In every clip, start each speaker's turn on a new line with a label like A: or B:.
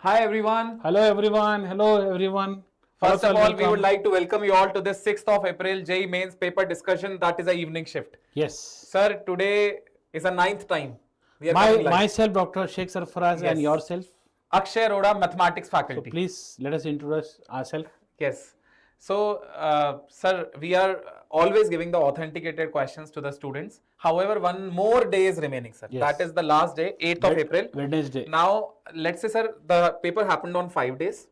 A: Hi everyone.
B: Hello everyone. Hello everyone.
A: First
B: Hello,
A: of all,
B: sir,
A: we would
B: welcome.
A: like to welcome you all to this 6th of April JEE Mains paper discussion. That is a evening shift.
B: Yes.
A: Sir, today is a 9th time. We are coming live.
B: Myself, Dr. Sheikh Sarfaraz,
A: Yes.
B: and yourself.
A: Akshay Arora, mathematics
B: So
A: faculty.
B: please let us introduce ourselves.
A: Yes. So, sir, we are always giving the authenticated questions to the students. However, one more day is remaining, sir.
B: Yes.
A: That is the last day, 8th of April.
B: Wednesday.
A: Now, let's say, sir, the paper happened on 5 days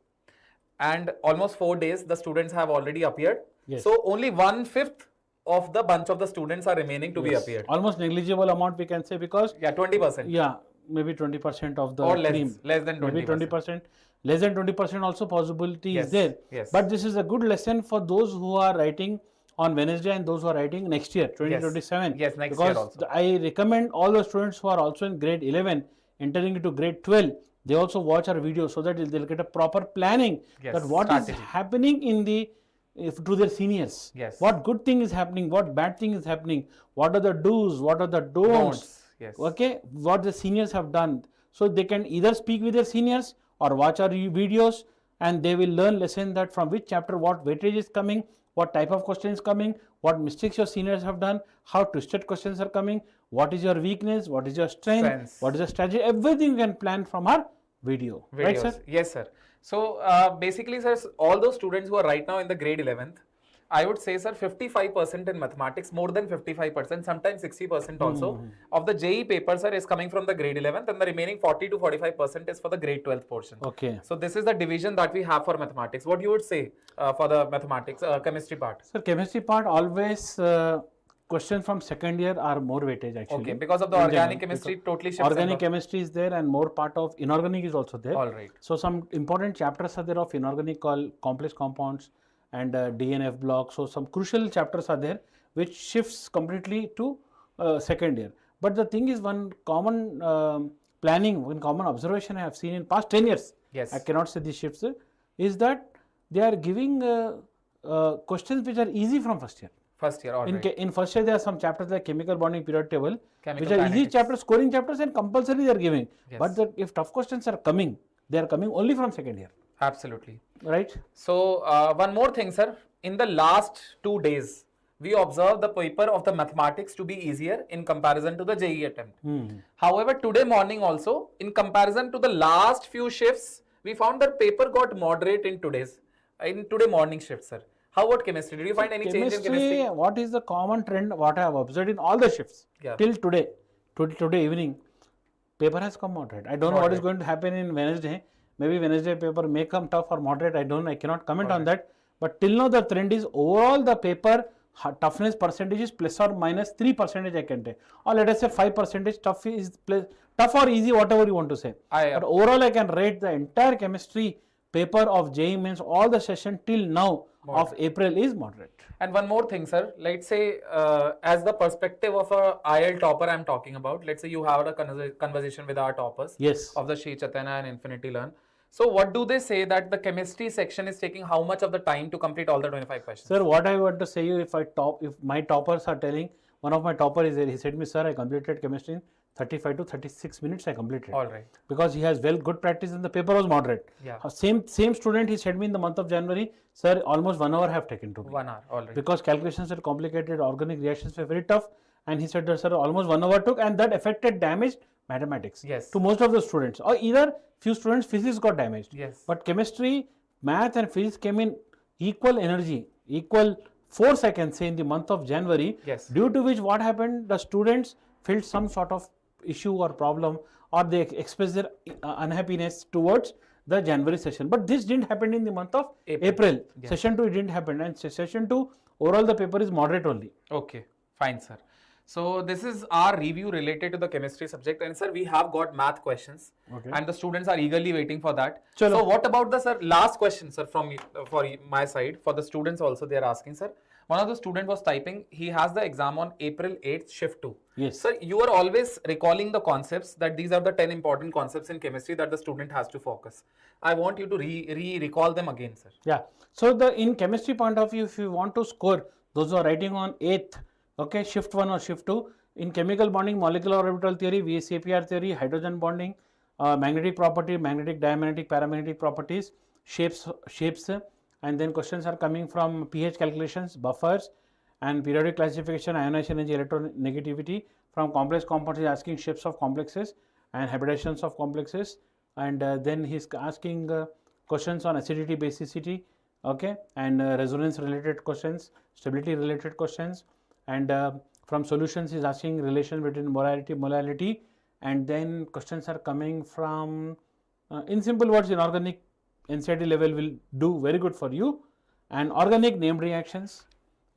A: and almost 4 days the students have already appeared.
B: Yes.
A: So, only 1/5 of the bunch of the students are remaining to be appeared.
B: Almost negligible amount we can say because
A: Yeah, 20%.
B: yeah, maybe 20% of the
A: Or less,
B: cream.
A: less than 20%.
B: Maybe 20%. Less than 20% also possibility
A: Yes,
B: is there.
A: yes.
B: But this is a good lesson for those who are writing on Wednesday and those who are writing next year, 2027.
A: Yes, next
B: because
A: year also.
B: I recommend all the students who are also in grade 11 entering into grade 12, they also watch our video so that they'll get a proper planning
A: Yes,
B: that what is
A: strategy.
B: happening in the to their seniors.
A: Yes.
B: What good thing is happening, what bad thing is happening, what are the do's, what are the don'ts.
A: Yes.
B: Okay, what the seniors have done. So they can either speak with their seniors or watch our videos and they will learn lesson that from which chapter what weightage is coming, what type of question is coming, what mistakes your seniors have done, how twisted questions are coming, what is your weakness, what is your strength, what is your strategy, everything you can plan from our video.
A: Videos.
B: Right, sir?
A: Yes, sir. So basically, sir, all those students who are right now in the grade 11th, I would say, sir, 55% in mathematics, more than 55%, sometimes 60% also of the JEE paper, sir, is coming from the grade 11th, and the remaining 40 to 45% is for the grade 12th portion.
B: Okay.
A: So this is the division that we have for mathematics. What you would say for the mathematics, chemistry part?
B: So chemistry part always questions from second year are more weightage actually.
A: Okay, because of the
B: In
A: organic
B: general,
A: chemistry
B: because
A: totally shifts.
B: organic chemistry is there and more part of inorganic is also there.
A: All right.
B: So some important chapters are there of inorganic called complex compounds and DNF block. So some crucial chapters are there which shifts completely to second year. But the thing is one common planning, one common observation I have seen in past 10 years.
A: Yes.
B: I cannot say these shifts is that they are giving questions which are easy from first year.
A: First year, all right.
B: In first year, there are some chapters like chemical bonding period table,
A: Chemical
B: which are easy
A: kinetics.
B: chapters, scoring chapters, and compulsory they are giving.
A: Yes.
B: But if tough questions are coming, they are coming only from second year.
A: Absolutely.
B: Right?
A: So one more thing, sir. In the last 2 days, we observed the paper of the mathematics to be easier in comparison to the JEE attempt. However, today morning also, in comparison to the last few shifts, we found that paper got moderate in today morning shift, sir. How about chemistry? Did you find any change in chemistry?
B: What is the common trend? What I have observed in all the shifts till today, today evening, paper has come moderate. I don't know what is going to happen in Wednesday. Maybe Wednesday paper may come tough or moderate. I don't know. I cannot comment on that. But till now the trend is overall the paper toughness percentage is plus or minus 3% I can take. Or let us say 5% tough is tough or easy, whatever you want to say. But overall I can rate the entire chemistry paper of JEE Mains, all the session till now of April is moderate.
A: And one more thing, sir. Let's say as the perspective of a IL topper I'm talking about, let's say you have a conversation with our toppers of the Sri Chaitanya and Infinity Learn. So what do they say that the chemistry section is taking how much of the time to complete all the 25 questions?
B: Sir, what I want to say you, if my toppers are telling, one of my topper is there, he said me, sir, I completed chemistry in 35 to 36 minutes I completed.
A: All right.
B: Because he has good practice and the paper was moderate.
A: Yeah.
B: Same student, he said me in the month of January, sir, almost 1 hour have taken to me.
A: 1 hour, all right.
B: Because calculations are complicated, organic reactions were very tough, and he said that, sir, almost 1 hour took, and that affected damaged mathematics to most of the students. Or either few students physics got damaged.
A: Yes.
B: But chemistry, math and physics came in equal energy, equal force I can say in the month of January.
A: Yes.
B: Due to which what happened, the students felt some sort of issue or problem or they expressed their unhappiness towards the January session. But this didn't happen in the month of April. Session 2 it didn't happen, and session 2 overall the paper is moderate only.
A: Okay, fine, sir. So this is our review related to the chemistry subject, and sir, we have got math questions and the students are eagerly waiting for that. So what about the last question, sir, from for my side, for the students also they are asking, sir. One of the student was typing, he has the exam on April 8th, shift 2.
B: Yes.
A: Sir, you are always recalling the concepts that these are the 10 important concepts in chemistry that the student has to focus. I want you to recall them again, sir.
B: Yeah. So in chemistry point of view, if you want to score, those who are writing on 8th, okay, shift 1 or shift 2, in chemical bonding, molecular orbital theory, VSAPR theory, hydrogen bonding, magnetic property, magnetic, diamagnetic, paramagnetic properties, shapes, and then questions are coming from pH calculations, buffers, and periodic classification, ionization energy, electronegativity. From complex compounds, he is asking shapes of complexes and hybridations of complexes, and then he is asking questions on acidity, basicity, okay, and resonance related questions, stability related questions, and from solutions he is asking relation between molality, and then questions are coming from in simple words, inorganic NCERT level will do very good for you, and organic named reactions,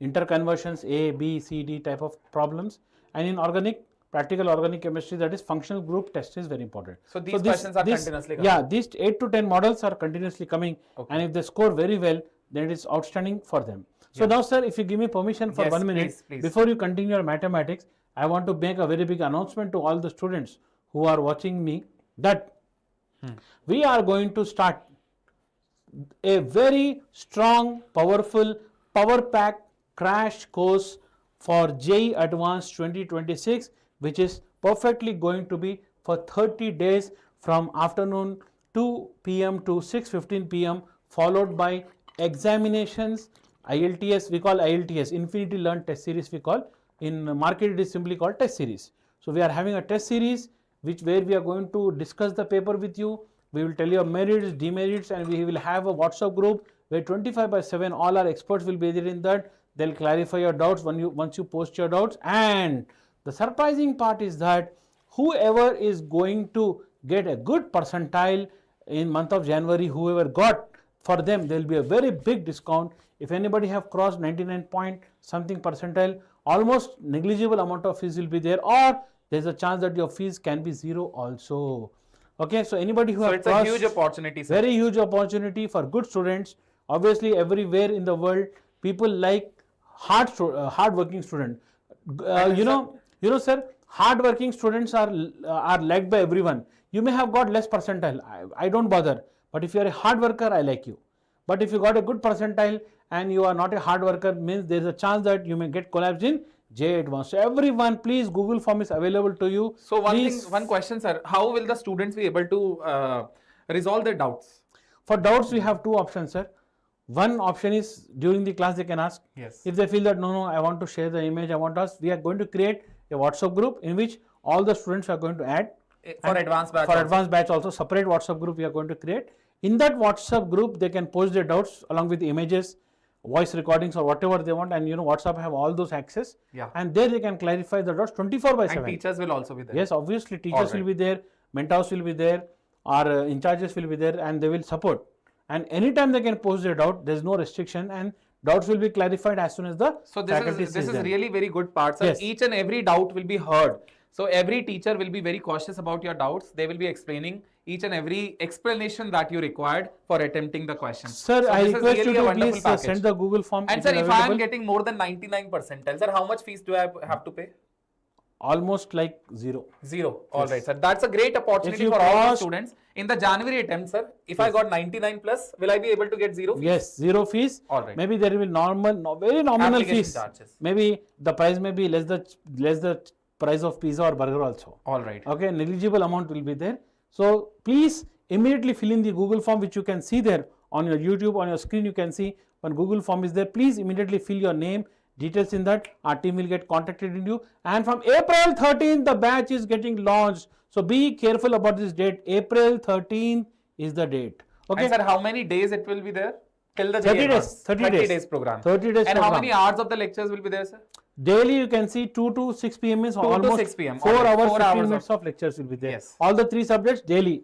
B: interconversions, A, B, C, D type of problems, and in organic, practical organic chemistry, that is functional group test is very important.
A: So these questions are continuously coming?
B: Yeah, these 8 to 10 models are continuously coming, and if they score very well, then it is outstanding for them. So now sir, if you give me permission for 1 minute,
A: please.
B: Before you continue your mathematics, I want to make a very big announcement to all the students who are watching me that we are going to start a very strong, powerful, power pack crash course for JEE Advanced 2026, which is perfectly going to be for 30 days from afternoon 2 p.m. to 6:15 p.m. followed by examinations, ILTS, we call ILTS, Infinity Learn Test Series we call, in market it is simply called test series. So we are having a test series where we are going to discuss the paper with you, we will tell you merits, demerits, and we will have a WhatsApp group where 25/7 all our experts will be there in that. They'll clarify your doubts once you post your doubts, and the surprising part is that whoever is going to get a good percentile in month of January, whoever got, for them there will be a very big discount. If anybody have crossed 99 point something percentile, almost negligible amount of fees will be there, or there is a chance that your fees can be zero also. Okay, so anybody who has
A: crossed, it's a huge opportunity, sir.
B: Very huge opportunity for good students. Obviously, everywhere in the world, people like hard working student. You know, sir, hard working students are liked by everyone. You may have got less percentile. I don't bother. But if you are a hard worker, I like you. But if you got a good percentile and you are not a hard worker, means there is a chance that you may get collapsed in JEE Advanced. So everyone, please, Google form is available to you.
A: So one question, sir. How will the students be able to resolve their doubts?
B: For doubts, we have two options, sir. One option is during the class they can ask.
A: Yes.
B: If they feel that no, I want to share the image, I want to ask, we are going to create a WhatsApp group in which all the students are going to add.
A: For advanced batch.
B: For advanced batch also, separate WhatsApp group we are going to create. In that WhatsApp group, they can post their doubts along with images, voice recordings, or whatever they want, and WhatsApp have all those access.
A: Yeah.
B: And there they can clarify the doubts 24/7.
A: And teachers will also be there.
B: Yes, obviously teachers will be there, mentors will be there, our in charges will be there, and they will support. And anytime they can post their doubt, there is no restriction, and doubts will be clarified as soon as the faculty
A: this is
B: them.
A: really very good part, sir.
B: Yes.
A: Each and every doubt will be heard. So every teacher will be very cautious about your doubts. They will be explaining each and every explanation that you required for attempting the question.
B: Sir,
A: so
B: I request you to please send the Google form.
A: And sir, if I am getting more than 99 percentile, sir, how much fees do I have to pay?
B: Almost like zero.
A: Zero. All right, sir. That's a great opportunity for all the students. In the January attempt, sir, if I got 99 plus, will I be able to get zero fees?
B: Yes, zero fees.
A: All right.
B: Maybe there will be very nominal fees.
A: Charges.
B: Maybe the price may be less the price of pizza or burger also.
A: All right.
B: Okay, negligible amount will be there. So please immediately fill in the Google form, which you can see there on your YouTube, on your screen. You can see when Google form is there. Please immediately fill your name, details in that. Our team will get contacted in you. And from April 13th, the batch is getting launched. So be careful about this date. April 13th is the date. Okay.
A: And sir, how many days it will be there? Till the
B: 30
A: JEE
B: days. 30
A: days program.
B: 30 days
A: and
B: program.
A: how many hours of the lectures will be there, sir?
B: Daily you can see 2 to 6 p.m. means
A: 2
B: almost
A: to 6 p.m.
B: 4 hours,
A: 4
B: 15 minutes of lectures will be there.
A: Yes.
B: All the 3 subjects daily.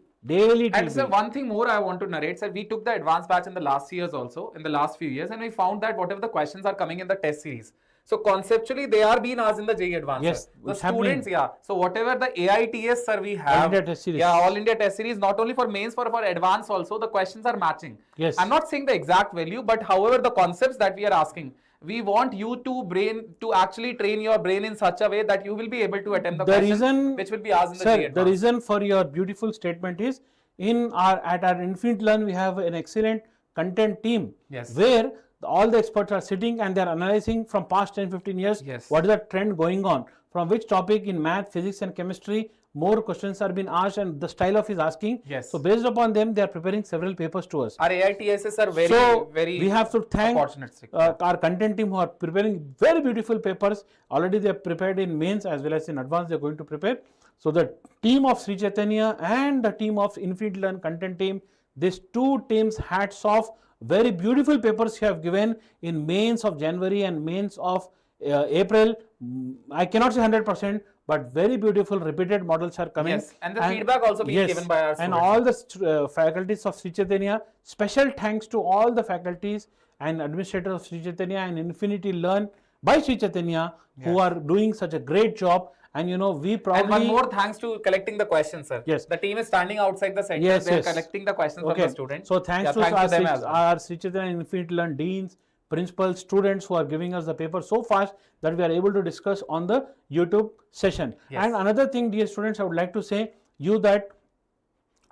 A: And sir, one thing more I want to narrate, sir, we took the advanced batch in the last years also, in the last few years, and we found that whatever the questions are coming in the test series, so conceptually they are being asked in the JEE Advanced.
B: Yes,
A: the students, yeah. So whatever the AITS, sir, we have,
B: All India test series.
A: yeah, all India test series, not only for mains, for advanced also, the questions are matching.
B: Yes.
A: I'm not saying the exact value, but however the concepts that we are asking, we want you to actually train your brain in such a way that you will be able to attempt the questions which will be asked in the JEE Advanced.
B: The reason for your beautiful statement is at our Infinite Learn we have an excellent content team.
A: Yes.
B: Where all the experts are sitting and they are analyzing from past 10-15 years
A: Yes.
B: what is the trend going on, from which topic in math, physics and chemistry, more questions are being asked and the style of his asking.
A: Yes.
B: So based upon them, they are preparing several papers to us.
A: Our AITSs are very,
B: So
A: very
B: we have to thank
A: opportunistic.
B: our content team who are preparing very beautiful papers. Already they are prepared in mains as well as in advance they are going to prepare. So the team of Sri Chaitanya and the team of Infinite Learn content team, these two teams, hats off. Very beautiful papers you have given in mains of January and mains of April. I cannot say 100%, but very beautiful repeated models are coming.
A: Yes, and the feedback also being given by our students.
B: And all the faculties of Sri Chaitanya, special thanks to all the faculties and administrators of Sri Chaitanya and Infinity Learn by Sri Chaitanya who are doing such a great job. And you know, we probably...
A: And one more thanks to collecting the questions, sir.
B: Yes.
A: The team is standing outside the center.
B: Yes,
A: they are
B: yes.
A: collecting the questions from the students.
B: So thanks to
A: them as well.
B: our Sri Chaitanya and Infinity Learn deans, principals, students who are giving us the paper so fast that we are able to discuss on the YouTube session.
A: Yes.
B: And another thing, dear students, I would like to say you that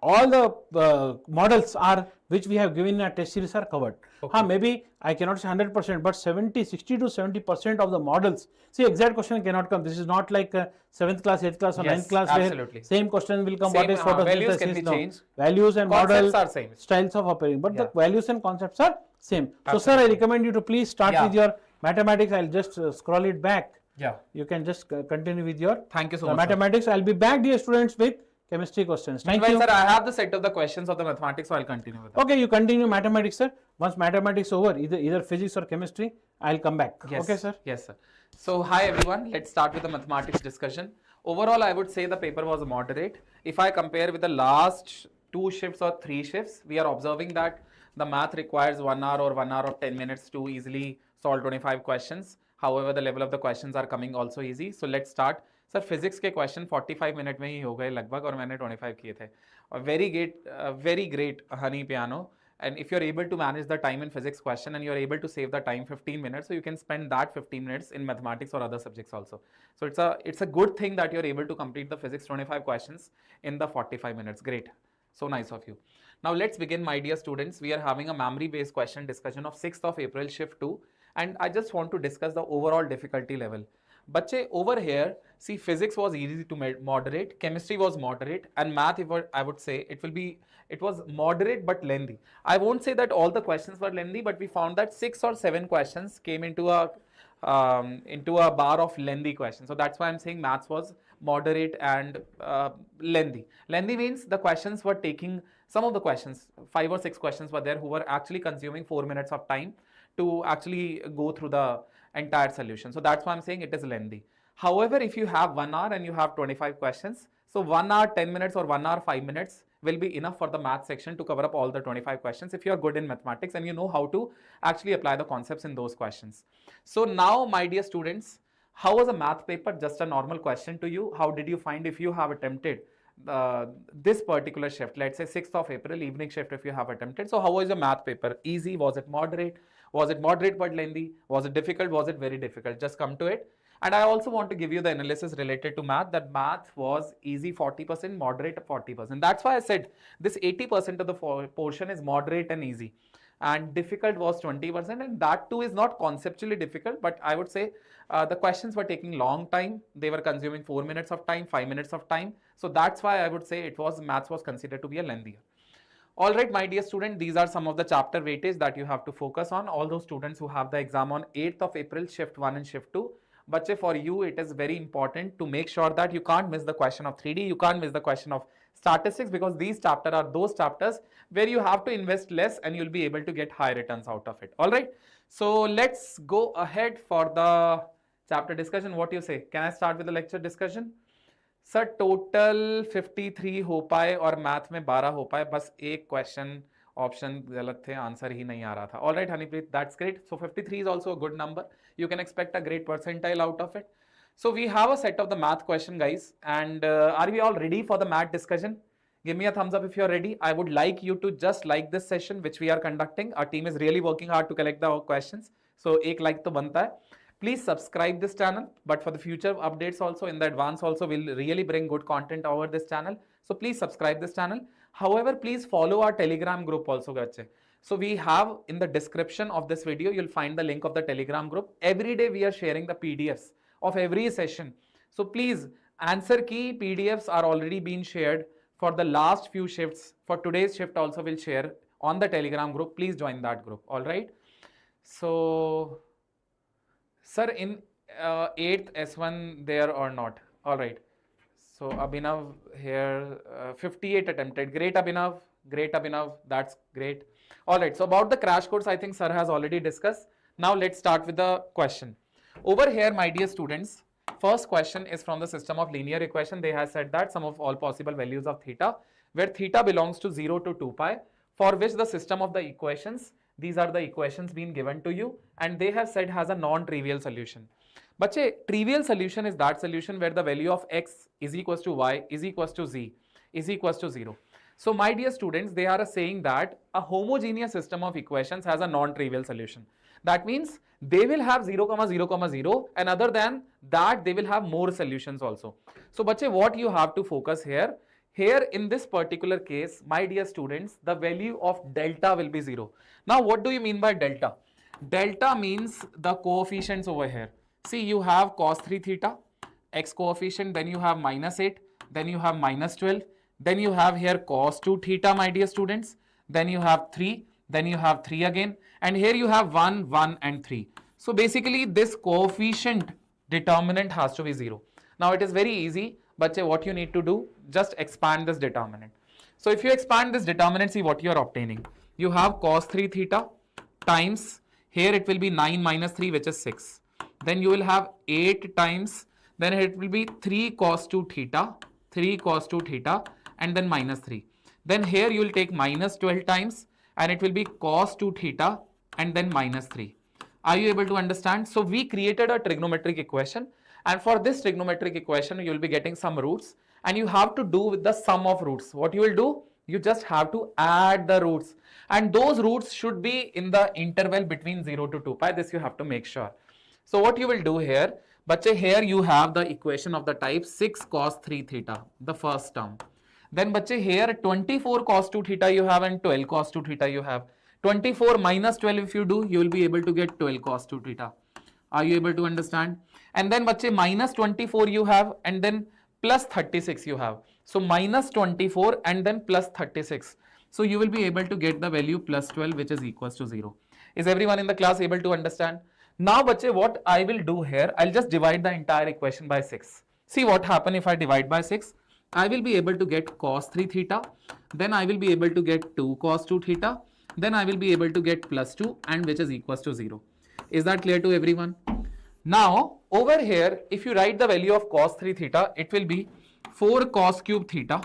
B: all the models are which we have given in our test series are covered.
A: Okay.
B: Maybe I cannot say 100%, but 60 to 70% of the models. See, exact question cannot come. This is not like 7th class, 8th class or 9th class
A: absolutely.
B: where same question will come.
A: Same,
B: what is
A: values can be changed.
B: Values and
A: Concepts
B: model
A: are same.
B: styles of operating, but the values and concepts are same. So sir, I recommend you to please start with your mathematics. I'll just scroll it back.
A: Yeah.
B: You can just continue with your
A: Thank you so much.
B: Mathematics. I'll be back, dear students, with chemistry questions. Thank you.
A: Sir, I have the set of the questions of the mathematics, so I'll continue with that.
B: Okay, you continue mathematics, sir. Once mathematics over, either physics or chemistry, I'll come back.
A: Yes.
B: Okay, sir.
A: Yes, sir. So, hi everyone. Let's start with the mathematics discussion. Overall, I would say the paper was moderate. If I compare with the last 2 shifts or 3 shifts, we are observing that the math requires 1 hour or 1 hour of 10 minutes to easily solve 25 questions. However, the level of the questions are coming also easy. So, let's start. Sir physics के question 45 minute में ही हो गए लगभग और मैंने 25 किए थे और very great Honey piano and if you're able to manage the time in physics question and you're able to save the time 15 minutes, so you can spend that 15 minutes in mathematics or other subjects also. So it's a good thing that you're able to complete the physics 25 questions in the 45 minutes. Great. So nice of you. Now let's begin, my dear students. We are having a memory based question discussion of 6th of April shift 2 and I just want to discuss the overall difficulty level. Bache, over here, see, physics was easy to moderate, chemistry was moderate, and math, I would say, it was moderate but lengthy. I won't say that all the questions were lengthy, but we found that 6 or 7 questions came into a bar of lengthy questions. So that's why I'm saying maths was moderate and lengthy. Lengthy means the questions were taking, some of the questions, 5 or 6 questions were there who were actually consuming 4 minutes of time to actually go through the entire solution. So that's why I'm saying it is lengthy. However, if you have 1 hour and you have 25 questions, so 1 hour 10 minutes or 1 hour 5 minutes will be enough for the math section to cover up all the 25 questions if you are good in mathematics and you know how to actually apply the concepts in those questions. So now, my dear students, how was a math paper? Just a normal question to you. How did you find if you have attempted this particular shift, let's say 6th of April evening shift if you have attempted? So how was your math paper? Easy? Was it moderate? Was it moderate but lengthy? Was it difficult? Was it very difficult? Just come to it. And I also want to give you the analysis related to math, that math was easy 40%, moderate 40%. That's why I said this 80% of the portion is moderate and easy. And difficult was 20%, and that too is not conceptually difficult, but I would say the questions were taking long time. They were consuming 4 minutes of time, 5 minutes of time. So that's why I would say maths was considered to be a lengthier. All right, my dear student, these are some of the chapter weightage that you have to focus on. All those students who have the exam on 8th of April, shift 1 and shift 2. But for you, it is very important to make sure that you can't miss the question of 3D, you can't miss the question of statistics, because these chapters are those chapters where you have to invest less and you'll be able to get high returns out of it. All right, so let's go ahead for the chapter discussion. What do you say? Can I start with the lecture discussion? Sir total 53 हो पाए और math में 12 हो पाए, बस एक question option गलत थे, आंसर ही नहीं आ रहा था. All right Honeypreet, that's great. So 53 is also a good number. You can expect a great percentile out of it. So we have a set of the math question, guys, and are we all ready for the math discussion? Give me a thumbs up if you're ready. I would like you to just like this session which we are conducting. Our team is really working hard to collect the questions. So एक like तो बनता है. Please subscribe this channel, but for the future updates also, in the advance also, we'll really bring good content over this channel. So please subscribe this channel. However, please follow our Telegram group also, gache. So we have in the description of this video, you'll find the link of the Telegram group. Every day we are sharing the PDFs of every session. So please, Answer key PDFs are already being shared for the last few shifts. For today's shift also will share on the Telegram group. Please join that group. All right. So, sir, in 8th S1 there or not? All right. So Abhinav here, 58 attempted. Great Abhinav. Great Abhinav. That's great. All right. So about the crash course, I think sir has already discussed. Now let's start with the question. Over here, my dear students, first question is from the system of linear equation. They have said that sum of all possible values of theta, where theta belongs to 0 to 2 pi, for which the system of the equations, these are the equations being given to you, and they have said has a non-trivial solution. But a trivial solution is that solution where the value of x is equals to y is equals to z is equals to 0. So my dear students, they are saying that a homogeneous system of equations has a non-trivial solution. That means they will have 0, 0, 0, and other than that they will have more solutions also. So bache, what you have to focus here in this particular case, my dear students, the value of delta will be 0. Now what do you mean by delta? Delta means the coefficients over here. See, you have cos 3 theta, x coefficient, then you have -8, then you have -12, then you have here cos 2 theta, my dear students, then you have 3, then you have 3 again, and here you have 1, 1 and 3. So basically this coefficient determinant has to be 0. Now it is very easy, but what you need to do, just expand this determinant. So if you expand this determinant, see what you are obtaining. You have cos 3 theta times, here it will be 9 minus 3, which is 6. Then you will have 8 times, then it will be 3 cos 2 theta, 3 cos 2 theta, and then minus 3. Then here you will take minus 12 times, and it will be cos 2 theta, and then minus 3. Are you able to understand? So we created a trigonometric equation, and for this trigonometric equation, you will be getting some roots, and you have to do with the sum of roots. What you will do? You just have to add the roots, and those roots should be in the interval between 0 to 2 pi. This you have to make sure. So what you will do here, bache, here you have the equation of the type 6 cos 3 theta, the first term. Then bache, here 24 cos 2 theta you have and 12 cos 2 theta you have. 24 minus 12 if you do, you will be able to get 12 cos 2 theta. Are you able to understand? And then bache, minus 24 you have, and then plus 36 you have. So minus 24 and then plus 36. So you will be able to get the value plus 12, which is equals to 0. Is everyone in the class able to understand? Now bache, what I will do here, I'll just divide the entire equation by 6. See what happen if I divide by 6. I will be able to get cos 3 theta, then I will be able to get 2 cos 2 theta, then I will be able to get plus 2, and which is equals to 0. Is that clear to everyone? Now over here, if you write the value of cos 3 theta, it will be 4 cos cube theta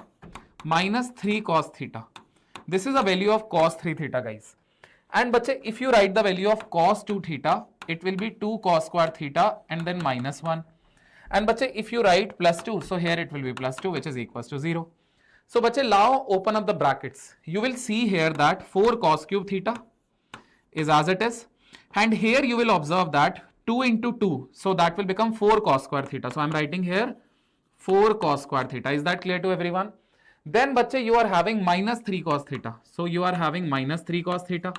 A: minus 3 cos theta. This is the value of cos 3 theta, guys. And bache, if you write the value of cos 2 theta, it will be 2 cos square theta and then minus 1. And bache, if you write plus 2, so here it will be plus 2, which is equals to 0. So bache, now open up the brackets. You will see here that 4 cos cube theta is as it is. And here you will observe that 2 into 2. So that will become 4 cos square theta. So I am writing here 4 cos square theta. Is that clear to everyone? Then bache, you are having minus 3 cos theta. So you are having minus 3 cos theta.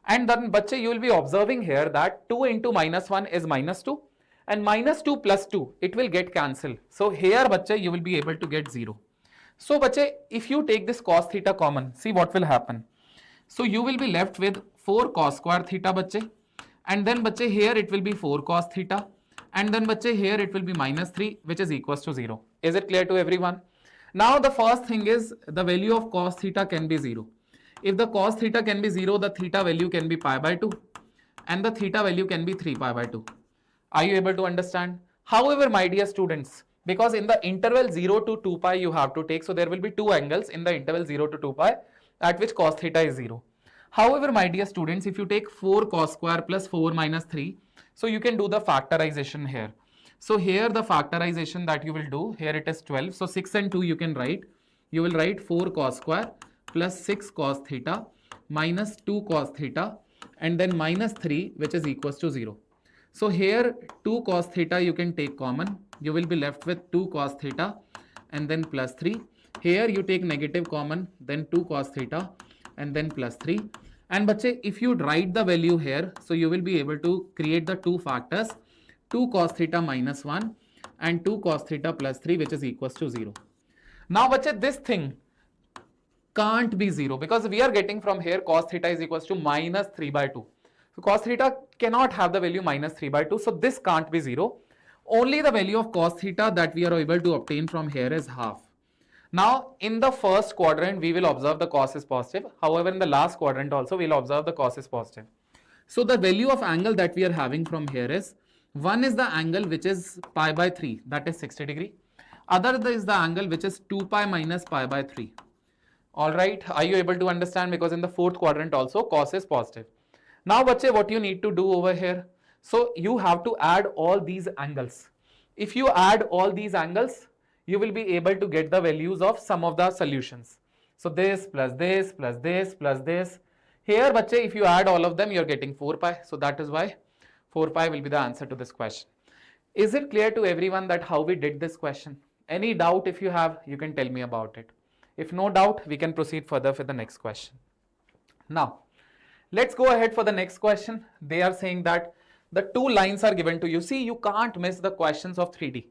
A: And then bache, you will be observing here that 2 into minus 1 is minus 2. And minus 2 plus 2, it will get cancelled. So here bache, you will be able to get 0. So bache, if you take this cos theta common, see what will happen. So you will be left with 4 cos square theta bache. And then bache, here it will be 4 cos theta. And then bache, here it will be minus 3, which is equals to 0. Is it clear to everyone? Now the first thing is the value of cos theta can be 0. If the cos theta can be 0, the theta value can be pi by 2. And the theta value can be 3 pi by 2. Are you able to understand? However, my dear students, because in the interval 0 to 2 pi you have to take, so there will be two angles in the interval 0 to 2 pi at which cos theta is 0. However, my dear students, if you take 4 cos square plus 4 minus 3, so you can do the factorization here. So here the factorization that you will do, here it is 12. So 6 and 2 you can write. You will write 4 cos square plus 6 cos theta minus 2 cos theta and then minus 3, which is equals to 0. So here 2 cos theta you can take common. You will be left with 2 cos theta and then plus 3. Here you take negative common, then 2 cos theta and then plus 3. And bache, if you write the value here, so you will be able to create the two factors, 2 cos theta minus 1 and 2 cos theta plus 3, which is equals to 0. Now, bache, this thing can't be 0 because we are getting from here cos theta is equals to minus 3 by 2. So, cos theta cannot have the value minus 3 by 2. So, this can't be 0. Only the value of cos theta that we are able to obtain from here is half. Now, in the first quadrant, we will observe the cos is positive. However, in the last quadrant also, we will observe the cos is positive. So, the value of angle that we are having from here is, one is the angle which is pi by 3, that is 60 degree. Other is the angle which is 2 pi minus pi by 3. Alright, are you able to understand? Because in the fourth quadrant also, cos is positive. Now, bache, what you need to do over here? So, you have to add all these angles. If you add all these angles, you will be able to get the values of some of the solutions. So, this plus this plus this plus this. Here, bache, if you add all of them, you are getting 4 pi. So, that is why 4 pi will be the answer to this question. Is it clear to everyone that how we did this question? Any doubt if you have, you can tell me about it. If no doubt, we can proceed further for the next question. Now, let's go ahead for the next question. They are saying that the two lines are given to you. See, you can't miss the questions of 3D.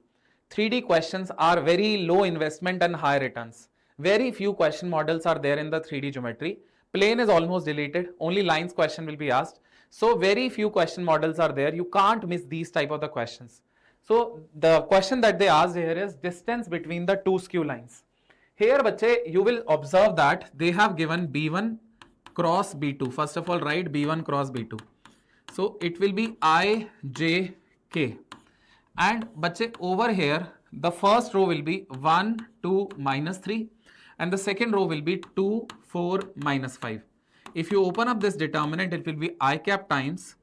A: 3D questions are very low investment and high returns. Very few question models are there in the 3D geometry. Plane is almost deleted. Only lines question will be asked. So, very few question models are there. You can't miss these type of the questions. So, the question that they asked here is distance between the two skew lines. Here, bache, you will observe that they have given B1 cross B2. First of all, write B1 cross B2. So, it will be I, J, K. And bache, over here, the first row will be 1, 2, minus 3. And the second row will be 2, 4, minus 5. If you open up this determinant, it will be I cap times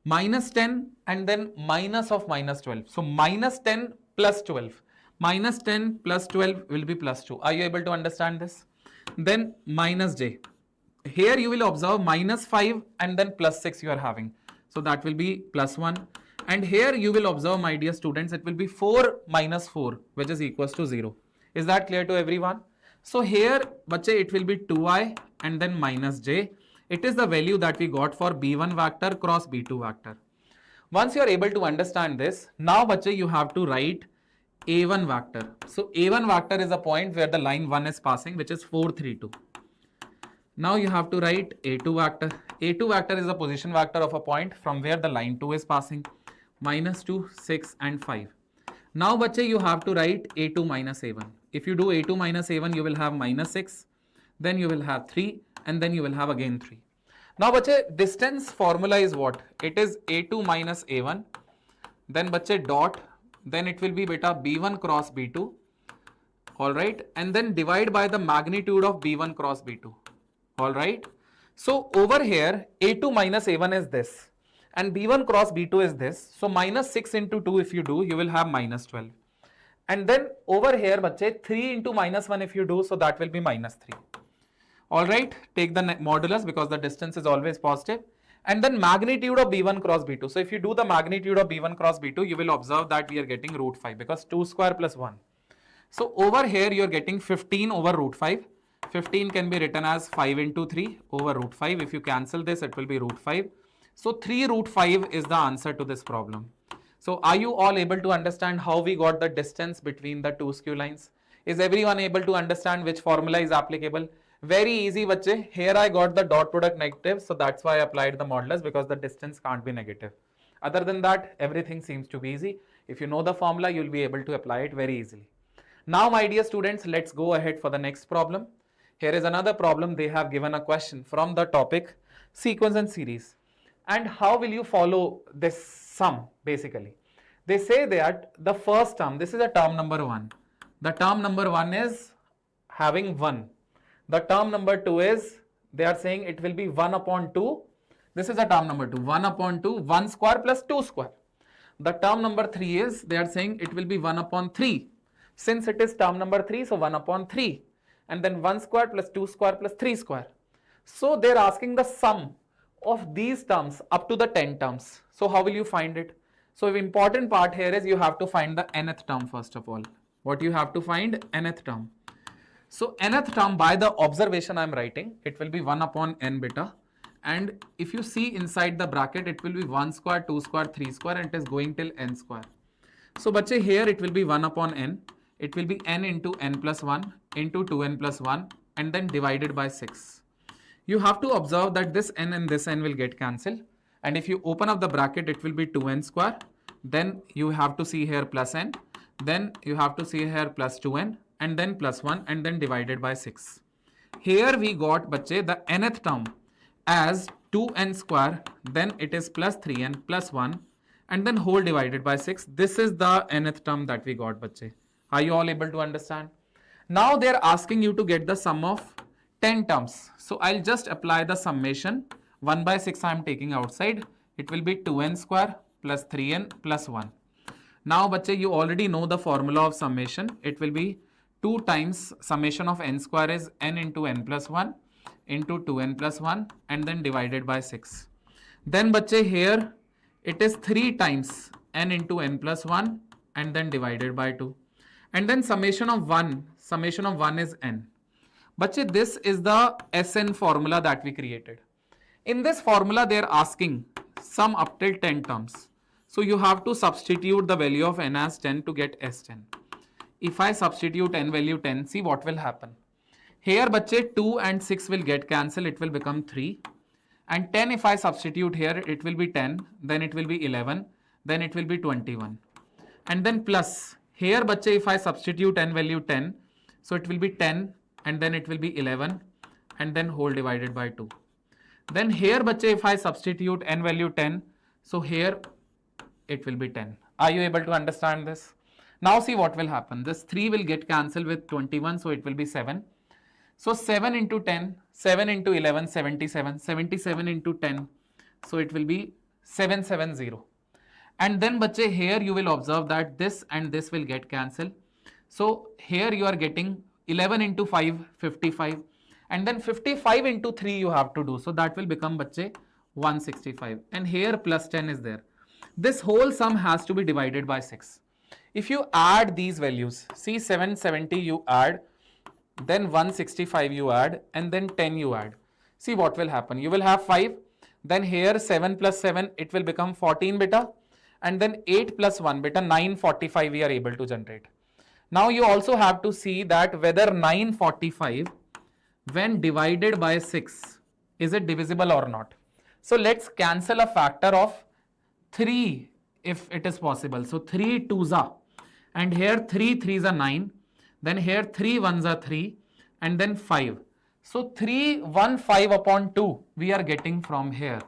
A: minus 10 and then minus of minus 12. So, minus 10 plus 12. Minus 10 plus 12 will be plus 2. Are you able to understand this? Then minus j. Here you will observe minus 5 and then plus 6 you are having. So, that will be plus 1. And here you will observe, my dear students, it will be 4 minus 4, which is equals to 0. Is that clear to everyone? So, here, bache, it will be 2i and then minus j. It is the value that we got for B1 vector cross B2 vector. Once you are able to understand this, now, bache, you have to write A1 vector. So, A1 vector is a point where the line 1 is passing, which is 4, 3, 2. Now, you have to write A2 vector. A2 vector is the position vector of a point from where the line 2 is passing. Minus 2, 6 and 5. Now, bache, you have to write A2 minus A1. If you do A2 minus A1, you will have minus 6. Then you will have 3 and then you will have again 3. Now, bache, distance formula is what? It is A2 minus A1. Then, bache, dot. Then it will be beta B1 cross B2. Alright. And then divide by the magnitude of B1 cross B2. Alright. So, over here, A2 minus A1 is this. And B1 cross B2 is this. So, minus 6 into 2 if you do, you will have minus 12. And then over here, bache, 3 into minus 1 if you do, so that will be minus 3. Alright, take the modulus because the distance is always positive. And then magnitude of B1 cross B2. So, if you do the magnitude of B1 cross B2, you will observe that we are getting root 5 because 2 square plus 1. So, over here you are getting 15 over root 5. 15 can be written as 5 into 3 over root 5. If you cancel this, it will be root 5. So, 3 root 5 is the answer to this problem. So, are you all able to understand how we got the distance between the two skew lines? Is everyone able to understand which formula is applicable? Very easy, bache. Here I got the dot product negative. So, that's why I applied the modulus because the distance can't be negative. Other than that, everything seems to be easy. If you know the formula, you'll be able to apply it very easily. Now, my dear students, let's go ahead for the next problem. Here is another problem. They have given a question from the topic sequence and series. And how will you follow this sum basically? They say that the first term, this is a term number 1. The term number 1 is having 1. The term number 2 is, they are saying it will be 1 upon 2. This is a term number 2, 1 upon 2, 1 square plus 2 square. The term number 3 is, they are saying it will be 1 upon 3. Since it is term number 3, so 1 upon 3. And then 1 square plus 2 square plus 3 square. So they are asking the sum of these terms up to the 10 terms. So how will you find it? So the important part here is you have to find the nth term first of all. What you have to find? Nth term. So nth term by the observation I am writing, it will be 1 upon n beta. And if you see inside the bracket, it will be 1 square, 2 square, 3 square and it is going till n square. So bache, here it will be 1 upon n. It will be n into n plus 1 into 2n plus 1 and then divided by 6. You have to observe that this n and this n will get cancelled. And if you open up the bracket, it will be 2n square. Then you have to see here plus n. Then you have to see here plus 2n and then plus 1 and then divided by 6. Here we got bache the nth term as 2n square. Then it is plus 3n plus 1 and then whole divided by 6. This is the nth term that we got bache. Are you all able to understand? Now they are asking you to get the sum of 10 terms. So I'll just apply the summation. 1 by 6 I am taking outside. It will be 2n square plus 3n plus 1. Now bache, you already know the formula of summation. It will be 2 times summation of n square is n into n plus 1 into 2n plus 1 and then divided by 6. Then bache, here it is 3 times n into n plus 1 and then divided by 2. And then summation of 1 is n. Bache, this is the Sn formula that we created. In this formula, they are asking sum up till 10 terms. So you have to substitute the value of n as 10 to get S10. If I substitute n value 10, see what will happen. Here, bache, 2 and 6 will get cancelled. It will become 3. And 10, if I substitute here, it will be 10. Then it will be 11. Then it will be 21. And then plus. Here, bache, if I substitute n value 10, so it will be 10 and then it will be 11 and then whole divided by 2. Then here, bache, if I substitute n value 10, so here it will be 10. Are you able to understand this? Now see what will happen. This 3 will get cancelled with 21, so it will be 7. So 7 into 10, 7 into 11, 77, 77 into 10, so it will be 770. And then bache, here you will observe that this and this will get cancelled. So here you are getting 11 into 5, 55. And then 55 into 3 you have to do. So that will become bache 165. And here plus 10 is there. This whole sum has to be divided by 6. If you add these values, see 770 you add, then 165 you add, and then 10 you add. See what will happen. You will have 5. Then here 7 plus 7, it will become 14 beta. And then 8 plus 1 beta, 945 we are able to generate. Now you also have to see that whether 945 when divided by 6, is it divisible or not? So let's cancel a factor of 3 if it is possible. So 3 2s are, and here 3 3s are 9, then here 3 1s are 3, and then 5. So 315 upon 2 we are getting from here.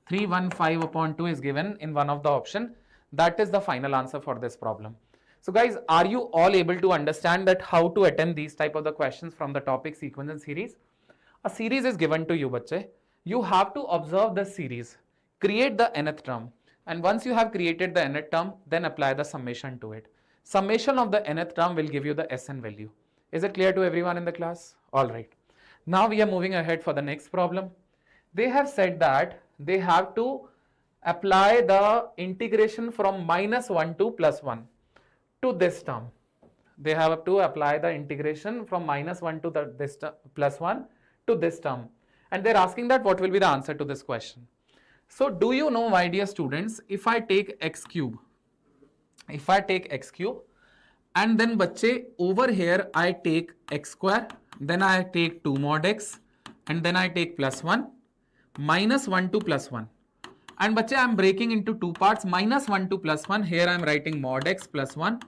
A: 315 upon 2 is given in one of the option. That is the final answer for this problem. So guys, are you all able to understand that how to attempt these type of the questions from the topic, sequence and series? A series is given to you, bache. You have to observe the series, create the nth term, and once you have created the nth term, then apply the summation to it. Summation of the nth term will give you the Sn value. Is it clear to everyone in the class? All right. Now we are moving ahead for the next problem. They have said that they have to apply the integration from -1 to +1 to this term. They have to apply the integration from -1 to this +1 to this term. And they're asking that what will be the answer to this question. So do you know, my dear students, if I take x cube and then bache, over here I take x square, then I take 2 mod x, and then I take +1, -1 to +1. And bache, I am breaking into 2 parts, -1 to +1. Here I am writing mod x +1.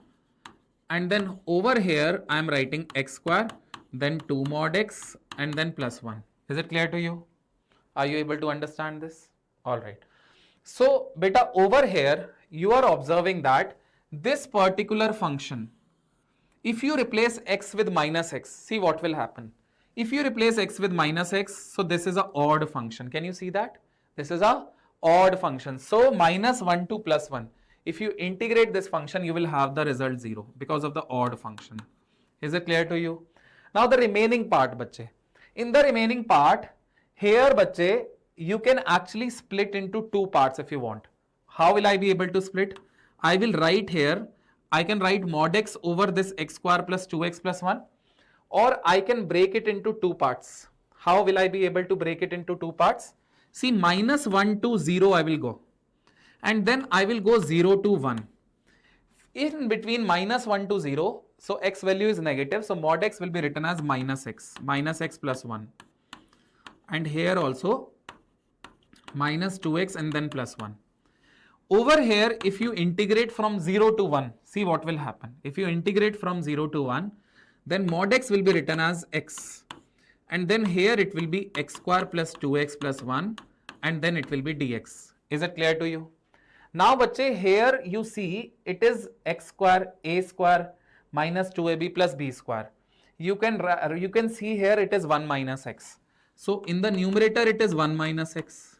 A: And then over here I am writing x square, then 2 mod x, and then +1. Is it clear to you? Are you able to understand this? All right. So beta, over here you are observing that this particular function, if you replace x with -x, see what will happen. If you replace x with -x, so this is an odd function. Can you see that? This is a odd function. So -1 to +1. If you integrate this function, you will have the result 0 because of the odd function. Is it clear to you? Now the remaining part, bache. In the remaining part, here, bache, you can actually split into 2 parts if you want. How will I be able to split? I will write here, I can write mod x over this x square plus 2x plus 1, or I can break it into 2 parts. How will I be able to break it into 2 parts? See, -1 to 0 I will go, and then I will go 0 to 1. in between -1 to 0, so x value is negative, so mod x will be written as minus x plus 1. And here also minus 2x and then plus 1. Over here, if you integrate from 0 to 1, see what will happen. If you integrate from 0 to 1, then mod x will be written as x. And then here it will be x square plus 2x plus 1, and then it will be dx. Is it clear to you? Now, bache, here you see it is x square a square minus 2ab plus b square. You can see here it is 1 minus x. So in the numerator it is 1 minus x.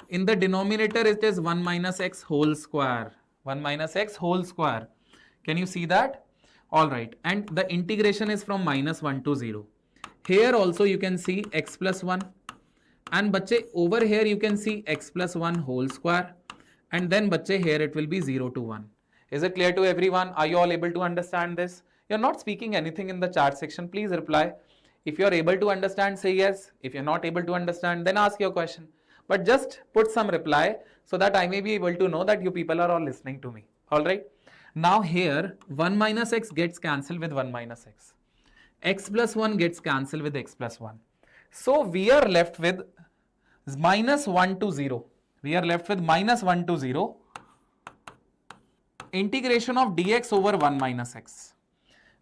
A: In the denominator it is 1 minus x whole square. 1 minus x whole square. Can you see that? Alright. And the integration is from -1 to 0. Here also you can see x plus 1. And bache, over here you can see x plus 1 whole square. And then bache, here it will be 0 to 1. Is it clear to everyone? Are you all able to understand this? You're not speaking anything in the chat section. Please reply. If you're able to understand, say yes. If you're not able to understand, then ask your question. But just put some reply so that I may be able to know that you people are all listening to me. Alright. Now here 1 minus x gets cancelled with 1 minus x. X plus 1 gets cancelled with x plus 1. So we are left with -1 to 0. We are left with -1 to 0. Integration of dx over 1 minus x.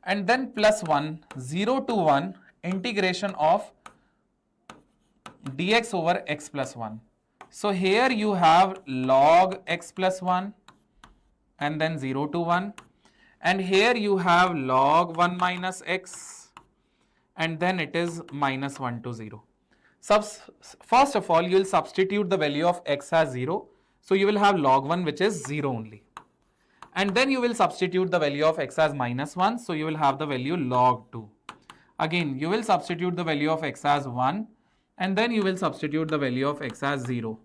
A: And then plus 1, 0 to 1, integration of dx over x plus 1. So here you have log x plus 1 and then 0 to 1. And here you have log 1 minus x and then it is -1 to 0. First of all, you will substitute the value of x as 0. So you will have log 1 which is 0 only. And then you will substitute the value of x as -1. So you will have the value log 2. Again, you will substitute the value of x as 1 and then you will substitute the value of x as 0.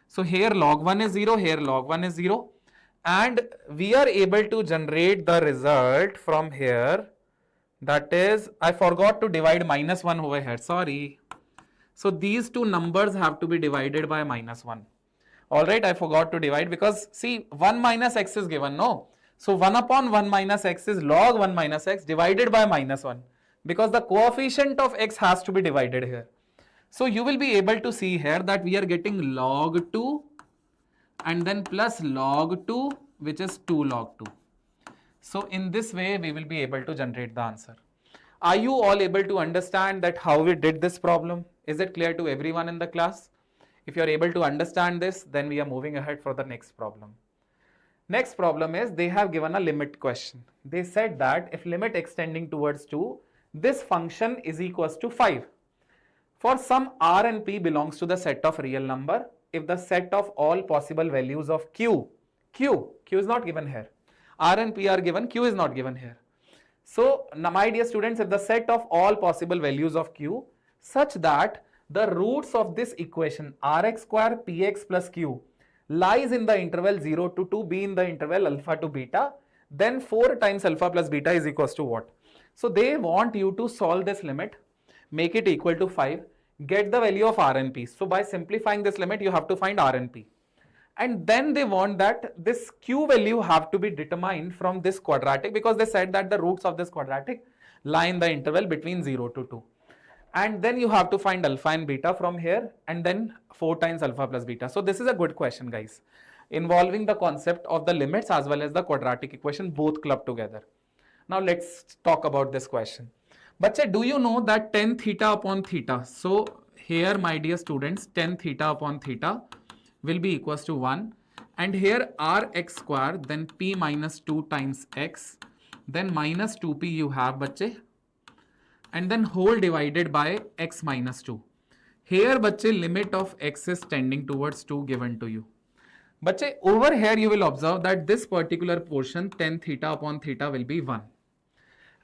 A: So here log 1 is 0, here log 1 is 0. And we are able to generate the result from here. That is, I forgot to divide -1 over here. Sorry. So these two numbers have to be divided by -1. Alright, I forgot to divide because see 1 minus x is given, no? So 1 upon 1 minus x is log 1 minus x divided by -1 because the coefficient of x has to be divided here. So you will be able to see here that we are getting log 2 and then plus log 2 which is 2 log 2. So in this way we will be able to generate the answer. Are you all able to understand that how we did this problem? Is it clear to everyone in the class? If you are able to understand this, then we are moving ahead for the next problem. Next problem is they have given a limit question. They said that if limit extending towards 2, this function is equals to 5. For some r and p belongs to the set of real number, if the set of all possible values of q is not given here. R and p are given, q is not given here. So now my dear students, if the set of all possible values of q such that the roots of this equation rx square px plus q lies in the interval 0 to 2, be in the interval alpha to beta, then 4 times alpha plus beta is equals to what? So they want you to solve this limit, make it equal to 5, get the value of r and p. So by simplifying this limit, you have to find r and p. And then they want that this q value have to be determined from this quadratic because they said that the roots of this quadratic lie in the interval between 0 to 2. And then you have to find alpha and beta from here and then 4 times alpha plus beta. So this is a good question, guys, involving the concept of the limits as well as the quadratic equation both clubbed together. Now let's talk about this question. Bache, do you know that tan theta upon theta? So here, my dear students, tan theta upon theta will be equals to 1. And here rx square, then p minus 2 times x, then minus 2p you have, bache, and then whole divided by x minus 2. Here, bache, limit of x is tending towards 2 given to you. Bache, over here you will observe that this particular portion tan theta upon theta will be 1.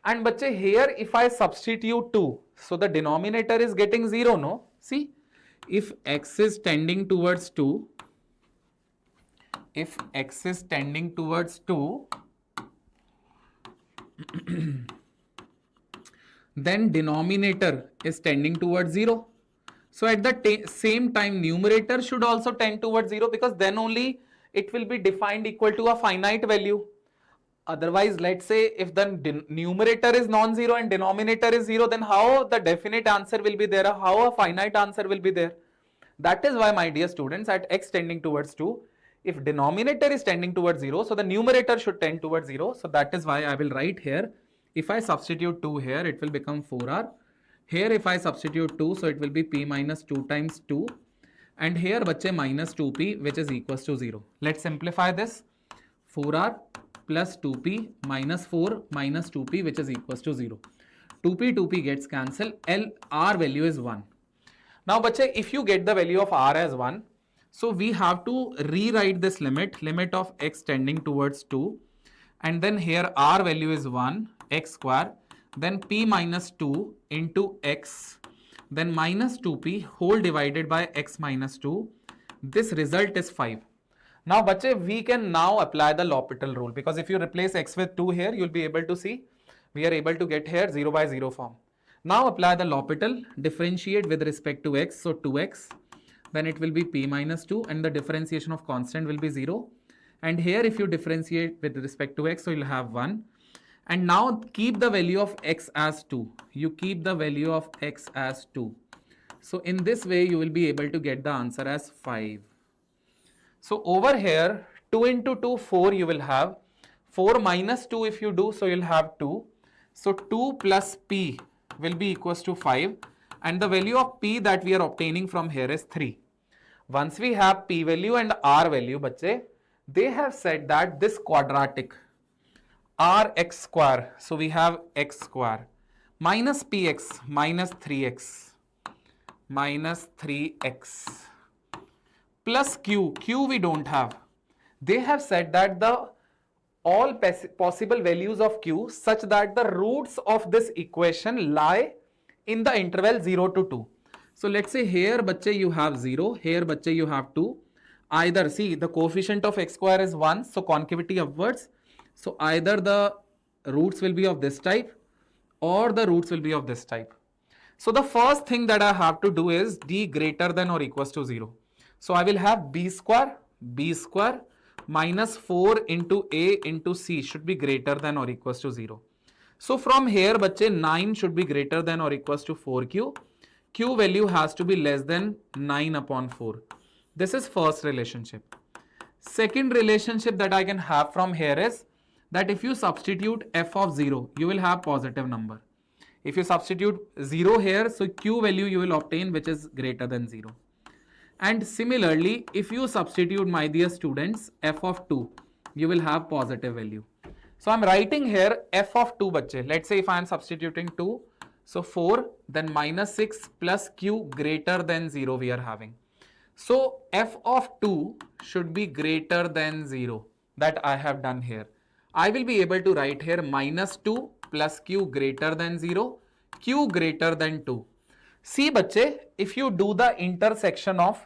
A: And bache, here if I substitute 2, so the denominator is getting 0, no? See, if x is tending towards 2, if x is tending towards 2, then denominator is tending towards 0. So at the same time, numerator should also tend towards 0 because then only it will be defined equal to a finite value. Otherwise, let's say if the numerator is non-zero and denominator is 0, then how the definite answer will be there, how a finite answer will be there? That is why, my dear students, at x tending towards 2, if denominator is tending towards 0, so the numerator should tend towards 0. So that is why I will write here, if I substitute 2 here, it will become 4r. Here if I substitute 2, so it will be p minus 2 times 2. And here bache minus 2p, which is equals to 0. Let's simplify this. 4r plus 2p minus 4 minus 2p, which is equals to 0. 2p gets cancelled. R value is 1. Now bache, if you get the value of r as 1, so we have to rewrite this limit of x tending towards 2, and then here r value is 1, x square, then p minus 2 into x, then minus 2p whole divided by x minus 2. This result is 5. Now bache, we can now apply the L'Hopital rule, because if you replace x with 2 here, you will be able to see we are able to get here 0 by 0 form. Now apply the L'Hopital, differentiate with respect to x, so 2x, then it will be p minus 2, and the differentiation of constant will be 0. And here if you differentiate with respect to x, so you'll have 1. And now keep the value of x as 2. You keep the value of x as 2. So in this way you will be able to get the answer as 5. So over here 2 into 2, 4 you will have. 4 minus 2 if you do, so you'll have 2. So 2 plus p will be equals to 5. And the value of p that we are obtaining from here is 3. Once we have p value and r value, bache, they have said that this quadratic rx square, so we have x square, minus px minus 3x, plus q we don't have. They have said that the all possible values of q such that the roots of this equation lie in the interval 0 to 2. So let's say here bache you have 0, here bache you have 2. Either, see, the coefficient of x square is 1, so concavity upwards. So either the roots will be of this type or the roots will be of this type. So the first thing that I have to do is d greater than or equals to 0. So I will have b square minus 4 into a into c should be greater than or equals to 0. So from here bache 9 should be greater than or equals to 4q. Q value has to be less than 9 upon 4. This is first relationship. Second relationship that I can have from here is that if you substitute f of 0, you will have positive number. If you substitute 0 here, so q value you will obtain which is greater than 0. And similarly, if you substitute, my dear students, f of 2, you will have positive value. So I am writing here f of 2 bache. Let's say if I am substituting 2, so 4, then minus 6 plus q greater than 0 we are having. So f of 2 should be greater than 0. That I have done here. I will be able to write here minus 2 plus q greater than 0, q greater than 2. See bache, if you do the intersection of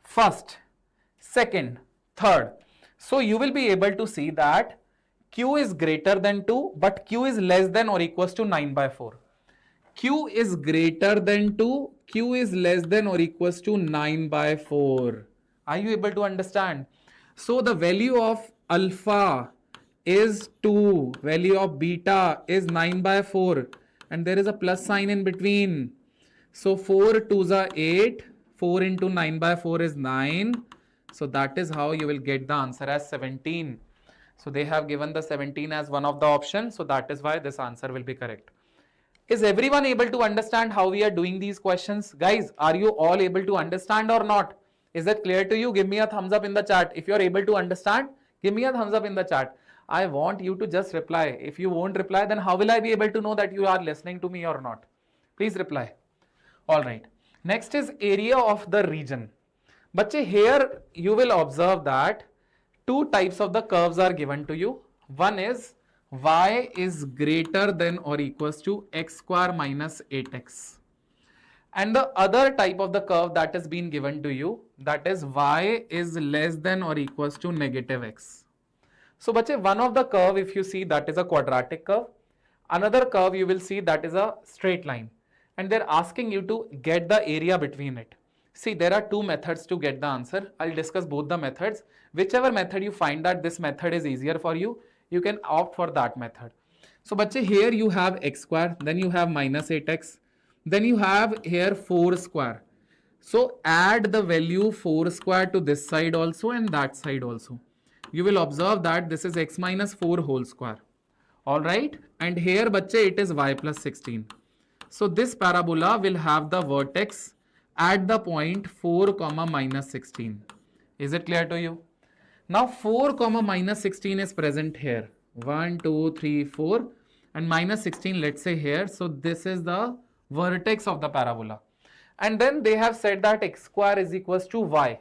A: first, second, third, so you will be able to see that q is greater than 2, but q is less than or equals to 9 by 4. Q is greater than 2, q is less than or equals to 9 by 4. Are you able to understand? So the value of alpha is 2, value of beta is 9 by 4, and there is a plus sign in between. So 4 2s are 8, 4 into 9 by 4 is 9. So that is how you will get the answer as 17. So they have given the 17 as one of the options. So that is why this answer will be correct. Is everyone able to understand how we are doing these questions? Guys, are you all able to understand or not? Is that clear to you? Give me a thumbs up in the chat. If you are able to understand, give me a thumbs up in the chat. I want you to just reply. If you won't reply, then how will I be able to know that you are listening to me or not? Please reply. All right. Next is area of the region. Bache, here you will observe that two types of the curves are given to you. One is y is greater than or equals to x square minus 8x. And the other type of the curve that has been given to you, that is y is less than or equals to negative x. So bache, one of the curve, if you see, that is a quadratic curve. Another curve you will see that is a straight line. And they're asking you to get the area between it. See, there are two methods to get the answer. I'll discuss both the methods. Whichever method you find that this method is easier for you, you can opt for that method. So bache, here you have x square, then you have minus 8x, then you have here 4 square. So add the value 4 square to this side also and that side also. You will observe that this is x minus 4 whole square. Alright, and here bache, it is y plus 16. So this parabola will have the vertex at the point 4 comma minus 16. Is it clear to you? Now 4 comma minus 16 is present here. 1, 2, 3, 4 and minus 16, let's say here. So this is the vertex of the parabola. And then they have said that x square is equals to y.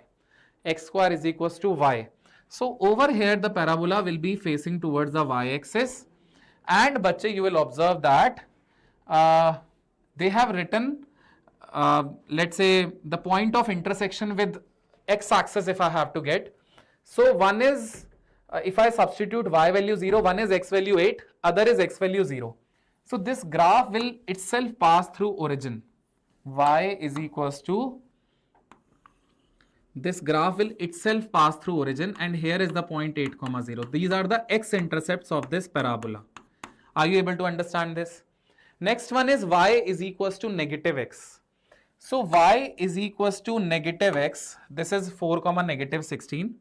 A: X square is equals to y. So over here the parabola will be facing towards the y-axis. And bache, you will observe that they have written, let's say, the point of intersection with x-axis if I have to get. So one is, if I substitute y value 0, one is x value 8, other is x value 0. So this graph will itself pass through origin. Y is equals to, this graph will itself pass through origin, and here is the point 8 comma 0. These are the x-intercepts of this parabola. Are you able to understand this? Next one is y is equals to negative x. So y is equals to negative x. This is 4 comma negative 16.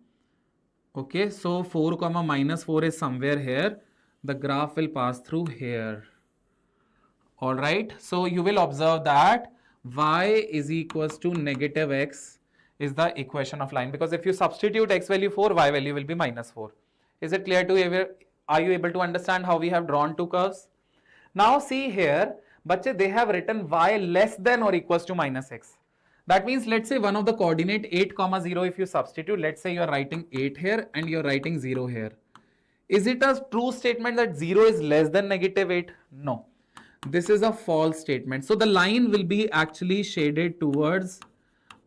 A: Okay, so 4 comma minus 4 is somewhere here. The graph will pass through here. Alright, so you will observe that y is equals to negative x is the equation of line, because if you substitute x value 4, y value will be minus 4. Is it clear to you? Are you able to understand how we have drawn two curves? Now see here, bache, they have written y less than or equals to minus x. That means, let's say one of the coordinate 8 comma 0, if you substitute, let's say you are writing 8 here and you are writing 0 here. Is it a true statement that 0 is less than negative 8? No. This is a false statement. So the line will be actually shaded towards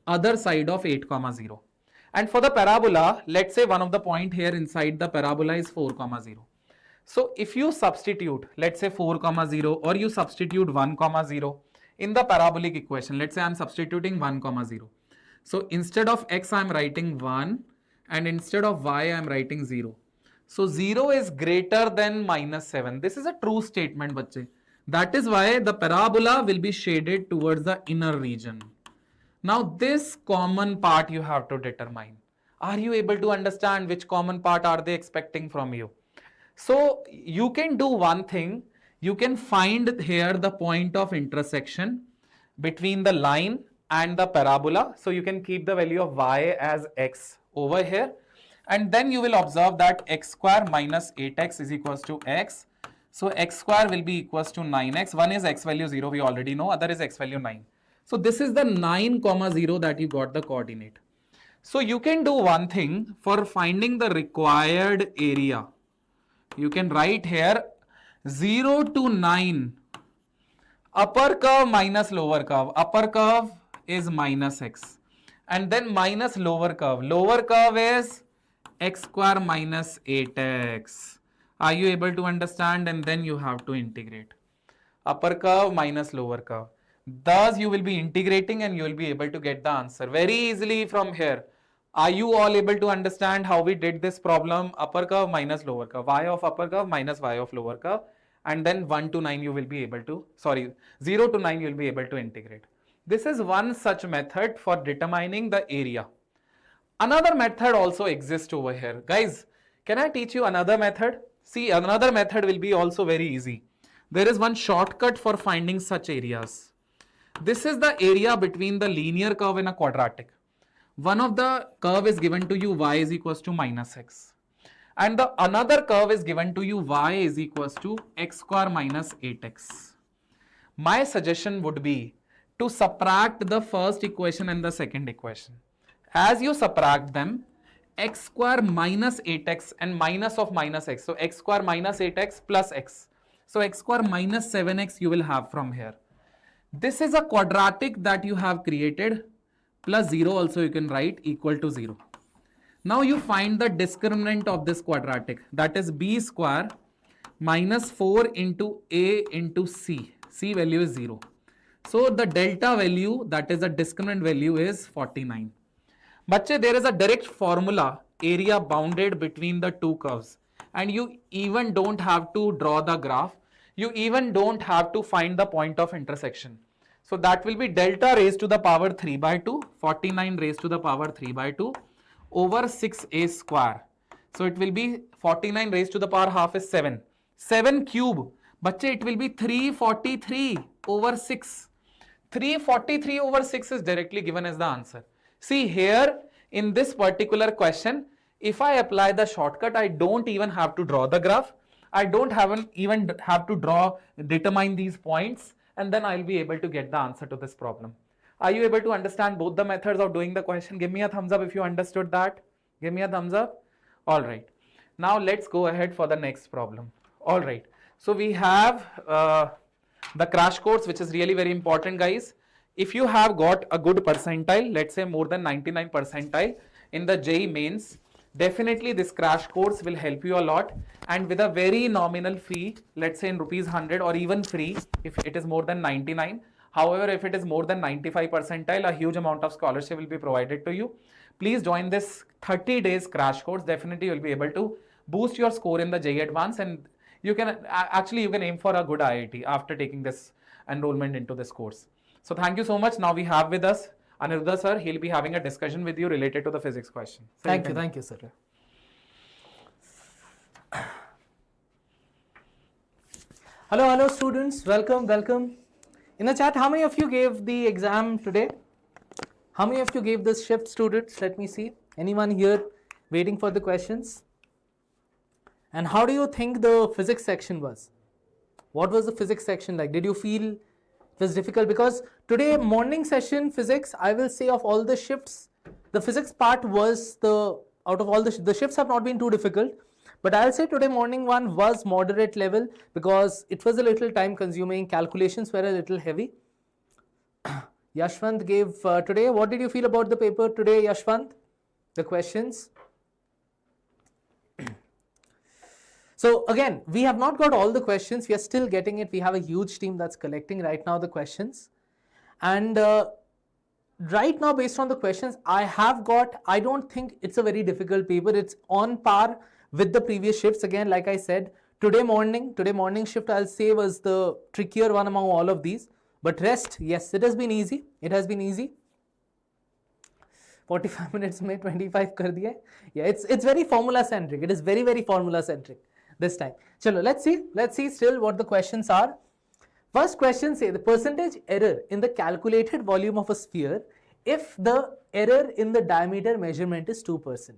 A: other side of 8 comma 0. And for the parabola, let's say one of the point here inside the parabola is 4 comma 0. So if you substitute, let's say 4 comma 0, or you substitute 1 comma 0 in the parabolic equation, let's say I'm substituting 1 comma 0. So instead of x, I'm writing 1, and instead of y, I'm writing 0. So 0 is greater than minus 7. This is a true statement, bache. That is why the parabola will be shaded towards the inner region. Now this common part you have to determine. Are you able to understand which common part are they expecting from you? So you can do one thing. You can find here the point of intersection between the line and the parabola. So you can keep the value of y as x over here. And then you will observe that x square minus 8x is equals to x. So x square will be equals to 9x. One is x value 0, we already know. Other is x value 9. So this is the 9 comma 0 that you got the coordinate. So you can do one thing for finding the required area. You can write here 0 to 9, upper curve minus lower curve. Upper curve is minus x. And then minus lower curve. Lower curve is x square minus 8x. Are you able to understand? And then you have to integrate. Upper curve minus lower curve. Thus you will be integrating and you will be able to get the answer very easily from here. Are you all able to understand how we did this problem? Upper curve minus lower curve. Y of upper curve minus y of lower curve. And then 1 to 9 you will be able to, 0 to 9 you will be able to integrate. This is one such method for determining the area. Another method also exists over here. Guys, can I teach you another method? See, another method will be also very easy. There is one shortcut for finding such areas. This is the area between the linear curve and a quadratic. One of the curve is given to you y is equals to minus x. And the another curve is given to you y is equals to x square minus 8x. My suggestion would be to subtract the first equation and the second equation. As you subtract them, x square minus 8x and minus of minus x. So x square minus 8x plus x. So x square minus 7x you will have from here. This is a quadratic that you have created, plus 0 also you can write equal to 0. Now you find the discriminant of this quadratic, that is b square minus 4 into a into c. C value is 0. So the delta value, that is the discriminant value, is 49. Bache, there is a direct formula, area bounded between the two curves. and you even don't have to draw the graph. You even don't have to find the point of intersection. So that will be delta raised to the power 3 by 2, 49 raised to the power 3 by 2 over 6a square. So it will be 49 raised to the power half is 7. 7 cube. Bache, it will be 343 over 6. 343 over 6 is directly given as the answer. See here in this particular question, if I apply the shortcut, I don't even have to draw the graph. I don't even have to determine these points, and then I'll be able to get the answer to this problem. Are you able to understand both the methods of doing the question? Give me a thumbs up if you understood that. Give me a thumbs up. All right. Now let's go ahead for the next problem. All right. So we have the crash course, which is really very important, guys. If you have got a good percentile, let's say more than 99 percentile in the JEE Mains, definitely this crash course will help you a lot, and with a very nominal fee, let's say in rupees 100 or even free if it is more than 99. However, if it is more than 95 percentile, a huge amount of scholarship will be provided to you. Please join this 30 days crash course. Definitely you will be able to boost your score in the JEE Advanced, and you can aim for a good IIT after taking this enrollment into this course. So thank you so much. Now we have with us Aniruddha sir. He'll be having a discussion with you related to the physics question. So
C: Thank you, sir. Hello, students. Welcome. In the chat, how many of you gave the exam today? How many of you gave this shift, students? Let me see. Anyone here waiting for the questions? And how do you think the physics section was? What was the physics section like? Did you feel it was difficult? Because today morning session physics, I will say of all the shifts, the physics part was out of all the shifts have not been too difficult. But I'll say today morning one was moderate level because it was a little time consuming. Calculations were a little heavy. Yashwant gave today. What did you feel about the paper today, Yashwant? The questions? So again, we have not got all the questions. We are still getting it. We have a huge team that's collecting right now the questions. And right now, based on the questions I don't think it's a very difficult paper. It's on par with the previous shifts. Again, like I said, today morning shift I'll say was the trickier one among all of these. But rest, yes, it has been easy. 45 minutes mein 25 kar diya. Yeah, it's very formula centric. It is very, very formula centric this time. Chalo, let's see still what the questions are. First question say the percentage error in the calculated volume of a sphere if the error in the diameter measurement is 2%.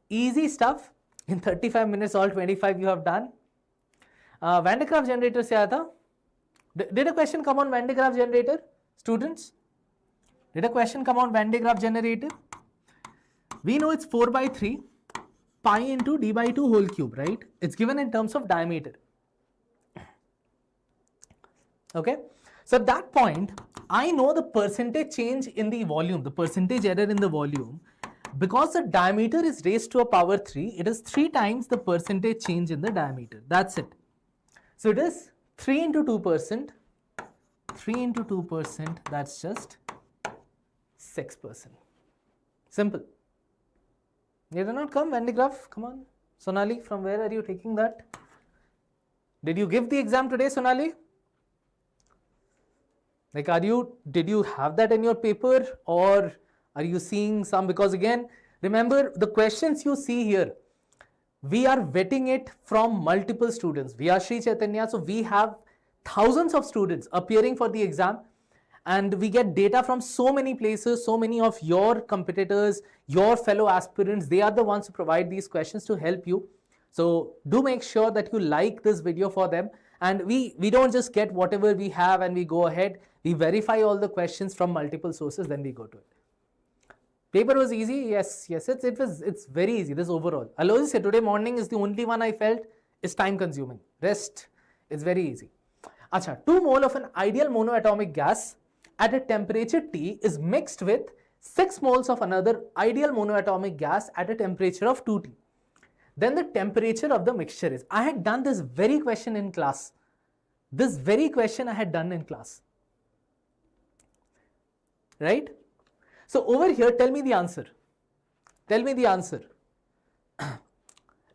C: Easy stuff. In 35 minutes, all 25 you have done. Van de Graaff generator se aaya tha? Did a question come on Van de Graaff generator? Students? Did a question come on Van de Graaff generator? We know it's 4 by 3 pi into d by 2 whole cube, right? It's given in terms of diameter. Okay. So at that point, I know the percentage change in the volume, the percentage error in the volume. Because the diameter is raised to a power 3, it is 3 times the percentage change in the diameter. That's it. So it is 3 into 2%. 3 into 2%, that's just 6%. Simple. You did not come, Van de Graaff? Come on. Sonali, from where are you taking that? Did you give the exam today, Sonali? Like, did you have that in your paper, or are you seeing some? Because again, remember the questions you see here, we are vetting it from multiple students. We are Sri Chaitanya, so we have thousands of students appearing for the exam, and we get data from so many places. So many of your competitors, your fellow aspirants, they are the ones who provide these questions to help you. So do make sure that you like this video for them. And we don't just get whatever we have and we go ahead. We verify all the questions from multiple sources, then we go to it. Paper was easy. Yes, it's very easy. This overall. Alois said today morning is the only one I felt is time consuming. Rest, it's very easy. Acha, 2 mole of an ideal monoatomic gas at a temperature T is mixed with 6 moles of another ideal monoatomic gas at a temperature of 2T. Then the temperature of the mixture is. I had done this very question in class. This very question I had done in class. Right? So over here, tell me the answer. Tell me the answer.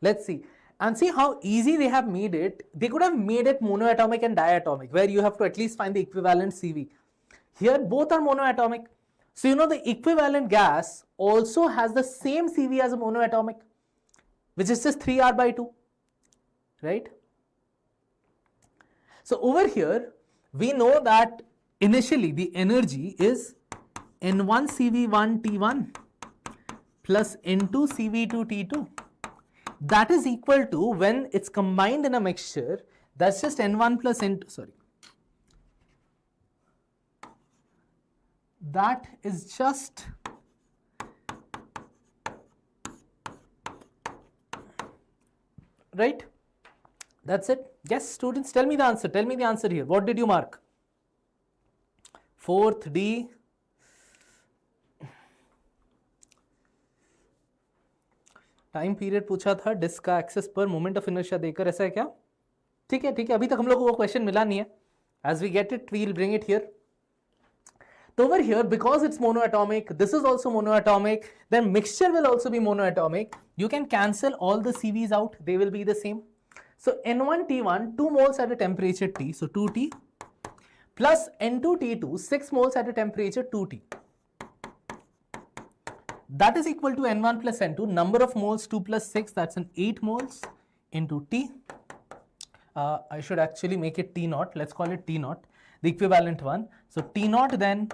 C: Let's see. And see how easy they have made it. They could have made it monoatomic and diatomic, where you have to at least find the equivalent CV. Here both are monoatomic. So you know the equivalent gas also has the same CV as a monoatomic, which is just 3R/2, right? So over here, we know that initially the energy is N1 CV1 T1 plus N2 CV2 T2. That is equal to, when it's combined in a mixture, that's just N1 plus N2, sorry. That is just right? That's it. Yes, students, tell me the answer. Tell me the answer here. What did you mark? Fourth D. Time period पूछा था, disc का access पर moment of inertia देकर, ऐसा है क्या? ठीक है, ठीक है, अभी तक हम लोग को वो क्वेश्चन मिला नहीं है. As we get it, we will bring it here. So over here, because it's monoatomic, this is also monoatomic, then mixture will also be monoatomic. You can cancel all the CVs out, they will be the same. So N1T1, 2 moles at a temperature T, so 2T, plus N2T2, 6 moles at a temperature 2T. That is equal to N1 plus N2, number of moles 2 plus 6, that's an 8 moles into T. I should actually make it T naught, let's call it T naught, the equivalent one. So T naught then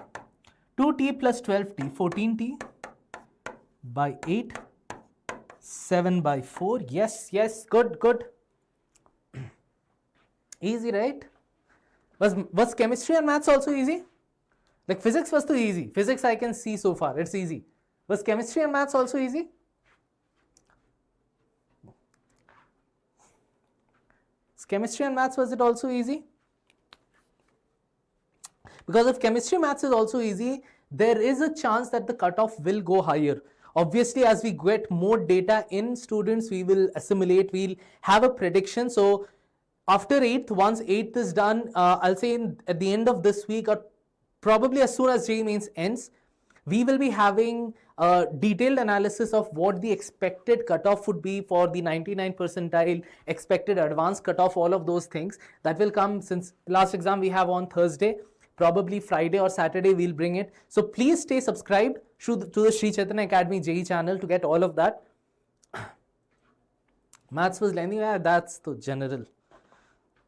C: 2T plus 12T, 14T by 8, 7 by 4. Yes, yes, good, good. Easy, right? Was chemistry and maths also easy? Like physics was too easy. Physics I can see so far, it's easy. Was chemistry and maths also easy? Chemistry and maths, was it also easy? Because if chemistry maths is also easy, there is a chance that the cutoff will go higher. Obviously, as we get more data in students, we will assimilate, we'll have a prediction. So after 8th, once 8th is done, I'll say at the end of this week, or probably as soon as JEE Mains ends, we will be having a detailed analysis of what the expected cutoff would be for the 99 percentile, expected advanced cutoff, all of those things. That will come, since last exam we have on Thursday, probably Friday or Saturday we'll bring it. So please stay subscribed to the Sri Chaitanya Academy JEE channel to get all of that. Maths was lengthy, yeah, that's the general.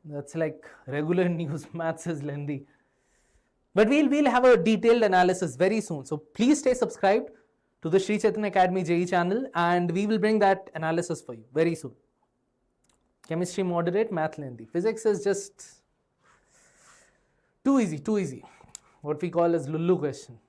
C: That's like regular news, maths is lengthy. But we'll have a detailed analysis very soon. So please stay subscribed to the Sri Chaitanya Academy JEE channel, and we will bring that analysis for you very soon. Chemistry moderate, math lengthy. Physics is just too easy, too easy. What we call as Lulu question.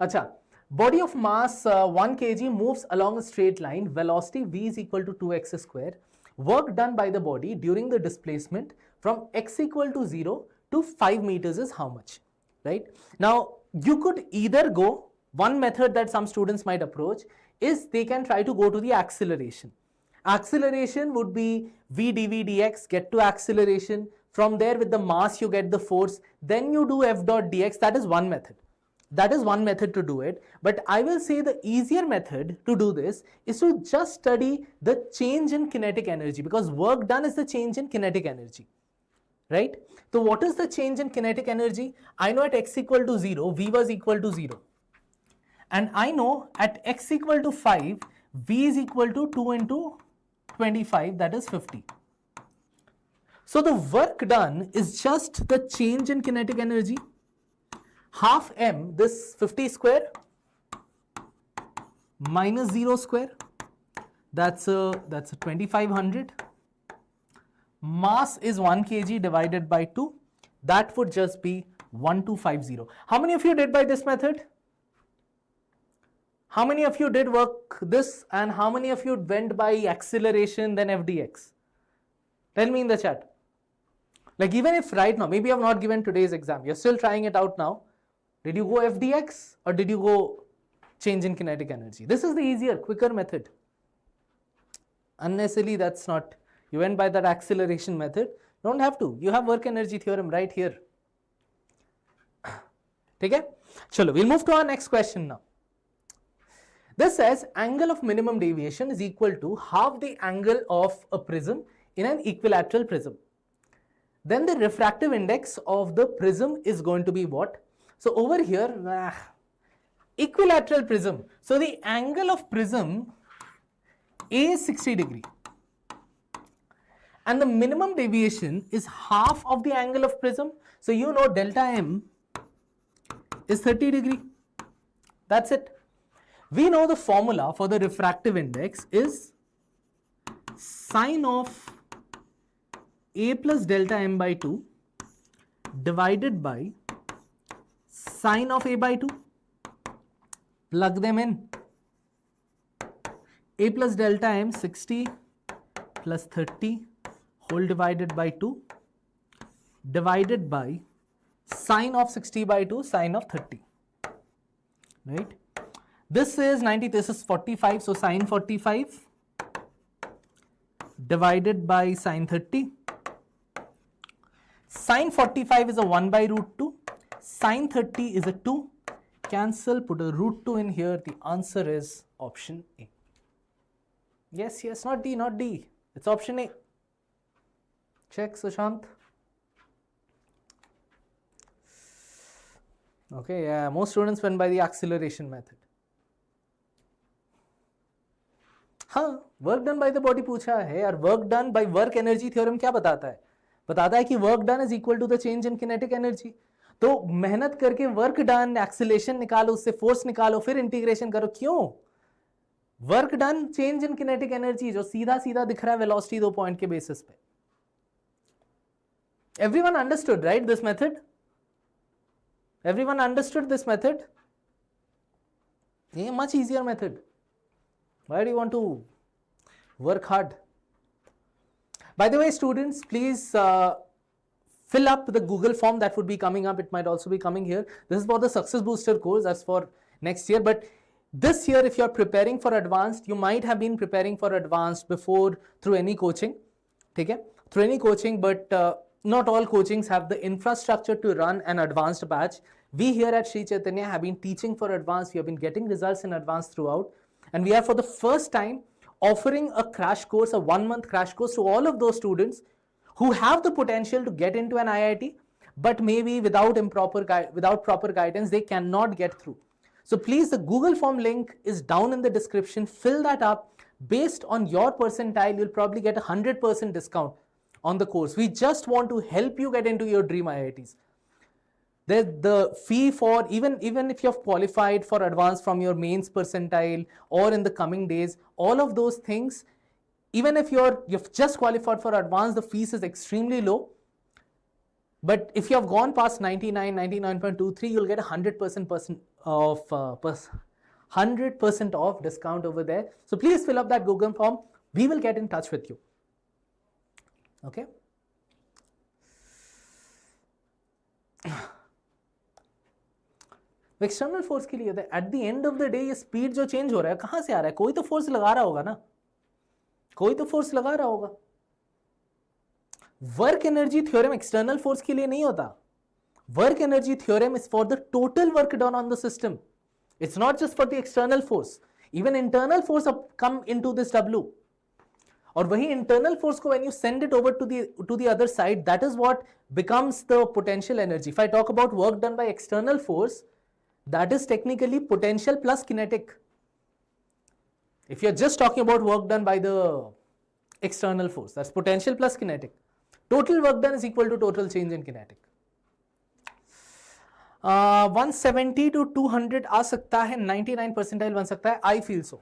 C: Acha, body of mass 1 kg moves along a straight line, velocity v is equal to 2x square. Work done by the body during the displacement from x equal to 0 to 5 meters is how much? Right? Now, you could either go, one method that some students might approach is they can try to go to the acceleration. Acceleration would be v dv dx, get to acceleration. From there, with the mass, you get the force. Then you do f dot dx. That is one method. That is one method to do it. But I will say the easier method to do this is to just study the change in kinetic energy, because work done is the change in kinetic energy. Right? So what is the change in kinetic energy? I know at x equal to 0, v was equal to 0. And I know at x equal to 5, v is equal to 2 into 25, that is 50. So the work done is just the change in kinetic energy. Half m, this 50 square minus 0 square, that's a 2500. Mass is 1 kg divided by 2, that would just be 1250. How many of you did by this method? How many of you did work this, and how many of you went by acceleration then fdx? Tell me in the chat. Like, even if right now, maybe you have not given today's exam, you're still trying it out now. Did you go fdx or did you go change in kinetic energy? This is the easier, quicker method. Unnecessarily, that's not. You went by that acceleration method. Don't have to. You have work energy theorem right here. Okay? Chalo, we'll move to our next question now. This says angle of minimum deviation is equal to half the angle of a prism in an equilateral prism. Then the refractive index of the prism is going to be what? So over here, equilateral prism. So the angle of prism is 60 degree. And the minimum deviation is half of the angle of prism. So you know delta M is 30 degree. That's it. We know the formula for the refractive index is sine of A plus delta M by 2 divided by sine of A by 2. Plug them in. A plus delta M 60 plus 30 whole divided by 2 divided by sine of 60 by 2 sine of 30. Right? This is 90, this is 45, so sine 45 divided by sine 30. Sine 45 is a 1 by root 2. Sine 30 is a 2. Cancel, put a root 2 in here. The answer is option A. Yes, yes, not D, not D. It's option A. Check, Sushant. Okay, yeah, most students went by the acceleration method. हाँ, work done by the body पूछा है यार. Work done by work energy theorem क्या बताता है? बताता है कि work done is equal to the change in kinetic energy. तो मेहनत करके work done, acceleration निकालो, उससे force निकालो, फिर integration करो. क्यों? Work done, change in kinetic energy जो सीधा सीधा दिख रहा है velocity 2 point के basis पे. Everyone understood, right, this method? Everyone understood this method? A much easier method. Why do you want to work hard? By the way, students, please fill up the Google form that would be coming up. It might also be coming here. This is for the Success Booster course. That's for next year. But this year, if you're preparing for advanced, you might have been preparing for advanced before through any coaching. Okay? Through any coaching, but not all coachings have the infrastructure to run an advanced batch. We here at Sri Chaitanya have been teaching for advanced. We have been getting results in advanced throughout. And we are for the first time offering a crash course, a 1-month crash course to all of those students who have the potential to get into an IIT, but maybe without proper guidance, they cannot get through. So please, the Google form link is down in the description. Fill that up. Based on your percentile, you'll probably get a 100% discount on the course. We just want to help you get into your dream IITs. The fee for, even if you have qualified for advanced from your mains percentile or in the coming days, all of those things, even if you've just qualified for advanced, the fees is extremely low. But if you have gone past 99, 99.23, you'll get 100% off discount over there. So please fill up that Google form. We will get in touch with you. Okay. External force के लिए होता है. At the end of the day ये speed जो change हो रहा है कहां से आ रहा है? कोई तो फोर्स लगा रहा होगा ना, कोई तो फोर्स लगा रहा होगा. Work energy theorem external force के लिए नहीं होता. Work energy theorem is for the total work done on the system. It's not just for the external force. Even internal force come into this W. और वही internal force को when you send it over to the other side, that is what becomes the potential energy. If I talk about work done by external force, that is technically potential plus kinetic. If you're just talking about work done by the external force, that's potential plus kinetic. Total work done is equal to total change in kinetic. 170 to 200 आ सकता है, 99 percentile बन सकता है. I feel so.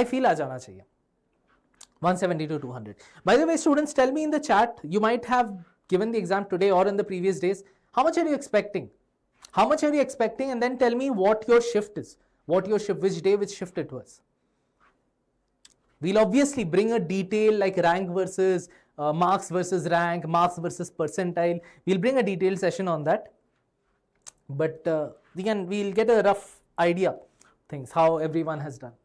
C: I feel आ जाना चाहिए. 170 to 200. By the way, students, tell me in the chat, you might have given the exam today or in the previous days. How much are you expecting? How much are you expecting? And then tell me what your shift is. What your shift, which day, which shift it was. We'll obviously bring a detail like rank versus marks versus rank, marks versus percentile. We'll bring a detailed session on that. But we'll get a rough idea things, how everyone has done.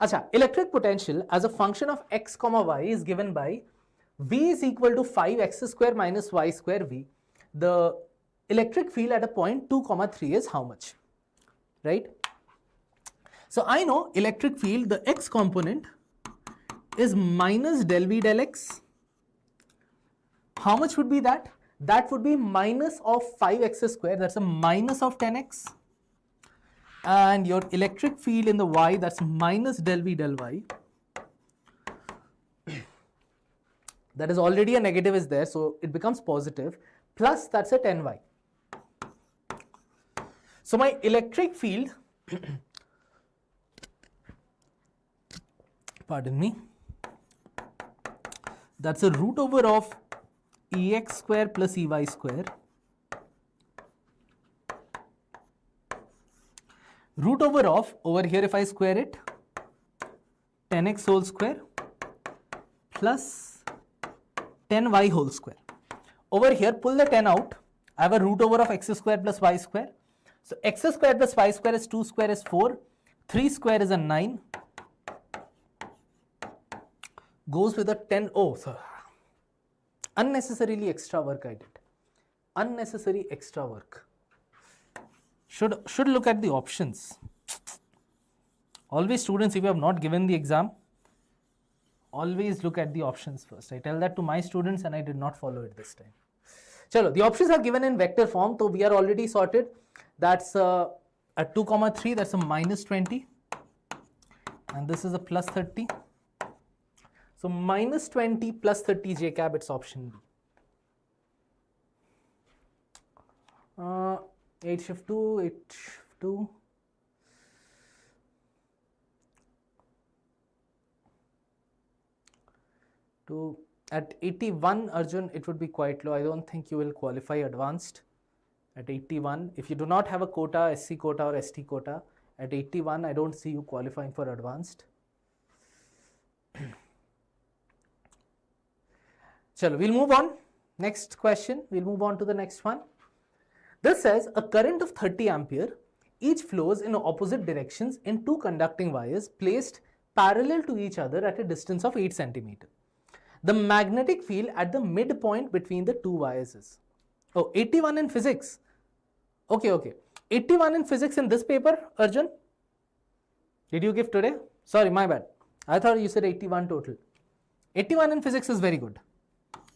C: Acha, electric potential as a function of x comma y is given by V is equal to 5x square minus y square V. The electric field at a point 2, 3 is how much, right? So I know electric field, the x component is minus del V del x. How much would be that? That would be minus of 5x square, that's a minus of 10x. And your electric field in the y, that's minus del V del y. That is already a negative is there, so it becomes positive, plus that's a 10y. So my electric field, pardon me, that's a root over of ex square plus ey square, root over of, over here if I square it, 10x whole square plus 10y whole square. Over here, pull the 10 out. I have a root over of x square plus y square. So x square plus y square is 2 square is 4. 3 square is a 9. Goes with a 10. Oh, sir. Unnecessarily extra work I did. Unnecessary extra work. Should look at the options. Always students, if you have not given the exam, always look at the options first. I tell that to my students and I did not follow it this time. Chalo, the options are given in vector form, so we are already sorted. That's at 2, 3, that's a minus 20. And this is a plus 30. So minus 20 plus 30 JCab, it's option B. 8 shift 2, 8 shift 2. At 81, Arjun, it would be quite low. I don't think you will qualify advanced at 81. If you do not have a quota, SC quota or ST quota, at 81, I don't see you qualifying for advanced. Chalo, we'll move on. Next question, we'll move on to the next one. This says a current of 30 ampere, each flows in opposite directions in two conducting wires placed parallel to each other at a distance of 8 centimeter. The magnetic field at the midpoint between the two wires is. Oh, 81 in physics. Okay. 81 in physics in this paper, Arjun? Did you give today? Sorry, my bad. I thought you said 81 total. 81 in physics is very good.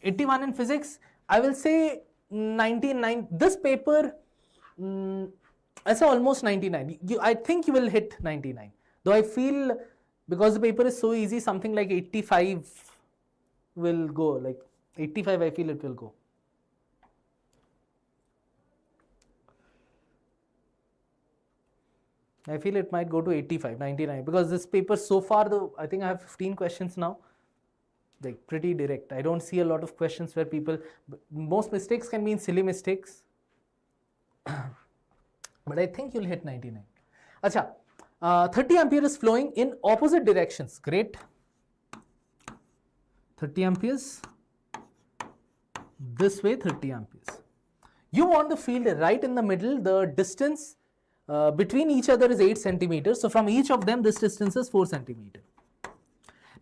C: 81 in physics, I will say 99. This paper, I say almost 99. I think you will hit 99. Though I feel because the paper is so easy, something like 85 will go. Like 85, I feel it will go. I feel it might go to 85, 99 because this paper so far, though, I think I have 15 questions now. Like pretty direct. I don't see a lot of questions where people, most mistakes can be in silly mistakes. But I think you'll hit 99. Acha, 30 ampere is flowing in opposite directions. Great. 30 amperes. This way 30 amperes. You want the field right in the middle. The distance between each other is 8 centimeters. So from each of them, this distance is 4 centimeters.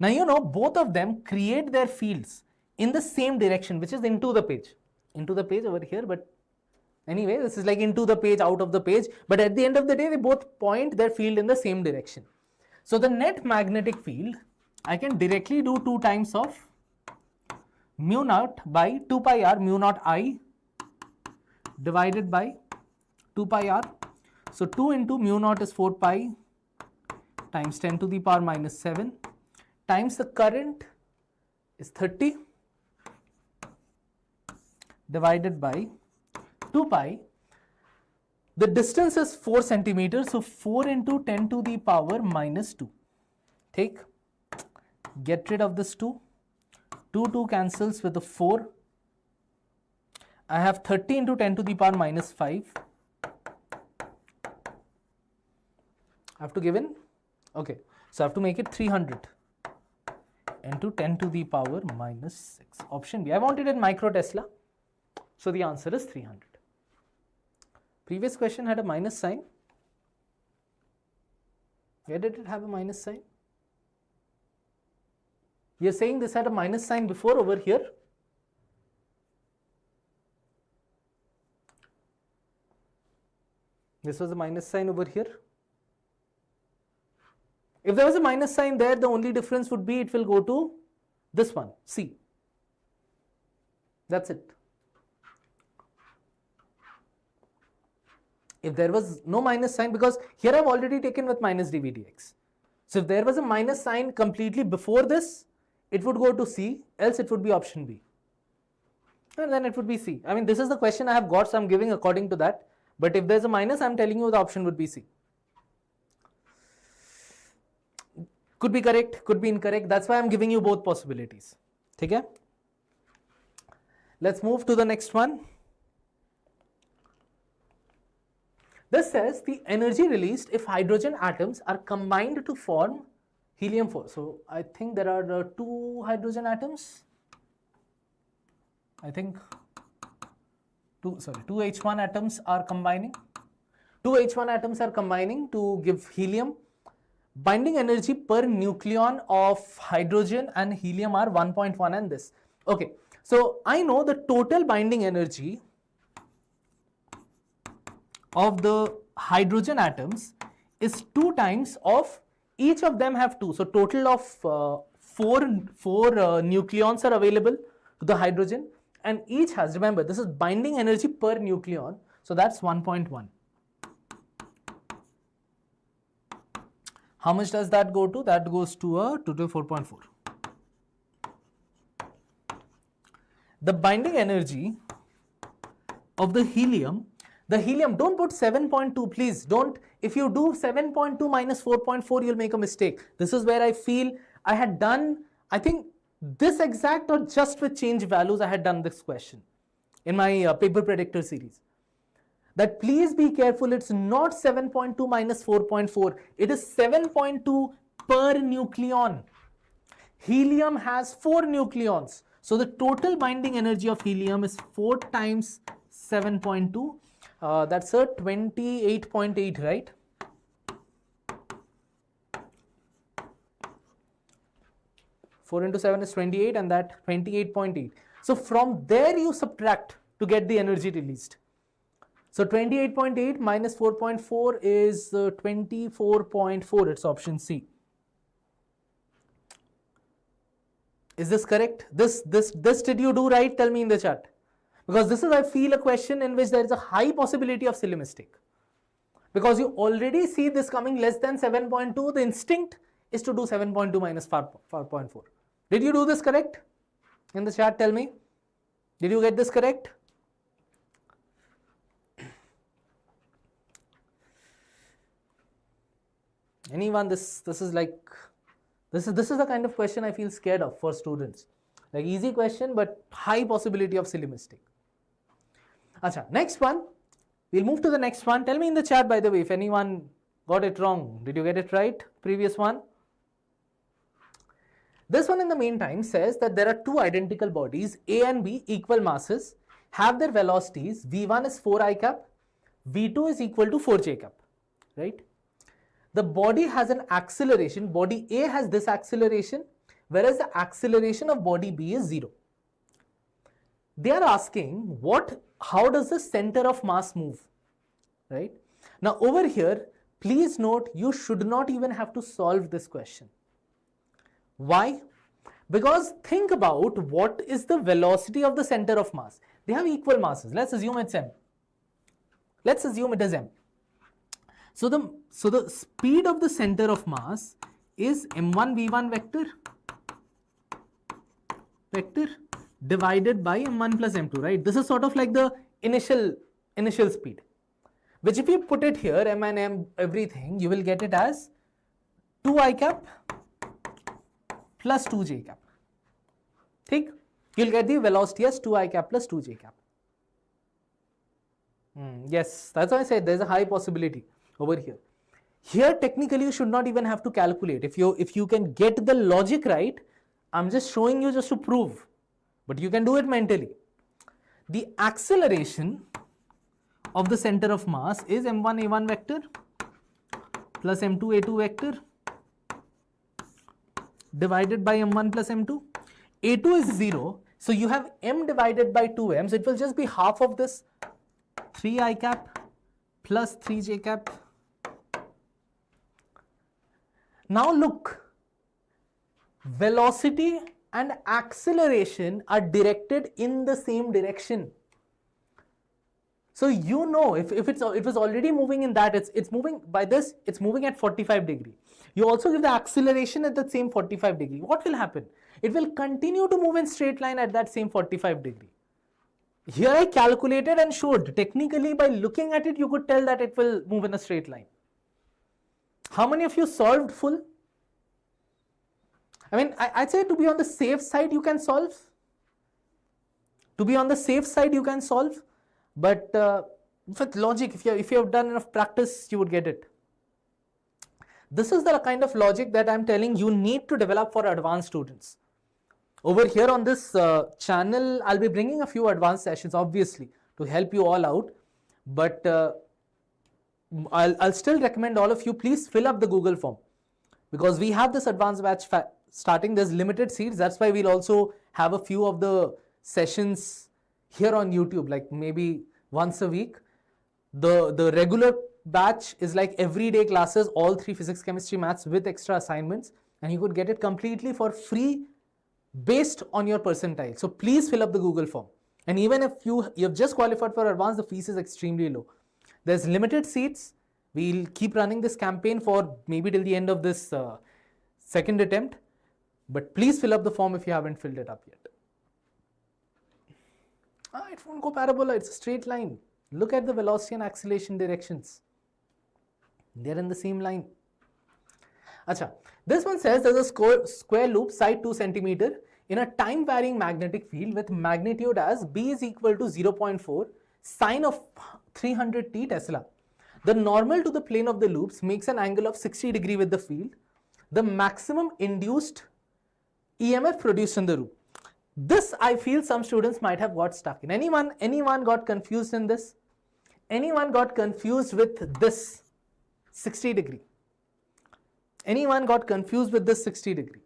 C: Now you know both of them create their fields in the same direction, which is into the page. Into the page over here, but anyway, this is like into the page, out of the page. But at the end of the day, they both point their field in the same direction. So the net magnetic field, I can directly do 2 times of mu naught by 2 pi r mu naught I divided by 2 pi r. So 2 into mu naught is 4 pi times 10 to the power minus 7 times the current is 30 divided by 2 pi. The distance is 4 centimeters, so 4 into 10 to the power minus 2. Take, get rid of this 2. 2 cancels with the 4. I have 30 into 10 to the power minus 5. I have to give in, okay, so I have to make it 300 into 10 to the power minus 6. Option B. I wanted it micro Tesla, so the answer is 300. Previous question had a minus sign. Where did it have a minus sign? You're saying this had a minus sign before over here? This was a minus sign over here. If there was a minus sign there, the only difference would be it will go to this one, C. That's it. If there was no minus sign, because here I've already taken with minus dV dx. So if there was a minus sign completely before this, it would go to C, else it would be option B. And then it would be C. I mean, this is the question I have got, so I'm giving according to that. But if there's a minus, I'm telling you the option would be C. Could be correct, could be incorrect. That's why I'm giving you both possibilities. Okay? Let's move to the next one. This says the energy released if hydrogen atoms are combined to form helium-4. So I think there are two hydrogen atoms. I think two H1 atoms are combining. Two H1 atoms are combining to give helium. Binding energy per nucleon of hydrogen and helium are 1.1 and this. Okay, so I know the total binding energy of the hydrogen atoms is 2 times of, each of them have 2. So total of 4 nucleons are available to the hydrogen, and each has, remember, this is binding energy per nucleon, so that's 1.1. How much does that go to? That goes to a total 4.4. The binding energy of the helium, don't put 7.2, please don't. If you do 7.2 minus 4.4, you'll make a mistake. This is where I feel I had done, I think this exact or just with change values, I had done this question in my paper predictor series. That please be careful, it's not 7.2 minus 4.4, it is 7.2 per nucleon. Helium has 4 nucleons. So the total binding energy of helium is 4 times 7.2. That's a 28.8, right? Four into 7 is 28, and that 28.8. So from there you subtract to get the energy released. So 28.8 minus 4.4 is 24.4. It's option C. Is this correct? This did you do right? Tell me in the chat. Because this is, I feel, a question in which there is a high possibility of silly mistake. Because you already see this coming less than 7.2, the instinct is to do 7.2 minus 4.4. Did you do this correct? In the chat, tell me. Did you get this correct? Anyone? This is like, this is the kind of question I feel scared of for students. Like easy question, but high possibility of silly mistake. Acha, next one. We'll move to the next one. Tell me in the chat, by the way, if anyone got it wrong. Did you get it right? Previous one. This one in the meantime says that there are two identical bodies, A and B, equal masses, have their velocities. V1 is 4 I cap, V2 is equal to 4 j cap, right? The body has an acceleration, body A has this acceleration, whereas the acceleration of body B is 0. They are asking how does the center of mass move, right? Now over here, please note, you should not even have to solve this question. Why? Because think about what is the velocity of the center of mass. They have equal masses. Let's assume it's m. Let's assume it is m. So the speed of the center of mass is m1 v1 vector divided by m1 plus m2, right? This is sort of like the initial speed, which if you put it here, m and m, everything, you will get it as 2 I cap plus 2 j cap. Think? You'll get the velocity as 2 I cap plus 2 j cap. Yes, that's why I said there's a high possibility over here. Here technically you should not even have to calculate. If you can get the logic right, I'm just showing you just to prove, but you can do it mentally. The acceleration of the center of mass is m1 a1 vector plus m2 a2 vector divided by m1 plus m2. a2 is 0, so you have m divided by 2m, so it will just be half of this 3 I cap plus 3 j cap. Now look, velocity and acceleration are directed in the same direction. So you know, if it was already moving in that, it's moving by this, it's moving at 45 degree. You also give the acceleration at the same 45 degree. What will happen? It will continue to move in straight line at that same 45 degree. Here I calculated and showed, technically by looking at it, you could tell that it will move in a straight line. How many of you solved full? I mean, I'd say to be on the safe side, you can solve. To be on the safe side, you can solve. But with logic, if you have done enough practice, you would get it. This is the kind of logic that I'm telling you need to develop for advanced students. Over here on this channel, I'll be bringing a few advanced sessions, obviously, to help you all out. But I'll still recommend all of you, please fill up the Google form. Because we have this advanced batch starting, there's limited seats. That's why we'll also have a few of the sessions here on YouTube, like maybe once a week. The regular batch is like everyday classes, all 3 physics, chemistry, maths with extra assignments, and you could get it completely for free based on your percentile. So please fill up the Google form. And even if you've just qualified for advanced, the fees is extremely low. There's limited seats. We'll keep running this campaign for maybe till the end of this second attempt. But please fill up the form if you haven't filled it up yet. It won't go parabola, it's a straight line. Look at the velocity and acceleration directions. They're in the same line. Acha, this one says there's a square loop side 2 cm in a time varying magnetic field with magnitude as B is equal to 0.4 sine of 300 t Tesla. The normal to the plane of the loops makes an angle of 60 degree with the field. The maximum induced EMF produced in the loop. This I feel some students might have got stuck in. Anyone got confused in this? Anyone got confused with this 60 degree? Anyone got confused with this 60 degree?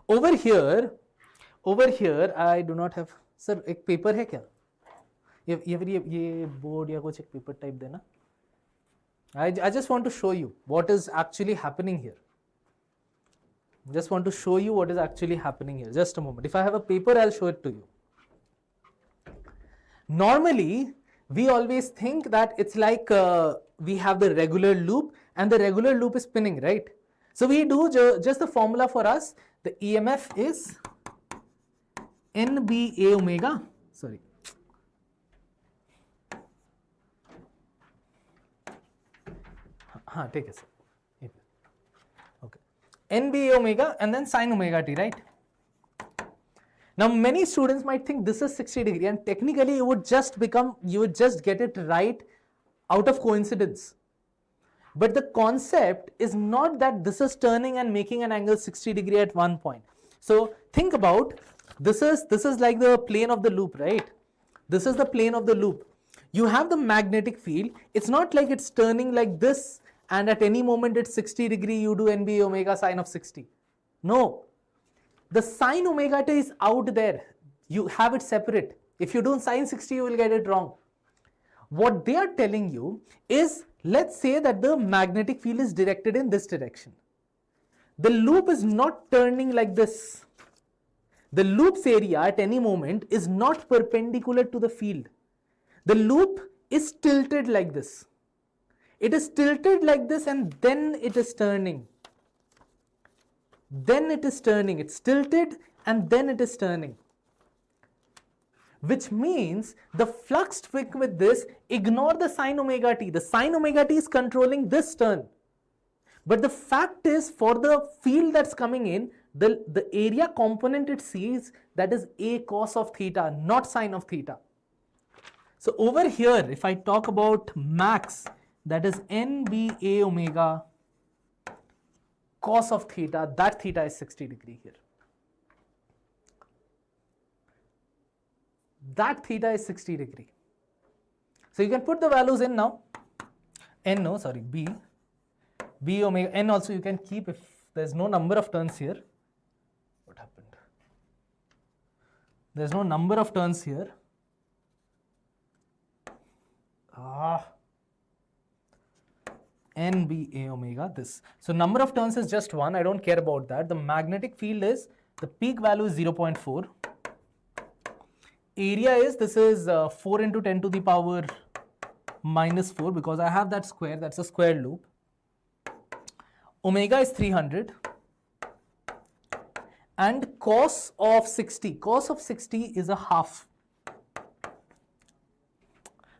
C: Over here, I do not have. Sir, एक paper है क्या? ये board या कुछ एक paper type देना. I just want to show you what is actually happening here. Just want to show you what is actually happening here. Just a moment. If I have a paper, I'll show it to you. Normally, we always think that it's like we have the regular loop and the regular loop is spinning, right? So we do just the formula for us. The EMF is NBA omega. Sorry. Take it. Okay. NBA omega and then sine omega t, right? Now many students might think this is 60 degree and technically you would just get it right out of coincidence. But the concept is not that this is turning and making an angle 60 degree at one point. So think about this is like the plane of the loop, right? This is the plane of the loop. You have the magnetic field. It's not like it's turning like this and at any moment it's 60 degree, you do NBA omega sine of 60. No. The sine omega t is out there. You have it separate. If you do sine 60, you will get it wrong. What they are telling you is, let's say that the magnetic field is directed in this direction. The loop is not turning like this. The loop's area at any moment is not perpendicular to the field. The loop is tilted like this. It is tilted like this and then it is turning. Then it is turning. It's tilted and then it is turning. Which means the flux trick with this, ignore the sine omega t. The sine omega t is controlling this turn. But the fact is, for the field that's coming in, the area component it sees, that is a cos of theta, not sine of theta. So over here, if I talk about max, that is NBA omega cos of theta, that theta is 60 degree here. That theta is 60 degree. So you can put the values in now. B omega, n also you can keep if there's no number of turns here. What happened? There's no number of turns here. NBA omega this. So number of turns is just 1. I don't care about that. The magnetic field is, the peak value is 0.4. Area is, this is 4 into 10 to the power minus 4 because I have that square, that's a square loop. Omega is 300. And cos of 60 is a half.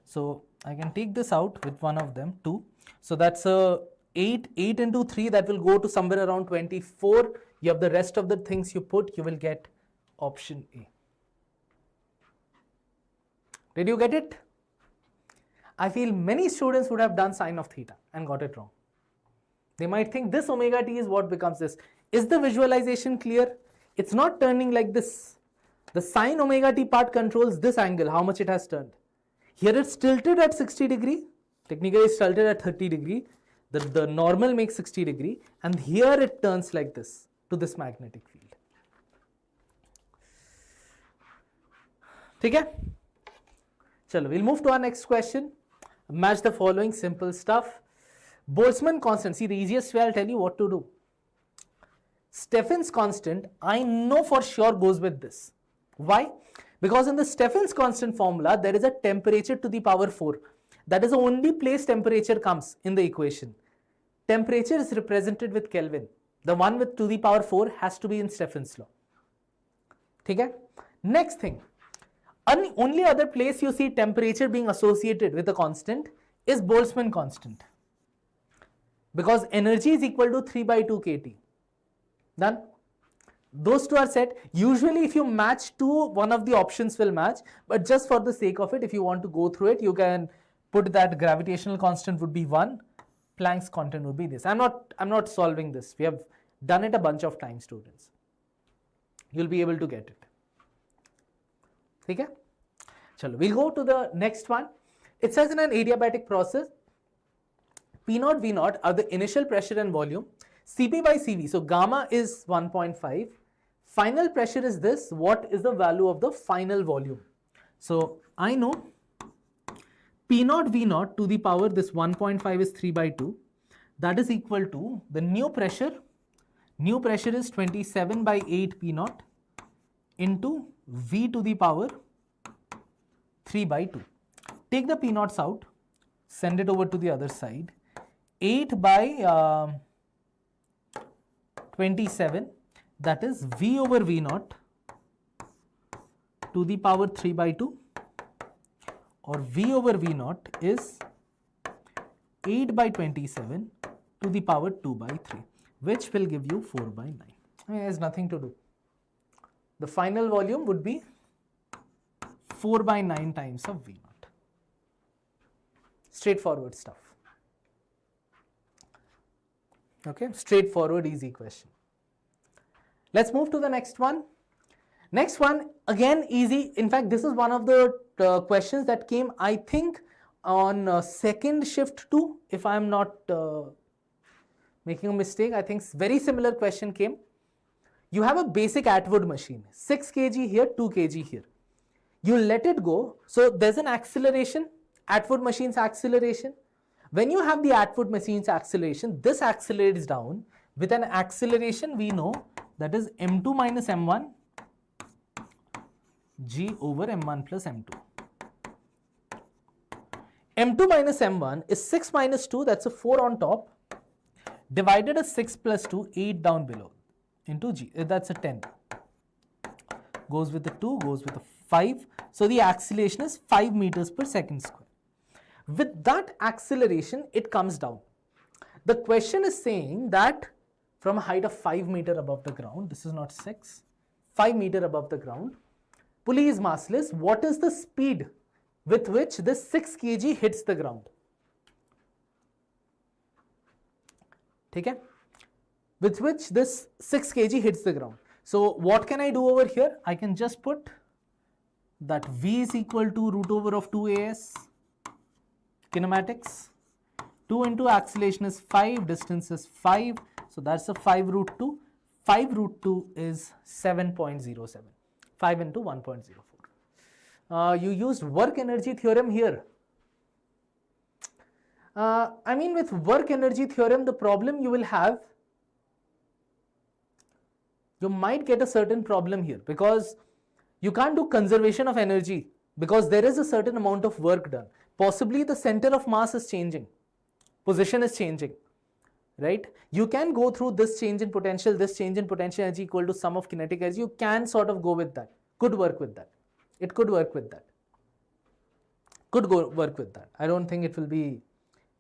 C: So I can take this out with one of them, 2. So that's a 8 into 3, that will go to somewhere around 24. You have the rest of the things you put, you will get option A. Did you get it? I feel many students would have done sine of theta and got it wrong. They might think this omega t is what becomes this. Is the visualization clear? It's not turning like this. The sine omega t part controls this angle, how much it has turned. Here it's tilted at 60 degree. Technically it's tilted at 30 degree. The normal makes 60 degree. And here it turns like this to this magnetic field. Okay? Chalo, we'll move to our next question. Match the following, simple stuff. Boltzmann constant. See, the easiest way I'll tell you what to do. Stephen's constant, I know for sure goes with this. Why? Because in the Stephen's constant formula, there is a temperature to the power 4. That is the only place temperature comes in the equation. Temperature is represented with Kelvin. The one with to the power 4 has to be in Stephen's law. Okay? Next thing. Only other place you see temperature being associated with a constant is Boltzmann constant. Because energy is equal to 3 by 2 kT. Done? Those two are set. Usually if you match two, one of the options will match. But just for the sake of it, if you want to go through it, you can put that gravitational constant would be 1. Planck's constant would be this. I'm not solving this. We have done it a bunch of times, students. You'll be able to get it. Okay? Chalo, we'll go to the next one. It says in an adiabatic process, P0, V0 are the initial pressure and volume. Cp by Cv, so gamma is 1.5. Final pressure is this. What is the value of the final volume? So I know P0, V0 to the power, this 1.5 is 3 by 2. That is equal to the new pressure. New pressure is 27 by 8 P0 into V to the power 3 by 2. Take the P0s out, send it over to the other side. 8 by 27, that is V over V0 to the power 3 by 2, or V over V0 is 8 by 27 to the power 2 by 3, which will give you 4 by 9. It has nothing to do. The final volume would be 4 by 9 times of V0. Straightforward stuff. Okay, straightforward, easy question. Let's move to the next one. Next one, again easy. In fact, this is one of the questions that came, I think, on second shift 2, if I am not making a mistake. I think very similar question came. You have a basic Atwood machine, 6 kg here, 2 kg here. You let it go. So there's an acceleration, Atwood machine's acceleration. When you have the Atwood machine's acceleration, this accelerates down with an acceleration we know that is m2 minus m1 g over m1 plus m2. m2 minus m1 is 6 minus 2, that's a 4 on top, divided as 6 plus 2, 8 down below into g, that's a 10. Goes with the 2, goes with the 5. So the acceleration is 5 meters per second square. With that acceleration, it comes down. The question is saying that from a height of 5 meters above the ground, this is not 6, 5 meters above the ground, pulley is massless. What is the speed with which this 6 kg hits the ground? Okay? With which this 6 kg hits the ground. So what can I do over here? I can just put that V is equal to root over of 2as kinematics. 2 into acceleration is 5, distance is 5. So that's a 5 root 2. 5 root 2 is 7.07. 5 into 1.04. You used work energy theorem here. I mean, with work energy theorem, the problem you will have, you might get a certain problem here because you can't do conservation of energy because there is a certain amount of work done. Possibly the center of mass is changing, position is changing, right? You can go through this change in potential, this change in potential energy equal to sum of kinetic energy. You can sort of go with that, could work with that. It could work with that. Could go work with that. I don't think it will be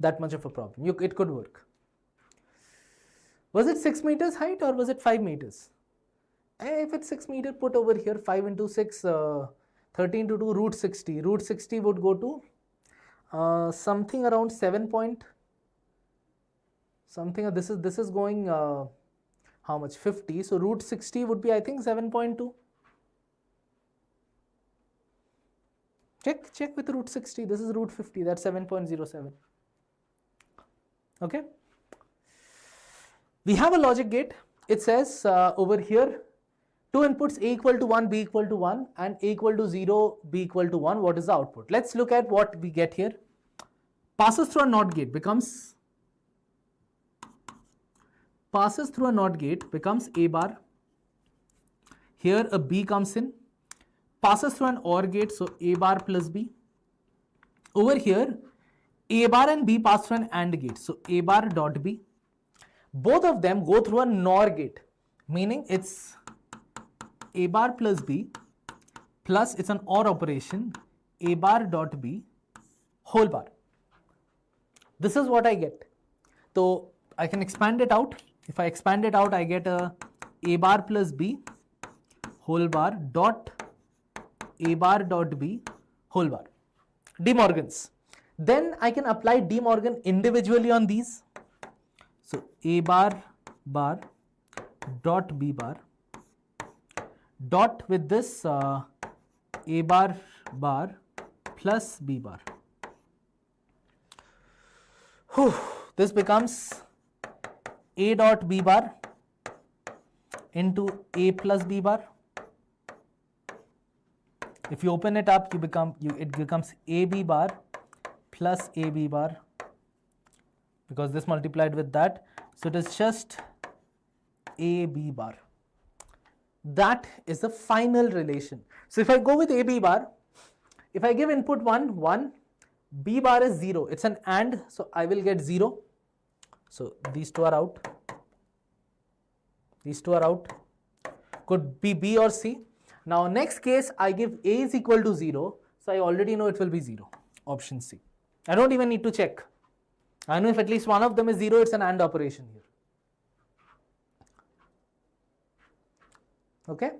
C: that much of a problem. It could work. Was it 6 meters height or was it 5 meters? If it's 6 meter, put over here 5 into 6, 13 to 2, root 60. Root 60 would go to something around 7 point something. This is going how much? 50. So root 60 would be, I think, 7.2. Check with root 60. This is root 50. That's 7.07. Okay. We have a logic gate. It says over here, two inputs, A equal to 1, B equal to 1, and A equal to 0, B equal to 1. What is the output? Let's look at what we get here. Passes through a NOT gate becomes A bar. Here a B comes in. Passes through an OR gate, so A bar plus B. Over here, A bar and B pass through an AND gate, so A bar dot B. Both of them go through a NOR gate, meaning it's A bar plus B plus it's an OR operation, A bar dot B whole bar. This is what I get. So I can expand it out. If I expand it out, I get a bar plus B whole bar dot A bar dot B whole bar. De Morgan's. Then I can apply De Morgan individually on these. So A bar bar dot B bar dot with this A bar bar plus B bar. This becomes A dot B bar into A plus B bar. If you open it up, it becomes AB bar plus AB bar because this multiplied with that. So it is just AB bar. That is the final relation. So if I go with AB bar, if I give input 1, 1, B bar is 0. It's an AND, so I will get 0. So these two are out. These two are out. Could be B or C. Now next case, I give A is equal to 0. So I already know it will be 0. Option C. I don't even need to check. I know if at least one of them is 0, it's an AND operation here. Okay.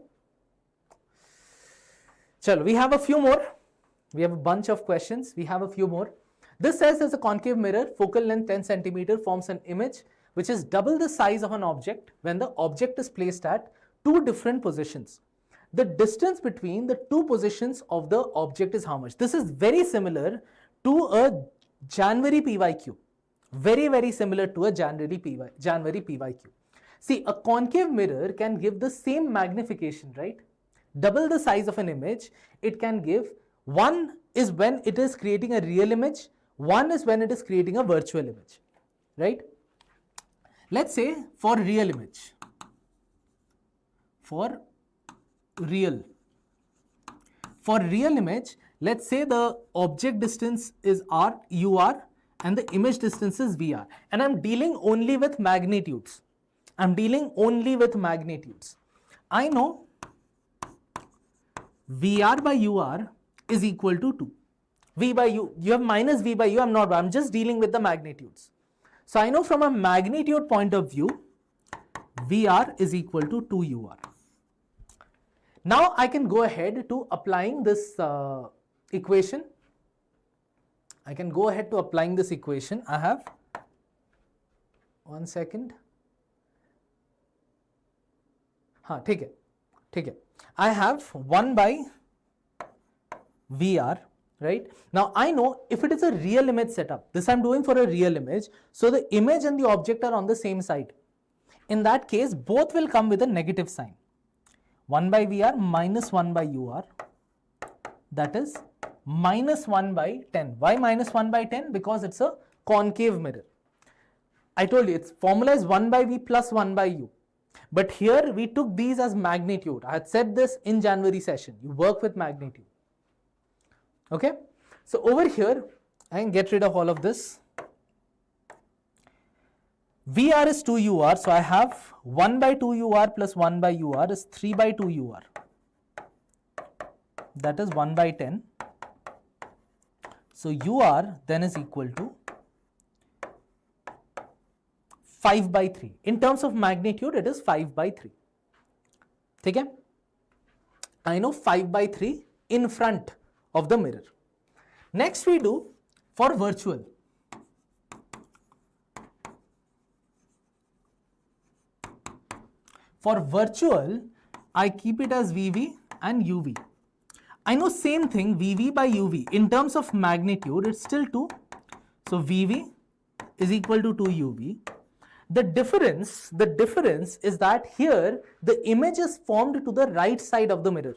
C: Chalo, we have a few more. We have a bunch of questions. We have a few more. This says there's a concave mirror, focal length 10 centimeter, forms an image which is double the size of an object when the object is placed at two different positions. The distance between the two positions of the object is how much? This is very similar to a January PYQ. Very, very similar to a January PYQ. See, a concave mirror can give the same magnification, right? Double the size of an image, it can give. One is when it is creating a real image, one is when it is creating a virtual image, right? Let's say for real image, for real image, let's say the object distance is r, UR, and the image distance is VR, and I'm dealing only with magnitudes. I know VR by UR is equal to 2. V by U, you have minus V by U, I'm just dealing with the magnitudes. So I know from a magnitude point of view, VR is equal to 2UR. Now I can go ahead to applying this equation. I have, one second. ठीक है. I have 1 by VR, right? Now I know if it is a real image setup, this I'm doing for a real image, so the image and the object are on the same side. In that case, both will come with a negative sign. 1 by VR minus 1 by UR, that is minus 1 by 10. Why minus 1 by 10? Because it's a concave mirror. I told you its formula is 1 by V plus 1 by U. But here we took these as magnitude. I had said this in January session. You work with magnitude. Okay. So over here, I can get rid of all of this. VR is 2UR. So I have 1 by 2UR plus 1 by UR is 3 by 2UR. That is 1 by 10. So UR then is equal to 5 by 3. In terms of magnitude, it is 5 by 3. Okay? I know 5 by 3 in front of the mirror. Next we do for virtual. For virtual, I keep it as VV and UV. I know same thing, VV by UV. In terms of magnitude, it's still 2. So VV is equal to 2 UV. The difference is that here the image is formed to the right side of the mirror.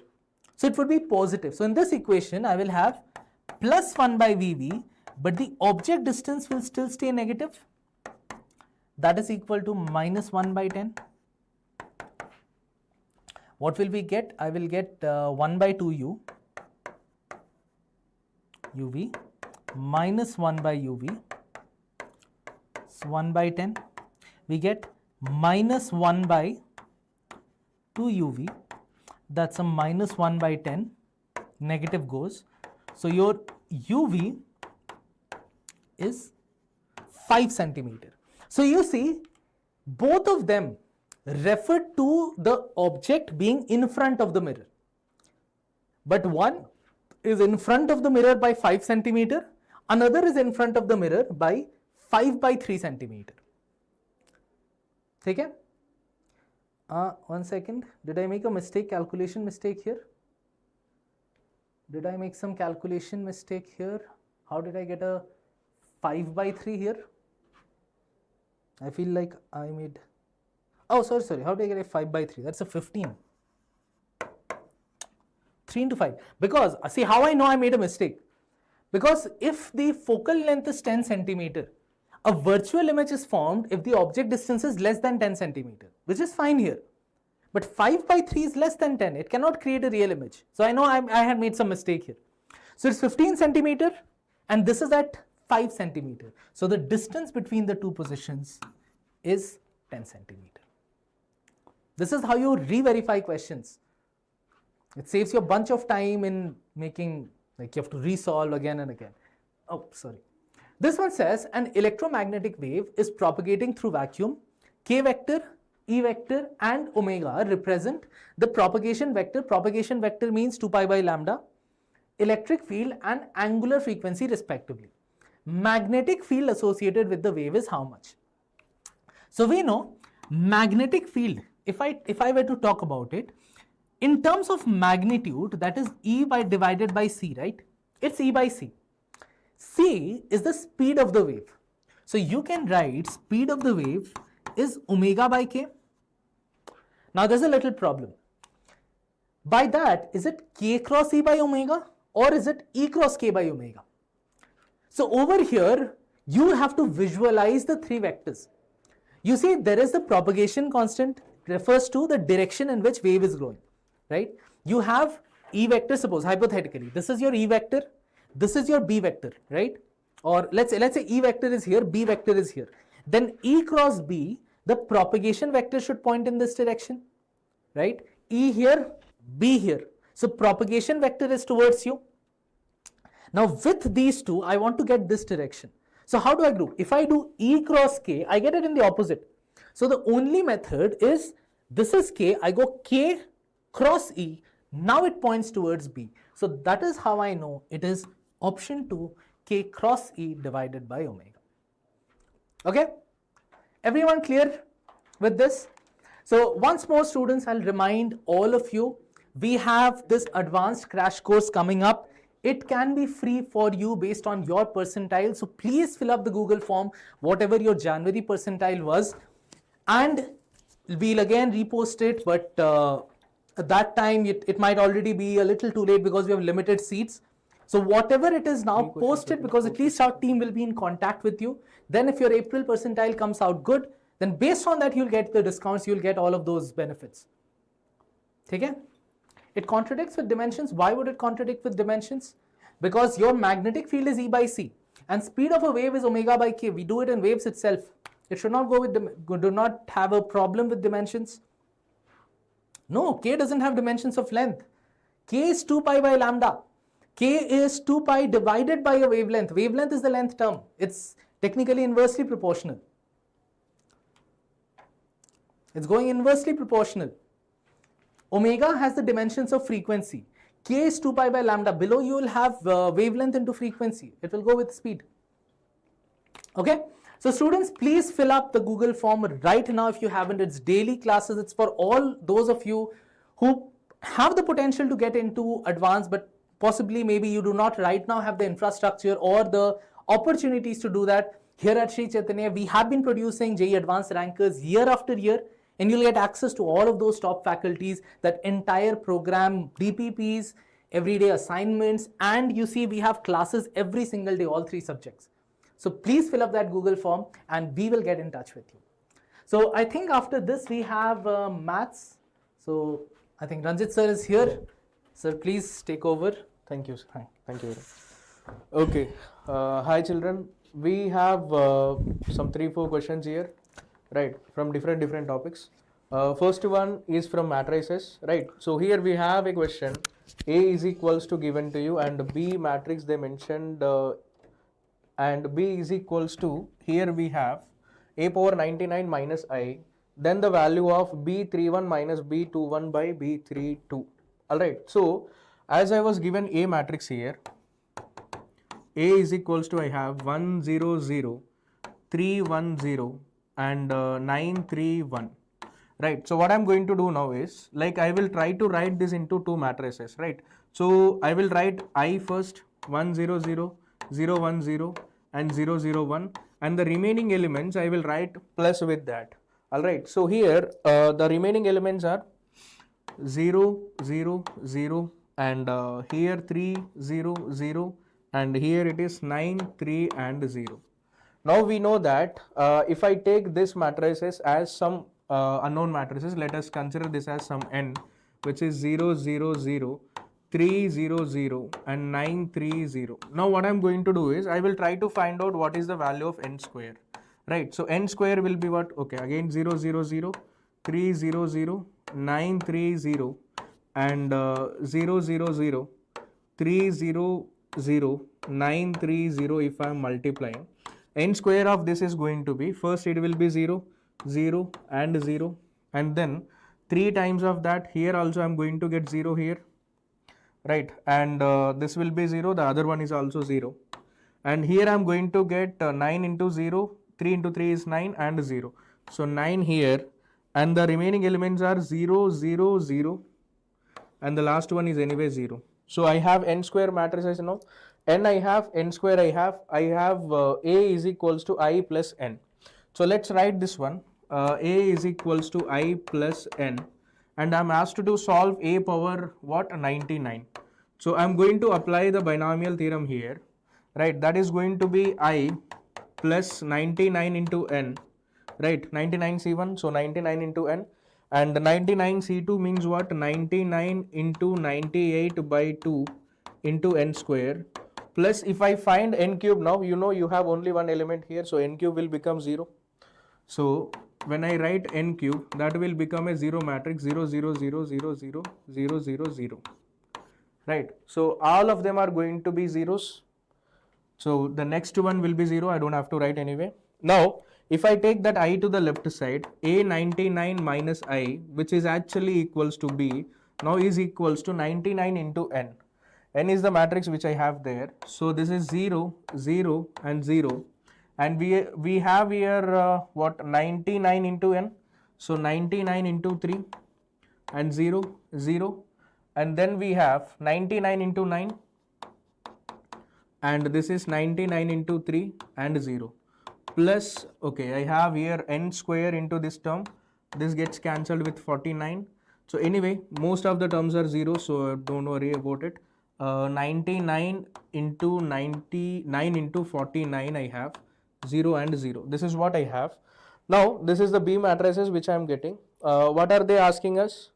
C: So it would be positive. So in this equation, I will have plus 1 by VV, but the object distance will still stay negative. That is equal to minus 1 by 10. What will we get? I will get 1 by 2U UV minus 1 by UV. So 1 by 10. We get minus 1 by 2 UV. That's a minus 1 by 10. Negative goes. So your UV is 5 centimeter. So you see, both of them refer to the object being in front of the mirror. But one is in front of the mirror by 5 centimeter. Another is in front of the mirror by 5 by 3 centimeter. Okay? 1 second. Did I make a mistake, calculation mistake here? Did I make some calculation mistake here? How did I get a 5 by 3 here? I feel like I made... Oh, sorry. How did I get a 5 by 3? That's a 15. 3 into 5. Because, see how I know I made a mistake? Because if the focal length is 10 centimeter, a virtual image is formed if the object distance is less than 10 centimeter, which is fine here. But 5 by 3 is less than 10. It cannot create a real image. So I know I had made some mistake here. So it's 15 centimeter and this is at 5 centimeter. So the distance between the two positions is 10 centimeter. This is how you re-verify questions. It saves you a bunch of time in making, like you have to resolve again and again. Oh, sorry. This one says an electromagnetic wave is propagating through vacuum. K vector, E vector and omega represent the propagation vector. Propagation vector means 2 pi by lambda, electric field and angular frequency respectively. Magnetic field associated with the wave is how much? So we know magnetic field, if I were to talk about it, in terms of magnitude, that is E by divided by C, right? It's E by C. C is the speed of the wave. So you can write speed of the wave is omega by K. Now there's a little problem. By that, is it K cross E by omega or is it E cross K by omega? So over here, you have to visualize the three vectors. You see, there is the propagation constant, refers to the direction in which wave is going, right? You have E vector, suppose hypothetically, this is your E vector, this is your B vector, right? Or let's say E vector is here, B vector is here. Then E cross B, the propagation vector should point in this direction, right? E here, B here. So propagation vector is towards you. Now with these two, I want to get this direction. So how do I do? If I do E cross K, I get it in the opposite. So the only method is, this is K, I go K cross E, now it points towards B. So that is how I know it is option 2, K cross E divided by omega. Okay? Everyone clear with this? So once more students, I'll remind all of you, we have this advanced crash course coming up. It can be free for you based on your percentile. So please fill up the Google form, whatever your January percentile was, and we'll again repost it, but at that time it might already be a little too late because we have limited seats. So whatever it is now, post it, because at least our team will be in contact with you. Then if your April percentile comes out good, then based on that you'll get the discounts, you'll get all of those benefits. Okay? It contradicts with dimensions. Why would it contradict with dimensions? Because your magnetic field is E by C and speed of a wave is omega by k. We do it in waves itself. It should not go with, do not have a problem with dimensions. No, k doesn't have dimensions of length. K is 2 pi by lambda. K is 2 pi divided by a wavelength. Wavelength is the length term. It's technically inversely proportional. It's going inversely proportional. Omega has the dimensions of frequency. K is 2 pi by lambda. Below you will have wavelength into frequency. It will go with speed. Okay. So students, please fill up the Google form right now if you haven't. It's daily classes. It's for all those of you who have the potential to get into advanced, but possibly maybe you do not right now have the infrastructure or the opportunities to do that. Here at Sri Chaitanya, we have been producing JEE Advanced Rankers year after year, and you'll get access to all of those top faculties, that entire program, DPPs, everyday assignments, and you see we have classes every single day, all 3 subjects. So please fill up that Google form and we will get in touch with you. So I think after this we have maths. So I think Ranjit sir is here. Sir, please take over.
D: Thank you, sir. Thank you. Okay. Hi children. We have some 3-4 questions here, right, from different topics. First one is from matrices, right? So here we have a question. A is equals to given to you and B matrix they mentioned and B is equals to, here we have A power 99 minus I, then the value of B31 minus B21 by B32. Alright, so as I was given A matrix here, A is equals to, I have 1 0 0 3 1 0 and 9 3 1. Right, so what I'm going to do now is, like, I will try to write this into 2 matrices, right? So I will write I first, 1 0 0 0 1 0 and 0 0 1, and the remaining elements I will write plus with that. Alright, so here the remaining elements are 0 0 0 and here 3 0 0 and here it is 9 3 and 0. Now we know that if I take this matrices as some unknown matrices, let us consider this as some n, which is 0 0 0 3 0 0 and 9 3 0. Now what I'm going to do is I will try to find out what is the value of n square, right? So n square will be what? Okay, again 0 0 0 3 0 0 9 3 0 and 0 0 0 3 0 0 9 3 0. If I am multiplying, n square of this is going to be, first it will be 0 0 and 0, and then 3 times of that, here also I am going to get 0 here, right, and this will be 0, the other one is also 0, and here I am going to get 9 into 0, 3 into 3 is 9 and 0, so 9 here, and the remaining elements are 0 0 0 and the last one is anyway 0. So I have n square matrices now, n I have, n square I have A is equals to I plus n. So let's write this one, A is equals to I plus n, and I'm asked to solve A power what? 99. So I'm going to apply the binomial theorem here, right? That is going to be I plus 99 into n, right? 99 C1, so 99 into n, and 99 C2 means what? 99 into 98 by 2 into n square, plus if I find n cube, now you know you have only one element here, so n cube will become 0. So when I write n cube, that will become a 0 matrix, 0 0 0 0 0 0 0 0, right? So all of them are going to be zeros. So the next one will be 0, I don't have to write anyway. Now if I take that I to the left side, A 99 minus I, which is actually equals to B, now is equals to 99 into n. N is the matrix which I have there. So this is 0 0 and 0. And we have here what? 99 into n, so 99 into 3 and 0 0, and then we have 99 into 9 and this is 99 into 3 and 0, plus okay, I have here n square into this term, this gets cancelled with 49. So anyway, most of the terms are 0, so don't worry about it. 99 into 99 into 49 I have 0 and 0. This is what I have. Now this is the B matrices which I am getting. What are they asking us?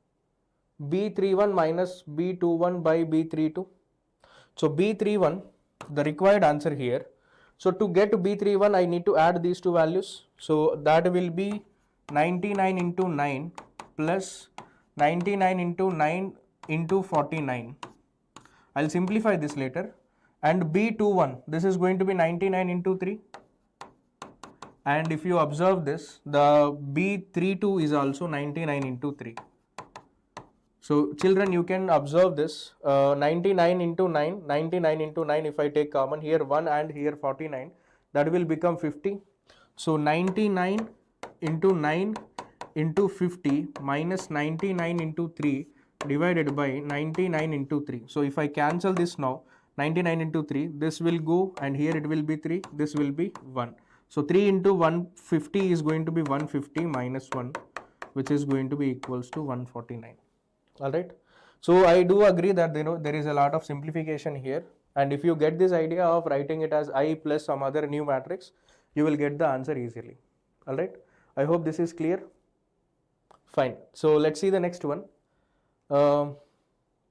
D: B31 minus B21 by B32. So B31, the required answer here. So to get to B31 I need to add these two values. So that will be 99 into 9 plus 99 into 9 into 49. I'll simplify this later. And B21, this is going to be 99 into 3. And if you observe this, the B32 is also 99 into 3. So children, you can observe this, 99 into 9, 99 into 9, if I take common, here 1 and here 49, that will become 50. So 99 into 9 into 50 minus 99 into 3 divided by 99 into 3. So if I cancel this now, 99 into 3, this will go and here it will be 3, this will be 1. So 3 into 150 is going to be 150 minus 1, which is going to be equals to 149. Alright. So I do agree that there is a lot of simplification here, and if you get this idea of writing it as I plus some other new matrix, you will get the answer easily. Alright. I hope this is clear. Fine. So let's see the next one.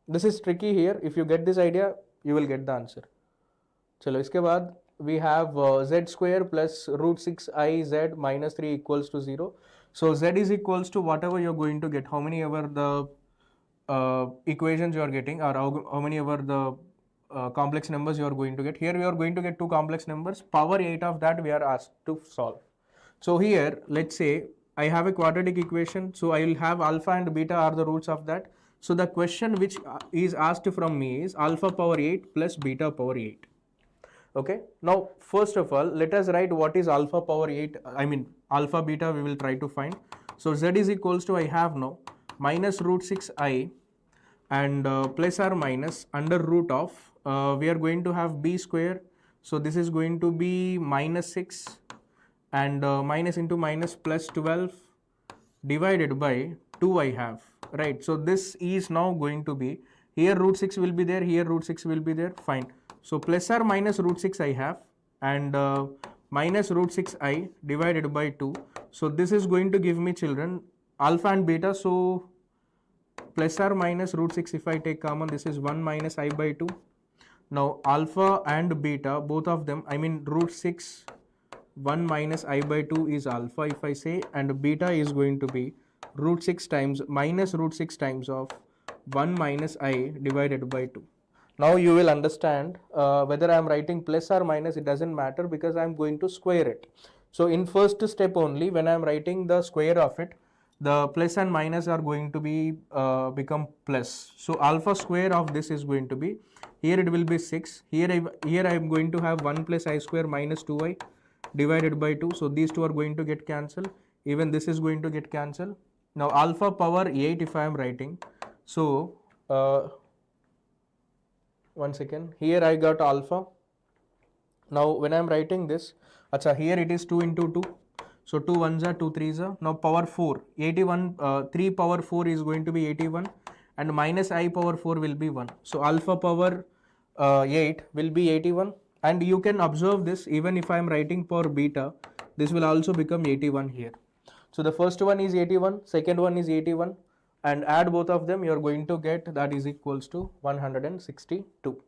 D: This is tricky here. If you get this idea, you will get the answer. Chalo, iske baad we have z square plus root 6i z minus 3 equals to 0. So z is equals to whatever you're going to get, how many ever the equations you are getting, or how many ever the complex numbers you are going to get. Here we are going to get two complex numbers, power 8 of that we are asked to solve. So here let's say I have a quadratic equation, so I will have alpha and beta are the roots of that. So the question which is asked from me is alpha power 8 plus beta power 8. Okay, now first of all let us write what is alpha power 8, I mean alpha beta we will try to find. So z is equals to, I have now minus root 6i and plus or minus under root of, we are going to have b square, so this is going to be minus 6 and minus into minus plus 12 divided by 2 I have, right. So this is now going to be, here root 6 will be there, here root 6 will be there, fine. So plus or minus root 6 I have and minus root 6i divided by 2. So this is going to give me, children, alpha and beta. So plus or minus root 6, if I take common, this is 1 minus I by 2. Now alpha and beta, both of them, I mean root 6 1 minus I by 2 is alpha if I say, and beta is going to be root 6 times minus root 6 times of 1 minus I divided by 2. Now you will understand whether I am writing plus or minus, it doesn't matter because I am going to square it. So in first step only, when I am writing the square of it, the plus and minus are going to be become plus. So alpha square of this is going to be, here it will be 6, here I am going to have 1 plus I square minus 2i divided by 2. So these two are going to get cancelled, even this is going to get cancelled. Now alpha power 8 if I am writing, so one second, here I got alpha. Now when I am writing this, acha, here it is 2 into 2, so 2 1s are 2 3s are, now power 4, 81, 3 power 4 is going to be 81 and minus I power 4 will be 1. So alpha power 8 will be 81, and you can observe this, even if I am writing for beta, this will also become 81 here. So the first one is 81, second one is 81, and add both of them, you are going to get that is equals to 162.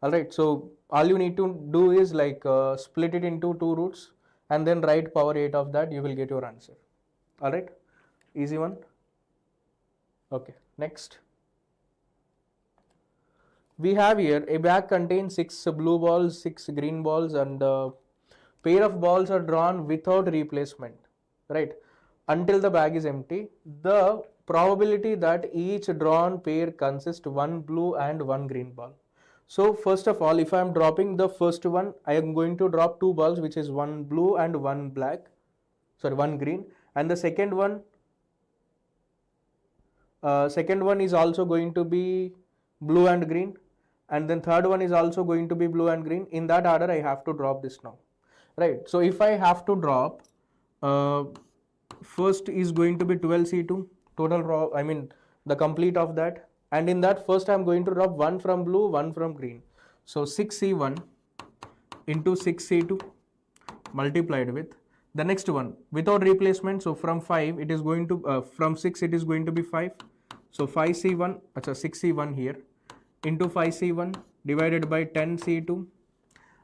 D: Alright, so all you need to do is like split it into two roots and then write power 8 of that, you will get your answer. Alright, easy one. Okay, next. We have here a bag contains 6 blue balls, 6 green balls, and pair of balls are drawn without replacement, right, until the bag is empty. The probability that each drawn pair consists one blue and one green ball. So first of all, if I am dropping the first one, I am going to drop two balls, which is one blue and one green, and the second one is also going to be blue and green, and then third one is also going to be blue and green. In that order I have to drop this now, right. So if I have to drop, first is going to be 12C2 total, I mean the complete of that, and in that first I'm going to rub one from blue, one from green. So 6C1 into 6C2 multiplied with the next one without replacement. So from 5 it is going to from 6 it is going to be 5. So 5C1, 6C1 here into 5C1 divided by 10C2,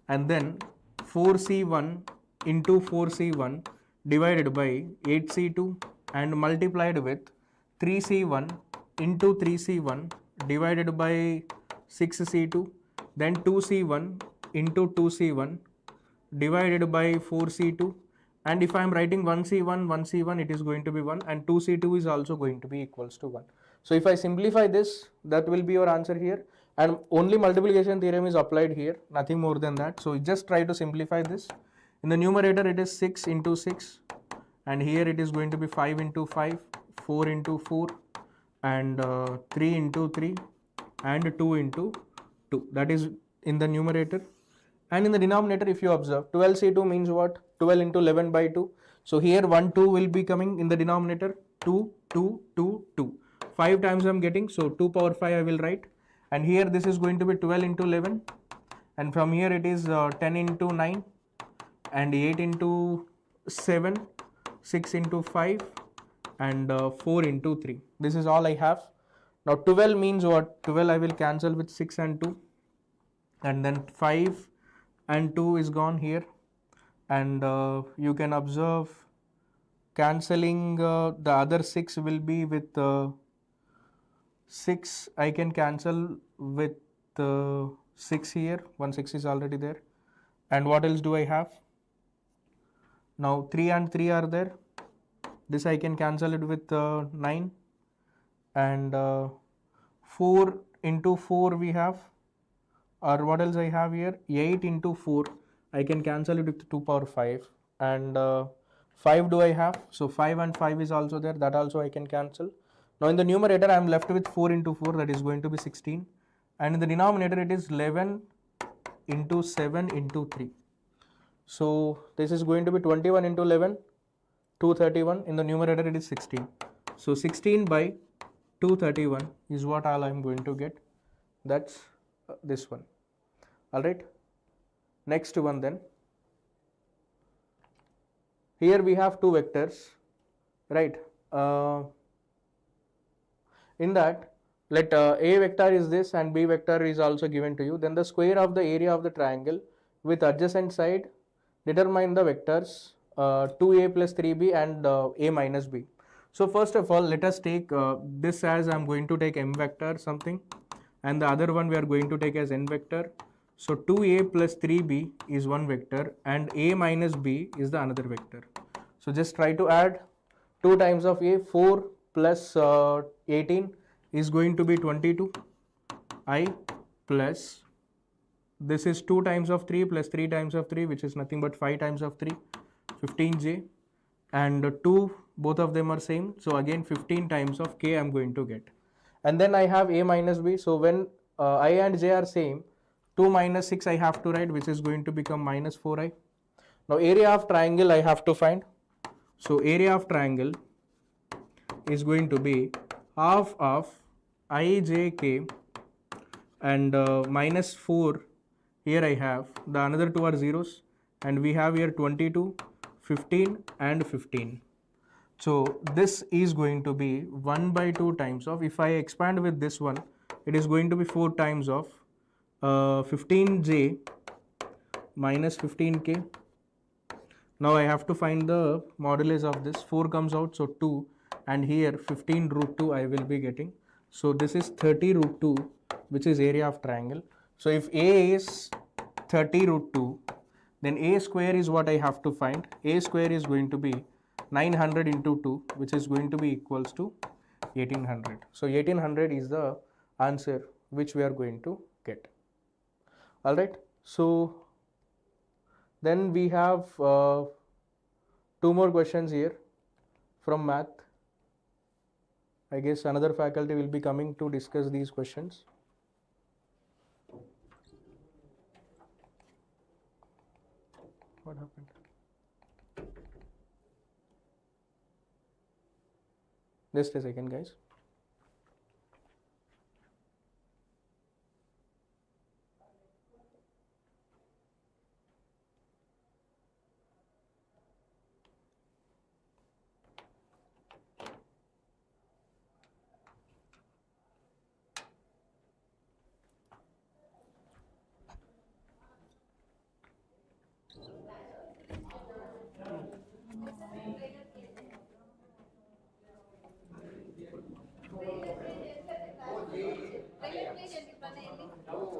D: and then 4C1 into 4C1 divided by 8C2 and multiplied with 3C1 into 3C1 divided by 6C2, then 2C1 into 2C1 divided by 4C2, and if I am writing 1C1, it is going to be 1, and 2C2 is also going to be equals to 1. So if I simplify this, that will be your answer here, and only multiplication theorem is applied here, nothing more than that. So just try to simplify this. In the numerator it is 6 into 6, and here it is going to be 5 into 5, 4 into 4, and 3 into 3, and 2 into 2. That is in the numerator. And in the denominator, if you observe, 12C2 means what? 12 into 11 by 2. So here 1, 2 will be coming in the denominator. 2, 2, 2, 2. 5 times I am getting, so 2 power 5 I will write. And here this is going to be 12 into 11. And from here it is 10 into 9. And 8 into 7. 6 into 5. And 4 into 3. This is all I have. Now 12 means what? 12 I will cancel with 6 and 2. And then 5 and 2 is gone here, and you can observe cancelling the other 6 will be with 6 I can cancel with 6 here, 1 6 is already there. And what else do I have? Now 3 and 3 are there, this I can cancel it with 9, and 4 into 4 we have, or what else I have here? 8 into 4 I can cancel it with 2 power 5, and 5 do I have? So 5 and 5 is also there, that also I can cancel. Now in the numerator I am left with 4 into 4, that is going to be 16, and in the denominator it is 11 into 7 into 3. So this is going to be 21 into 11, 231. In the numerator it is 16. So 16 by 231 is what all I am going to get. That's this one. Alright, next one then. Here we have two vectors, right? In that, let A vector is this and B vector is also given to you. Then the square of the area of the triangle with adjacent side, determine the vectors 2A plus 3B and A minus B. So first of all, let us take this as I am going to take M vector something, and the other one we are going to take as N vector. So 2A plus 3B is one vector and A minus B is the another vector. So just try to add 2 times of A, 4 plus 18 is going to be 22 I plus this is 2 times of 3 plus 3 times of 3, which is nothing but 5 times of 3, 15J, and 2, both of them are same, so again 15 times of K I am going to get. And then I have A minus B, so when I and J are same, 2 minus 6 I have to write, which is going to become minus 4I. Now area of triangle I have to find. So area of triangle is going to be half of IJK and minus 4, here I have, the another 2 are zeros, and we have here 22, 15 and 15. So this is going to be 1 by 2 times of, if I expand with this one, it is going to be 4 times of 15J minus 15K. Now I have to find the modulus of this. 4 comes out, so 2, and here 15 root 2 I will be getting. So this is 30 root 2, which is area of triangle. So if A is 30 root 2, then A square is what I have to find. A square is going to be 900 into 2, which is going to be equals to 1800. So 1800 is the answer which we are going to get. Alright, so then we have 2 more questions here from math. I guess another faculty will be coming to discuss these questions. What happened? Just a second, guys.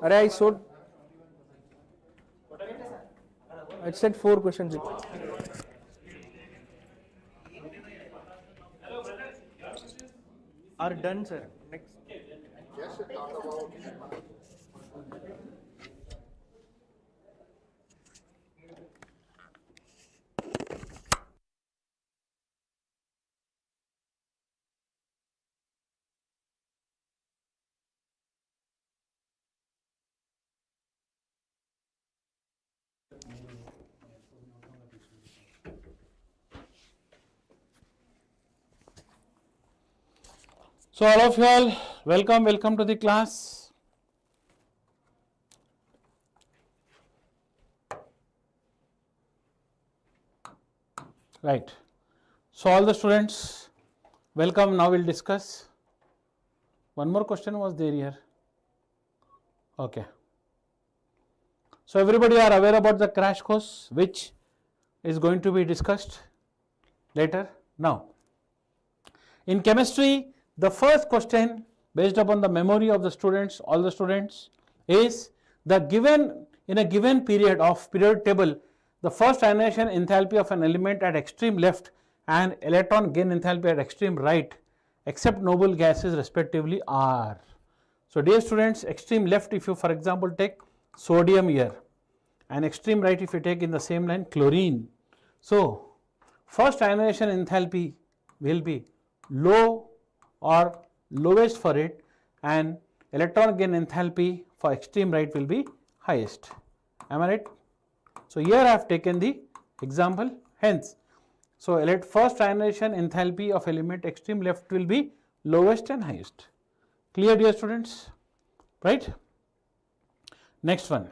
D: Arey, I said 4 questions. Are done, sir. Next.
B: So all of you all, welcome to the class. Right. So all the students, welcome. Now we'll discuss. One more question was there here. Okay. So everybody are aware about the crash course which is going to be discussed later. Now, in chemistry, the first question based upon the memory of the students, all the students, is in a given period of periodic table, the first ionization enthalpy of an element at extreme left and electron gain enthalpy at extreme right, except noble gases respectively are. So dear students, extreme left, if you for example take sodium here, and extreme right if you take in the same line chlorine. So first ionization enthalpy will be low or lowest for it, and electron gain enthalpy for extreme right will be highest. Am I right? So here I have taken the example. Hence, so first ionization enthalpy of element extreme left will be lowest and highest. Clear, dear students? Right? Next one.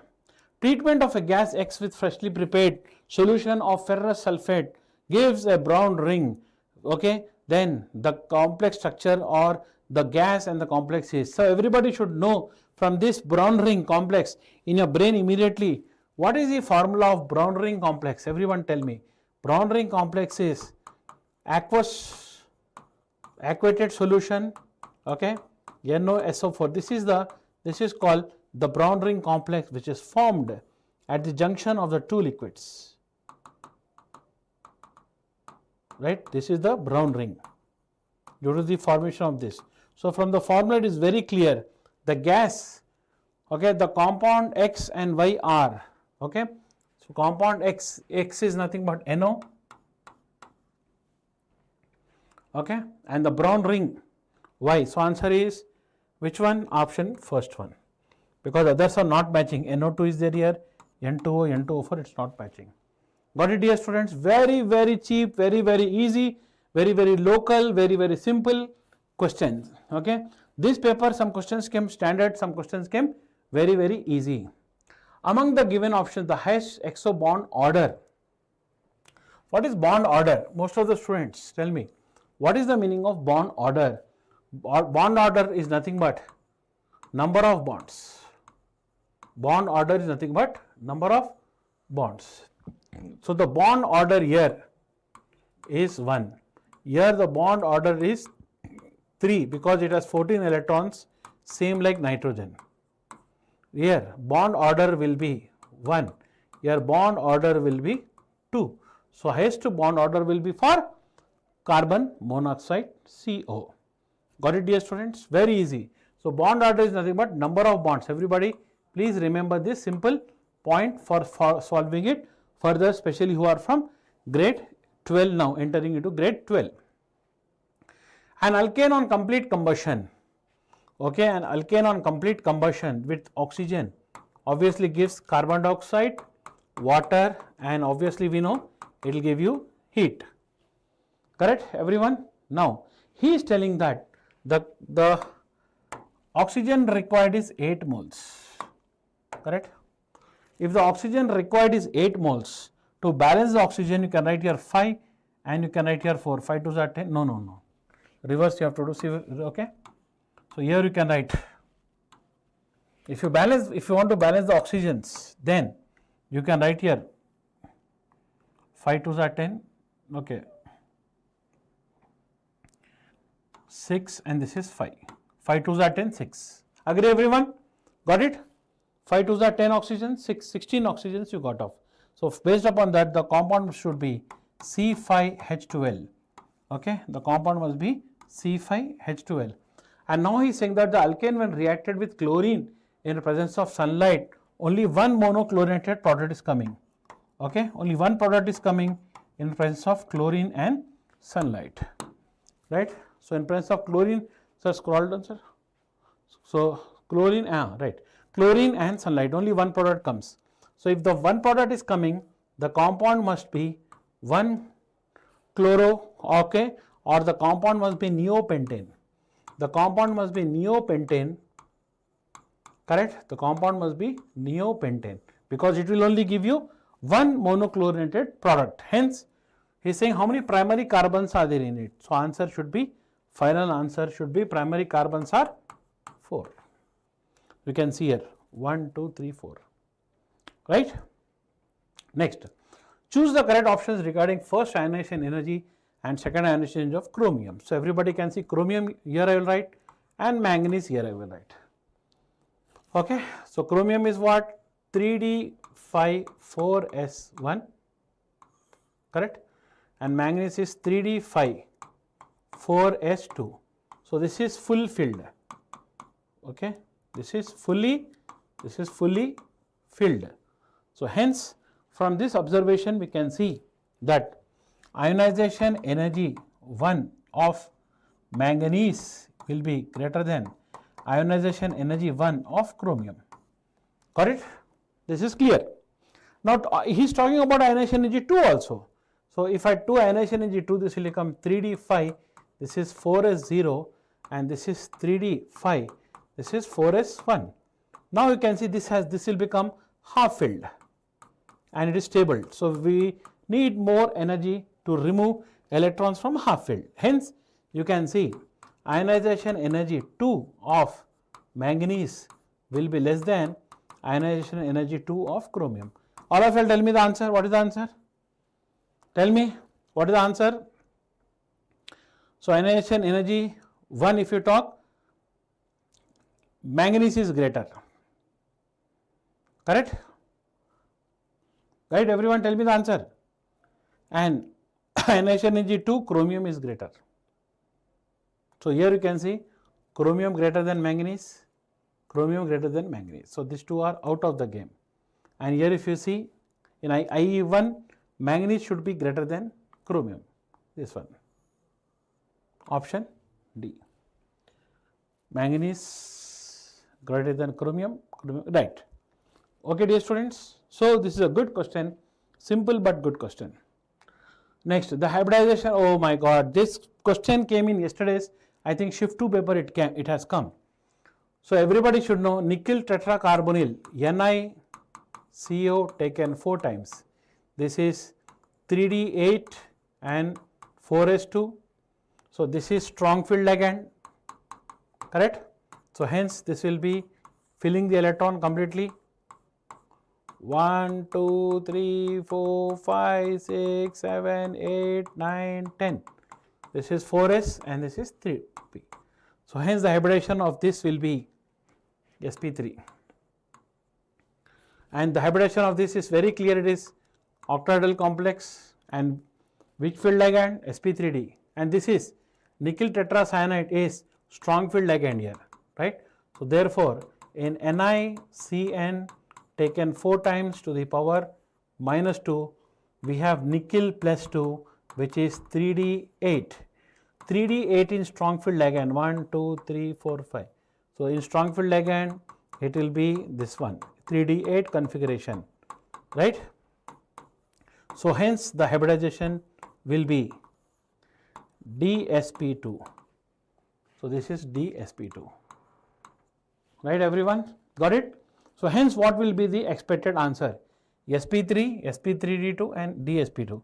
B: Treatment of a gas X with freshly prepared solution of ferrous sulfate gives a brown ring. Okay, then the complex structure or the gas and the complex is. So everybody should know from this brown ring complex in your brain immediately, what is the formula of brown ring complex? Everyone tell me. Brown ring complex is aqueous solution, okay, NOSO4. This is called the brown ring complex, which is formed at the junction of the two liquids. Right, this is the brown ring due to the formation of this. So from the formula it is very clear, the gas, okay, the compound X and Y are, okay, so compound X is nothing but NO, okay, and the brown ring Y. So answer is which one? Option first one, because others are not matching. NO2 is there here, N2O, N2O4, it's not matching. Got it, dear students? Very, very cheap, very, very easy, very, very local, very, very simple questions. Okay. This paper, some questions came standard, some questions came very, very easy. Among the given options, the highest exo bond order. What is bond order? Most of the students tell me, what is the meaning of bond order? Bond order is nothing but number of bonds. Bond order is nothing but number of bonds. So the bond order here is 1. Here the bond order is 3 because it has 14 electrons, same like nitrogen. Here bond order will be 1. Here bond order will be 2. So highest bond order will be for carbon monoxide, CO. Got it, dear students? Very easy. So bond order is nothing but number of bonds. Everybody please remember this simple point for solving it further, especially who are from grade 12 now, entering into grade 12. An alkane on complete combustion, okay, an alkane on complete combustion with oxygen obviously gives carbon dioxide, water, and obviously we know it will give you heat. Correct, everyone? Now he is telling that the oxygen required is 8 moles. Correct? If the oxygen required is 8 moles, to balance the oxygen you can write here 5 and you can write here 4. 5 2s are 10. No. Reverse you have to do. See, okay? So here you can write. If you want to balance the oxygens, then you can write here 5 2s are 10, okay, 6 and this is 5. 5 2s are 10, 6. Agree everyone? Got it? 5 2s are 10 oxygens, 16 oxygens you got off. So based upon that, the compound should be C5H12. Okay, the compound must be C5H12. And now he is saying that the alkane when reacted with chlorine in the presence of sunlight, only one monochlorinated product is coming. Okay, only one product is coming in the presence of chlorine and sunlight. Right? So in presence of chlorine, sir, scroll down, sir. So chlorine, right. Chlorine and sunlight, only one product comes. So if the one product is coming, the compound must be 1 chloro, okay, or the compound must be neopentane. The compound must be neopentane, correct? The compound must be neopentane because it will only give you one monochlorinated product. Hence, he is saying how many primary carbons are there in it. So answer should be, final answer should be primary carbons are 4. You can see here 1, 2, 3, 4. Right? Next, choose the correct options regarding first ionization energy and second ionization energy of chromium. So everybody can see chromium here I will write and manganese here I will write. Okay, so chromium is what? 3D5-4S1, correct? And manganese is 3D5-4S2. So this is full filled. Okay, this is fully filled. So hence from this observation we can see that ionization energy 1 of manganese will be greater than ionization energy 1 of chromium. Got it? This is clear. Now he is talking about ionization energy 2 also. So if I 2 ionization energy 2, this will become 3D5, this is 4S0 and this is 3D5, this is 4S1. Now you can see this will become half filled and it is stable. So we need more energy to remove electrons from half filled. Hence you can see ionization energy 2 of manganese will be less than ionization energy 2 of chromium. All of you tell me the answer. What is the answer? Tell me what is the answer? So ionization energy 1 if you talk, manganese is greater. Correct? Right, everyone tell me the answer. And ionization energy 2, chromium is greater. So here you can see chromium greater than manganese, chromium greater than manganese. So these two are out of the game. And here if you see in IE1, manganese should be greater than chromium. This one. Option D. Manganese greater than chromium, right. Okay dear students. So this is a good question, simple but good question. Next, the hybridization. Oh my God, this question came in yesterday's, I think shift 2 paper it has come. So everybody should know nickel tetracarbonyl NiCO taken 4 times. This is 3D8 and 4S2. So this is strong filled ligand, correct? So hence this will be filling the electron completely. 1, 2, 3, 4, 5, 6, 7, 8, 9, 10. This is 4S and this is 3P. So hence the hybridization of this will be sp3. And the hybridization of this is very clear, it is octahedral complex and which filled ligand? sp3d. And this is nickel tetracyanide is strong filled ligand here, right? So therefore in NiCN taken 4 times to the power minus 2, we have nickel plus 2 which is 3D8. 3D8 in strong filled ligand 1, 2, 3, 4, 5. So in strong filled ligand it will be this one 3D8 configuration, right? So hence the hybridization will be DsP2. So this is DsP2, right everyone? Got it? So hence what will be the expected answer? sp3, sp3d2 and dsp2.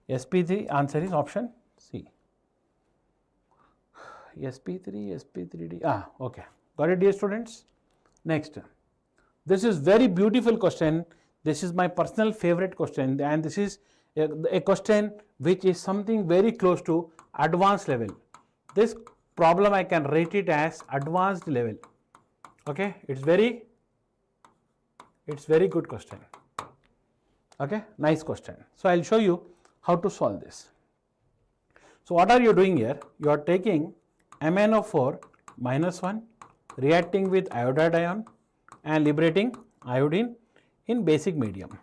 B: sp3 answer is option C. sp3, sp3d. Okay. Got it dear students? Next. This is very beautiful question. This is my personal favorite question and this is a question which is something very close to advanced level. This problem I can rate it as advanced level. Okay, it's very good question. Okay, nice question. So I'll show you how to solve this. So what are you doing here? You are taking MnO4 minus 1, reacting with iodide ion and liberating iodine in basic medium,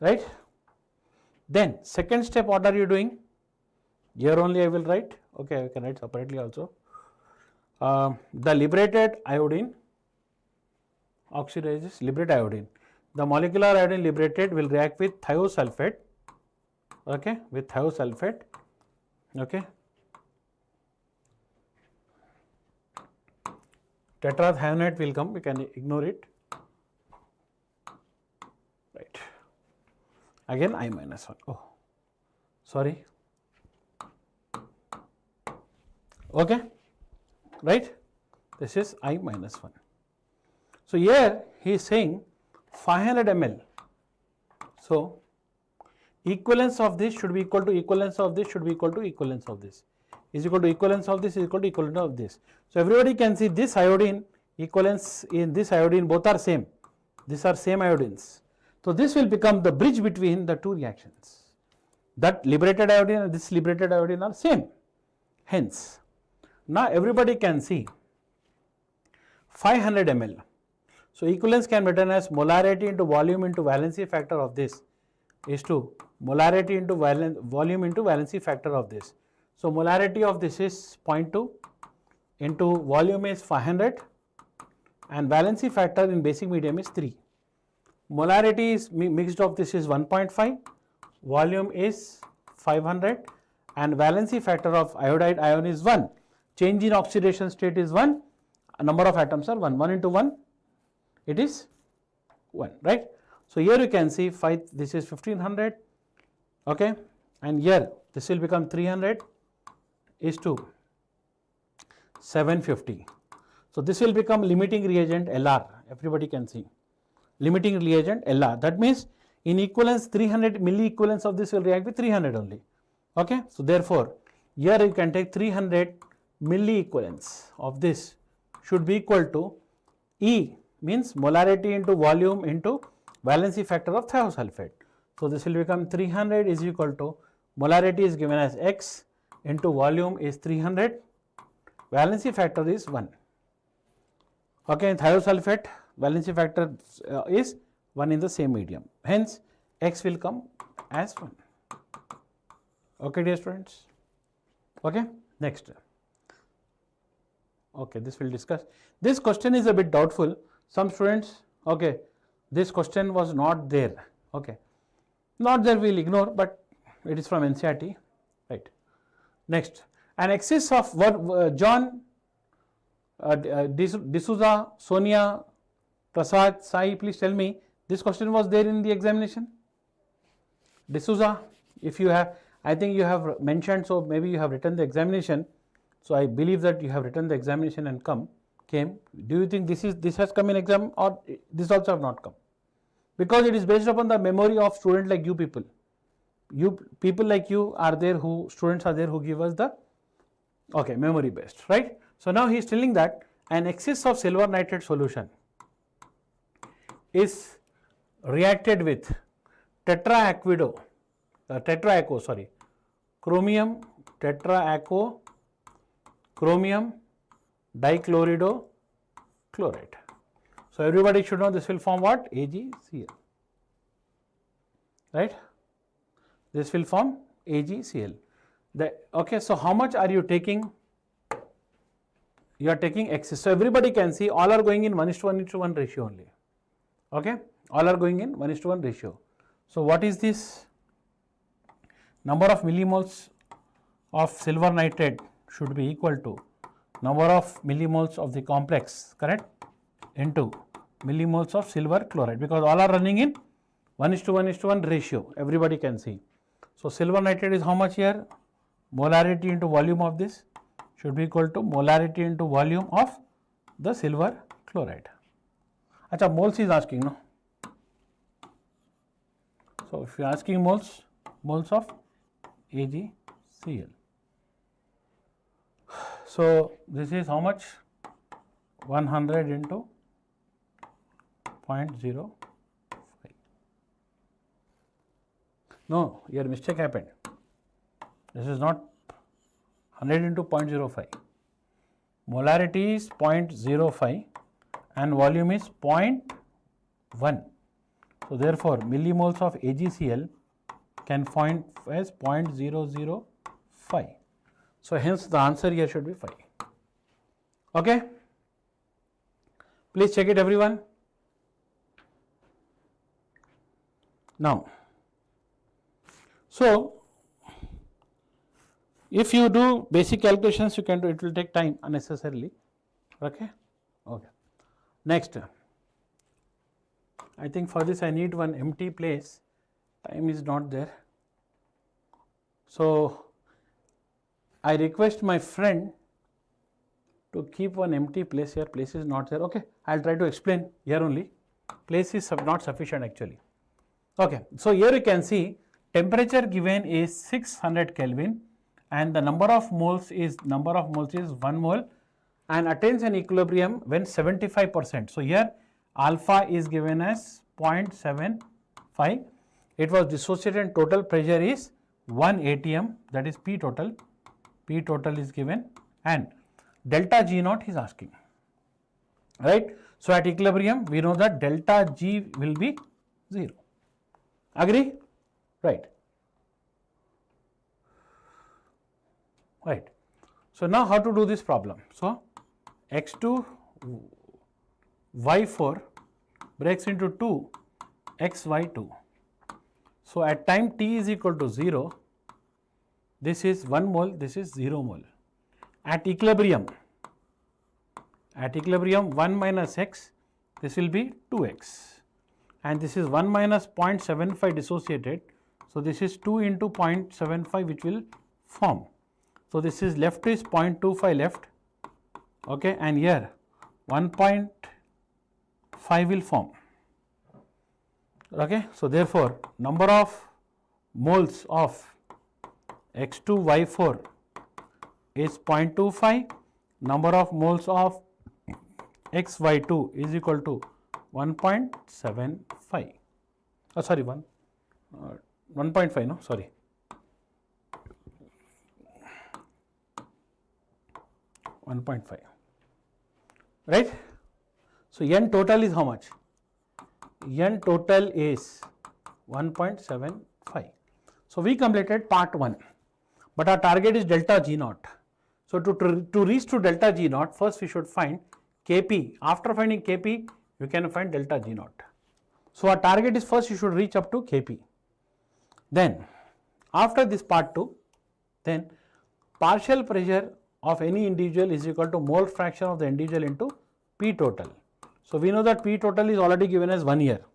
B: right? Then second step, what are you doing? Here only I will write, okay, I can write separately also. The liberated iodine oxidizes, liberate iodine. The molecular iodine liberated will react with thiosulfate, okay, with thiosulfate, okay. Tetrathionate will come, we can ignore it, right. Again I minus 1, oh, sorry, okay, right, this is I minus 1. So here he is saying 500 ml, so equivalence of this should be equal to equivalence of this should be equal to equivalence of this is equal to equivalence of this is equal to equivalent of this. So everybody can see this iodine equivalence in this iodine, both are same, these are same iodines. So this will become the bridge between the two reactions. That liberated iodine and this liberated iodine are same. Hence, now everybody can see 500 ml. So equivalence can be written as molarity into volume into valency factor of this is to molarity into volume into valency factor of this. So molarity of this is 0.2 into volume is 500 and valency factor in basic medium is 3. Molarity is mixed of this is 1.5, volume is 500 and valency factor of iodide ion is 1. Change in oxidation state is 1, number of atoms are 1, 1 into 1 it is 1, right. So here you can see 5, this is 1500, okay, and here this will become 300 is to 750. So this will become limiting reagent LR, everybody can see, limiting reagent LR. That means in equivalence 300 milli equivalence of this will react with 300 only, okay. So therefore here you can take 300 milli equivalence of this should be equal to E means molarity into volume into valency factor of thiosulfate. So this will become 300 is equal to molarity is given as X into volume is 300, valency factor is 1. Okay, thiosulfate valency factor is 1 in the same medium. Hence, X will come as 1. Okay, dear students. Okay, next. Okay, this will discuss. This question is a bit doubtful. Some students, okay, this question was not there. Okay, not there, we'll ignore, but it is from NCERT, right. Next, an excess of what John, D'Souza, Sonia, Prasad, Sai, please tell me, this question was there in the examination? D'Souza, if you have, I think you have mentioned, so maybe you have written the examination. So I believe that you have written the examination and came. Do you think this has come in exam or this also have not come? Because it is based upon the memory of student like you people. You people like you are there who, students are there who give us the, okay, memory based, right. So now he is telling that an excess of silver nitrate solution is reacted with tetraaco, chromium, tetraaco, chromium dichlorido chloride. So everybody should know this will form what? AgCl, right? This will form AgCl. Okay, so how much are you taking? You are taking excess. So everybody can see all are going in 1:1:1 ratio only. Okay, all are going in 1:1 ratio. So what is this? Number of millimoles of silver nitrate should be equal to number of millimoles of the complex, correct, into millimoles of silver chloride, because all are running in 1:1:1 ratio, everybody can see. So silver nitrate is how much here? Molarity into volume of this should be equal to molarity into volume of the silver chloride. Acha, moles is asking, no? So if you are asking moles of AgCl. So this is how much? 100 into 0.05. No, your mistake happened. This is not 100 into 0.05. Molarity is 0.05 and volume is 0.1. So therefore, millimoles of AgCl can find as 0.005. So hence the answer here should be 5. Okay? Please check it, everyone. Now, so if you do basic calculations, you can do, it will take time unnecessarily. Okay? Okay. Next, I think for this I need one empty place. Time is not there. So I request my friend to keep one empty place here. Place is not there. Okay, I'll try to explain here only. Place is not sufficient actually. Okay, so here you can see temperature given is 600 Kelvin and the number of moles is 1 mole and attains an equilibrium when 75%. So here alpha is given as 0.75. It was dissociated and total pressure is 1 atm, that is P total. P total is given and delta G naught is asking, right? So at equilibrium we know that delta G will be 0. Agree? Right. Right. So now how to do this problem? So x2 y4 breaks into 2 xy2. So at time t is equal to 0, this is 1 mole, this is 0 mole. At equilibrium 1 minus x, this will be 2x and this is 1 minus 0.75 dissociated. So this is 2 into 0.75 which will form. So this is left is 0.25 left, okay, and here 1.5 will form. Okay, so therefore number of moles of x2 y4 is 0.25, number of moles of xy2 is equal to 1.75. Sorry, 1.5, no, sorry. 1.5, right? So n total is how much? N total is 1.75. So we completed part 1, but our target is delta G naught. So to reach to delta G naught, first we should find Kp. After finding Kp, you can find delta G naught. So our target is first you should reach up to Kp. Then after this part 2, then partial pressure of any individual is equal to mole fraction of the individual into P total. So we know that P total is already given as 1 year.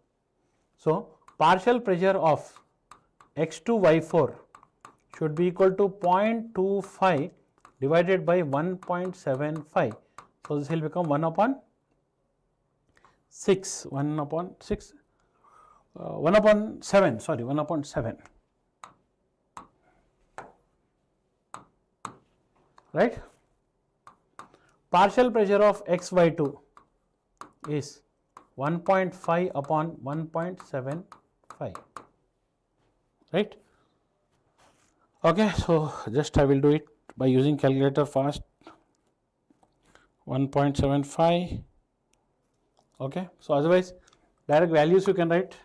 B: So partial pressure of x2 y4 should be equal to 0.25 divided by 1.75. So this will become 1 upon 7, sorry, 1 upon 7. Right? Partial pressure of xy2 is 1.5 upon 1.75. Right? Okay, so just I will do it by using calculator fast. 1.75. Okay, so otherwise direct values you can write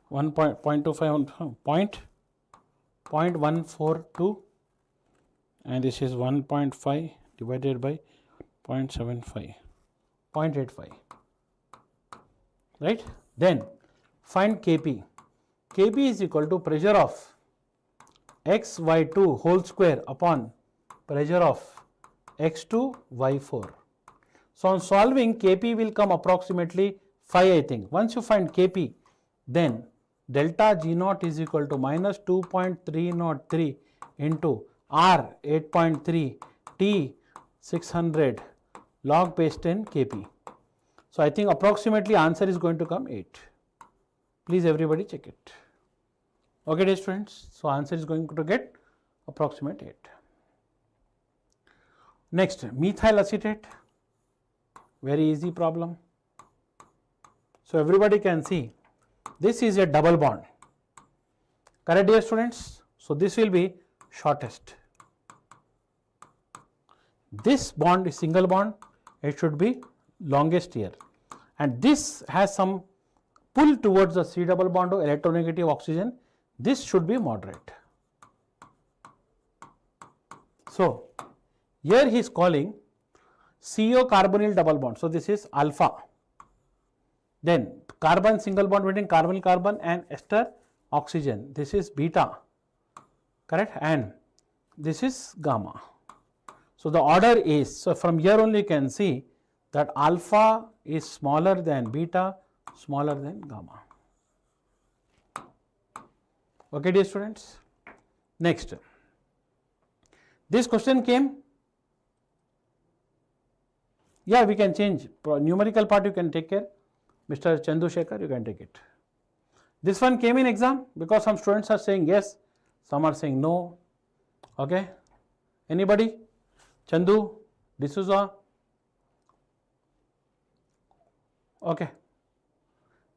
B: 0.142 and this is 1.5 divided by 0.75, 0.85, right? Then find Kp. Kp is equal to pressure of xy2 whole square upon pressure of x2 y4. So on solving, Kp will come approximately 5, I think. Once you find Kp, then delta G naught is equal to minus 2.303 into R 8.3 T 600 log base 10 Kp. So I think approximately answer is going to come 8. Please everybody check it. Okay, dear students. So answer is going to get approximate 8. Next, methyl acetate. Very easy problem. So everybody can see this is a double bond. Correct, dear students? So this will be shortest. This bond is single bond, it should be longest here. And this has some pull towards the C double bond or electronegative oxygen. This should be moderate. So here he is calling CO carbonyl double bond. So this is alpha. Then carbon single bond between carbonyl carbon and ester oxygen. This is beta. Correct? And this is gamma. So the order is, so from here only you can see that alpha is smaller than beta, smaller than gamma. Okay, dear students. Next, this question came. Yeah, we can change. Numerical part you can take care. Mr. Chandu Shekhar, you can take it. This one came in exam because some students are saying yes, some are saying no. Okay. Anybody? Chandu, D'Souza. Okay.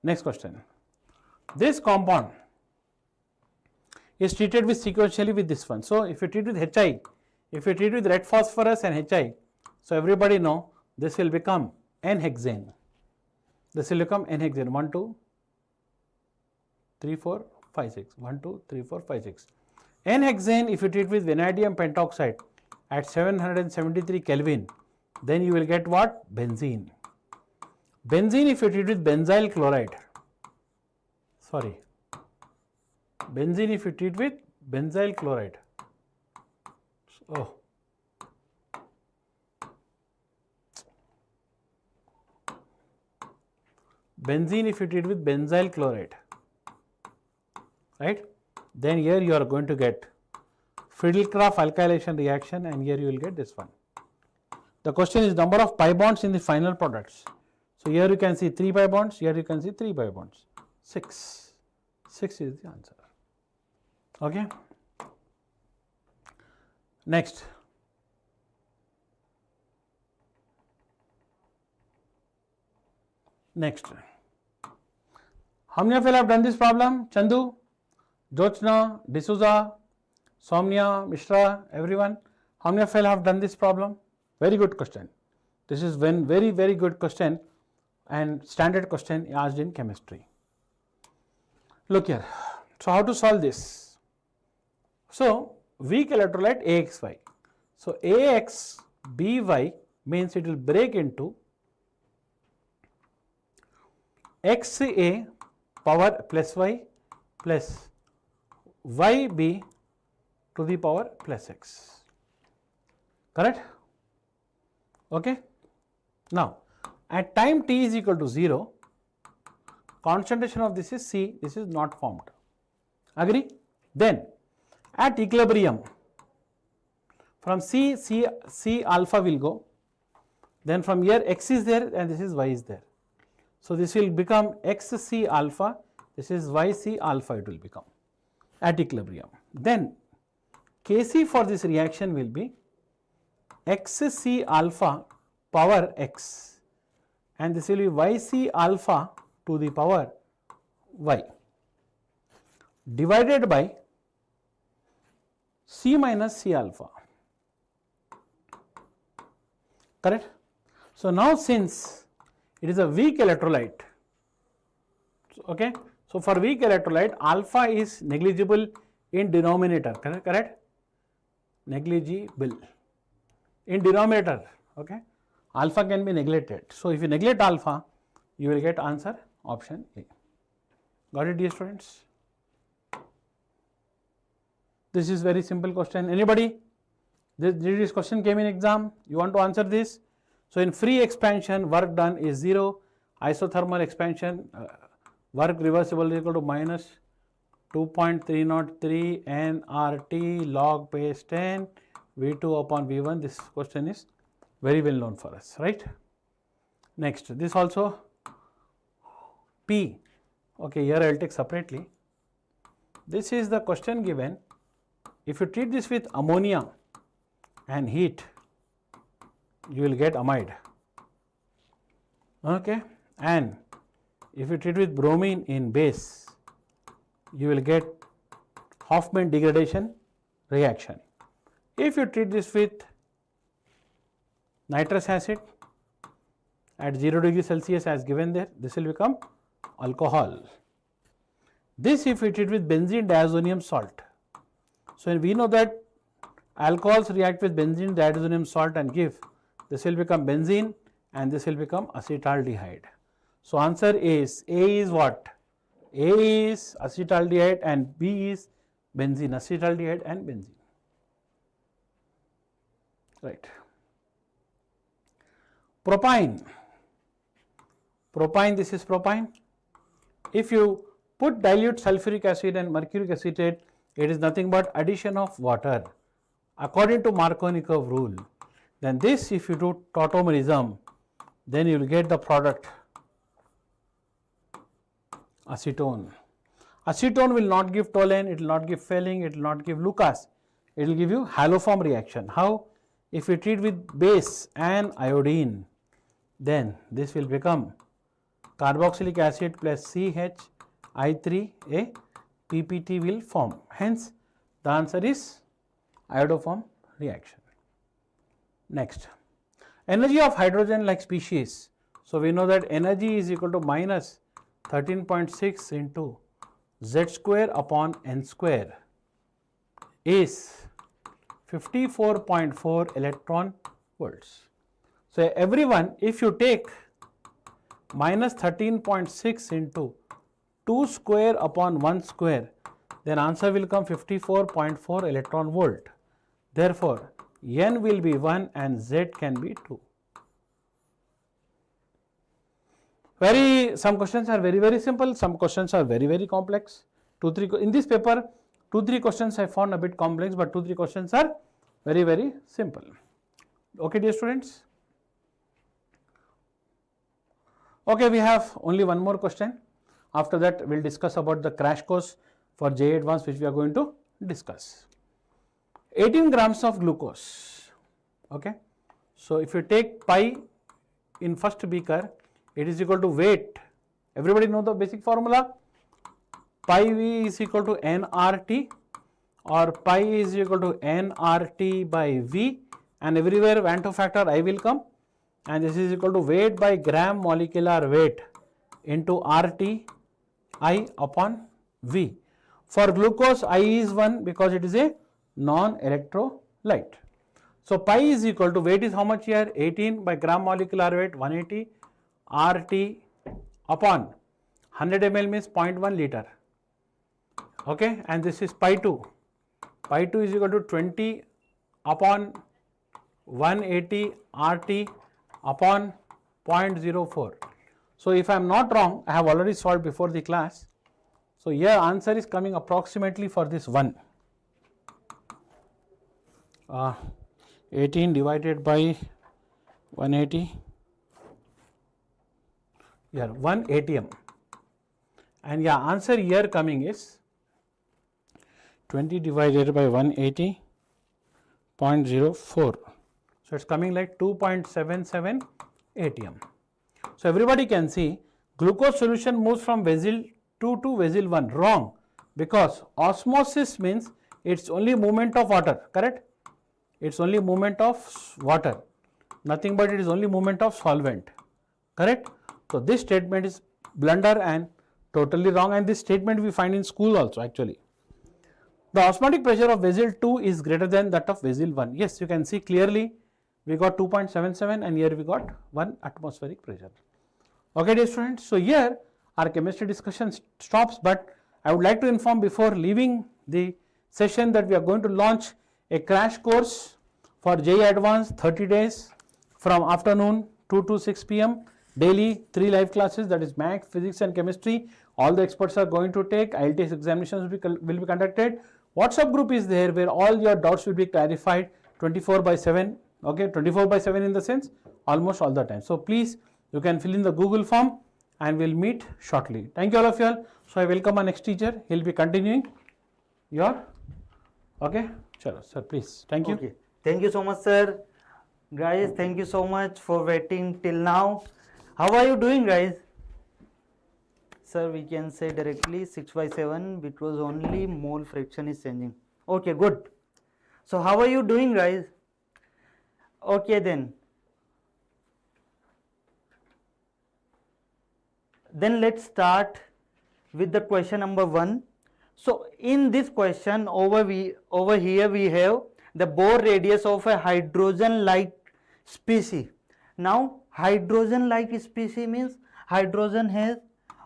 B: Next question. This compound is treated with sequentially with this one. So if you treat with HI, if you treat with red phosphorus and HI, so everybody know this will become N-hexane. This will become N-hexane. 1, 2, 3, 4, 5, 6. 1, 2, 3, 4, 5, 6. N-hexane, if you treat with vanadium pentoxide at 773 Kelvin, then you will get what? Benzene. Benzene, if you treat with benzyl chloride, sorry, benzene if you treat with benzyl chloride, oh, benzene if you treat with benzyl chloride, right, then here you are going to get Friedel-Crafts alkylation reaction, and here you will get this one. The question is number of pi bonds in the final products. So here you can see 3 pi bonds, here you can see 3 pi bonds. 6. 6 is the answer. Okay. Next. Next. How many of you have done this problem? Chandu, Jochna, D'Souza, Somnia, Mishra, everyone. How many of you have done this problem? Very good question. This is one very, very good question and standard question asked in chemistry. Look here. So how to solve this? So weak electrolyte AXY. So AXBY means it will break into XA power plus Y plus YB to the power plus X. Correct? Okay. Now at time t is equal to 0, concentration of this is C, this is not formed. Agree? Then at equilibrium, from C alpha will go, then from here X is there and this is Y is there. So this will become XC alpha, this is YC alpha it will become at equilibrium. Then Kc for this reaction will be XC alpha power X, and this will be YC alpha to the power Y divided by C minus C alpha. Correct? So now since it is a weak electrolyte, okay, so for weak electrolyte alpha is negligible in denominator, correct? Negligible in denominator, okay, alpha can be neglected. So if you neglect alpha, you will get answer option A. Got it, dear students? This is very simple question. Anybody? This question came in exam. You want to answer this? So in free expansion, work done is 0. Isothermal expansion, work reversible is equal to minus 2.303 nRT log base 10 V2 upon V1. This question is very well known for us, right? Next, this also P Okay, here I will take separately. This is the question given. If you treat this with ammonia and heat, you will get amide. Okay, and if you treat with bromine in base, you will get Hofmann degradation reaction. If you treat this with nitrous acid at 0 degree Celsius as given there, this will become alcohol. This if we treat with benzene diazonium salt. So we know that alcohols react with benzene diazonium salt and give, this will become benzene and this will become acetaldehyde. So answer is, A is what? A is acetaldehyde and B is benzene, acetaldehyde and benzene. Right. Propine. Propine, this is propine. If you put dilute sulfuric acid and mercuric acetate, it is nothing but addition of water according to Marconi curve rule. Then this, if you do tautomerism, then you will get the product acetone. Acetone will not give toluene, it will not give Fehling, it will not give Lucas, it will give you haloform reaction. How? If we treat with base and iodine, then this will become carboxylic acid plus CH(I3), PPT will form. Hence, the answer is iodoform reaction. Next, energy of hydrogen like species. So we know that energy is equal to minus 13.6 into Z square upon N square is 54.4 electron volts. So everyone, if you take minus 13.6 into 2 square upon 1 square, then answer will come 54.4 electron volt. Therefore, N will be 1 and Z can be 2. Some questions are very simple, some questions are very complex. In this paper, 2-3 questions I found a bit complex, but 2-3 questions are very simple. Okay, dear students. Okay, we have only one more question. After that, we will discuss about the crash course for JEE Advanced, which we are going to discuss. 18 grams of glucose. Okay, so if you take pi in first beaker, it is equal to weight. Everybody know the basic formula? Pi V is equal to nRT, or pi is equal to nRT by V, and everywhere Van't factor I will come, and this is equal to weight by gram molecular weight into RT I upon V. For glucose, I is 1 because it is a non-electrolyte. So pi is equal to, weight is how much here? 18 by gram molecular weight 180 RT upon 100 ml means 0.1 liter. Okay, and this is pi 2. Pi 2 is equal to 20 upon 180 RT upon 0.04. So if I am not wrong, I have already solved before the class. So here answer is coming approximately for this 1. 18 divided by 180, here 1 ATM, and yeah, answer here coming is 20 divided by 180.04. So it's coming like 2.77 ATM. So everybody can see glucose solution moves from vessel 2 to vessel 1. Wrong, because osmosis means it's only movement of water, correct? It's only movement of water, nothing but it is only movement of solvent, correct? So this statement is blunder and totally wrong, and this statement we find in school also actually. The osmotic pressure of vessel 2 is greater than that of vessel 1. Yes, you can see clearly we got 2.77 and here we got 1 atmospheric pressure. Okay, dear students, so here our chemistry discussion stops, but I would like to inform before leaving the session that we are going to launch a crash course for JEE Advanced 30 days from afternoon 2 to 6 p.m. daily 3 live classes, that is math, physics and chemistry. All the experts are going to take. IELTS examinations will be conducted. WhatsApp group is there where all your doubts will be clarified 24/7. Okay, 24/7 in the sense almost all the time. So please, you can fill in the Google form and we'll meet shortly. Thank you all of you all. So I welcome our next teacher. He'll be continuing your, okay, chalo, sir, please. Thank you.
E: Okay. Thank you so much, sir. Guys, thank you so much for waiting till now. How are you doing, guys? Sir, we can say directly 6 by 7 because only mole fraction is changing. Okay, good. So how are you doing, guys? Okay then. Then let's start with the question number 1. So in this question over here we have the Bohr radius of a hydrogen-like species. Now hydrogen-like species means hydrogen has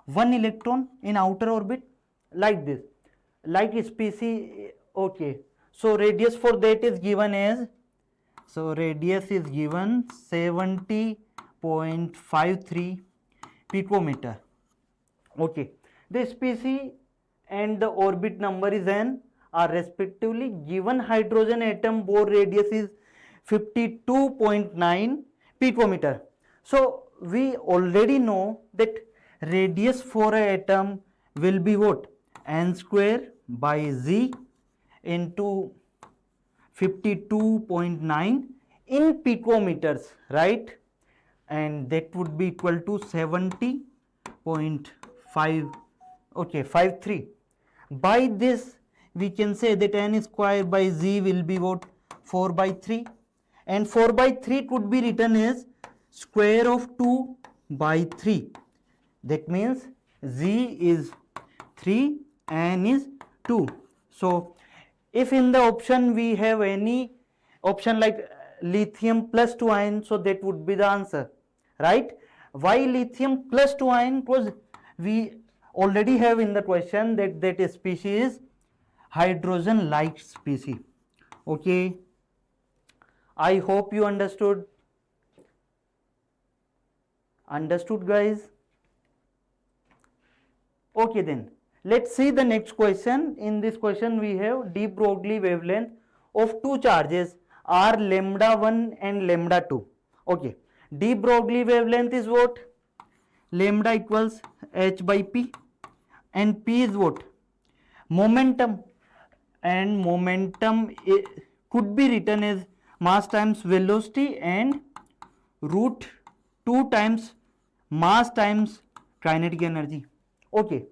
E: 1 electron in outer orbit like this, like species. Okay, so radius for that is given as, so radius is given 70.53 picometer. Okay, the species and the orbit number is n are respectively given. Hydrogen atom Bohr radius is 52.9 picometer. So we already know that radius for an atom will be what? N square by z into 52.9 in picometers, right? And that would be equal to 70.53. By this we can say that n square by z will be what? 4 by 3, and 4 by 3 could be written as square of 2 by 3. That means z is 3, n is 2. So if in the option we have any option like lithium plus 2 ion, so that would be the answer, right? Why lithium plus 2 ion? Because we already have in the question that species is hydrogen like species. Okay, I hope you understood guys. Okay, then let's see the next question. In this question we have de Broglie wavelength of two charges are lambda 1 and lambda 2. Okay, de Broglie wavelength is what? Lambda equals h by p, and p is what? Momentum, and momentum could be written as mass times velocity and root 2 times mass times kinetic energy. Okay,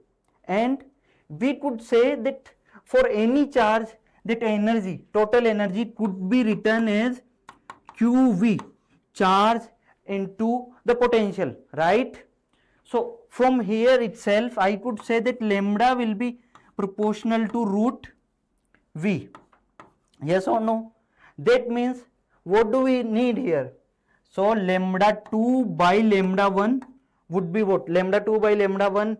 E: and we could say that for any charge that energy, total energy could be written as qv, charge into the potential, right? So from here itself I could say that lambda will be proportional to root v. Yes or no? That means what do we need here? So lambda 2 by lambda 1 would be what? Lambda 2 by lambda 1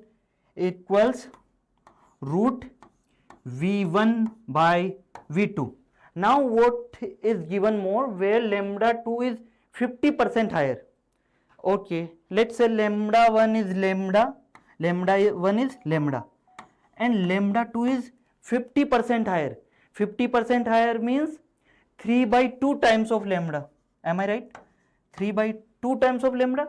E: equals root v1 by v2. Now what is given more, where lambda 2 is 50% higher. Okay, let's say lambda 1 is lambda, lambda 1 is lambda, and lambda 2 is 50% higher. 50% higher means 3 by 2 times of lambda. Am I right? 3 by 2 times of lambda,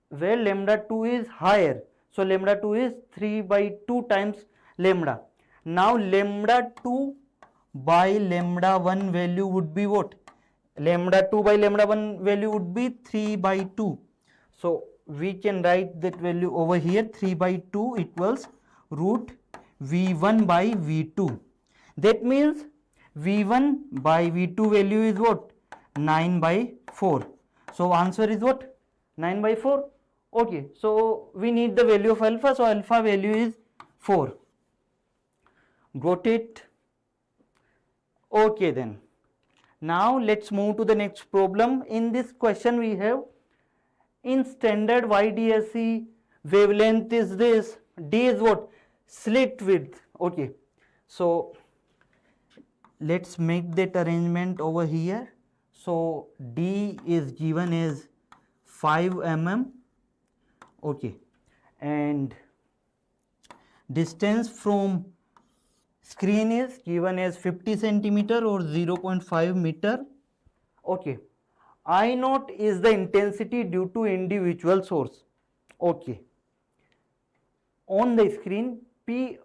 E: where lambda 2 is higher. So lambda 2 is 3 by 2 times lambda. Now lambda 2 by lambda 1 value would be what? Lambda 2 by lambda 1 value would be 3 by 2. So we can write that value over here, 3 by 2 equals root v1 by v2. That means v1 by v2 value is what? 9 by 4. So answer is what? 9 by 4. Okay, so we need the value of alpha, so alpha value is 4. Got it? Okay then. Now let's move to the next problem. In this question we have, in standard YDSE wavelength is this, D is what? Slit width. Okay, so let's make that arrangement over here. So D is given as 5 mm. Okay, and distance from screen is given as 50 centimeter or 0.5 meter. Okay, I naught is the intensity due to individual source. Okay. On the screen, P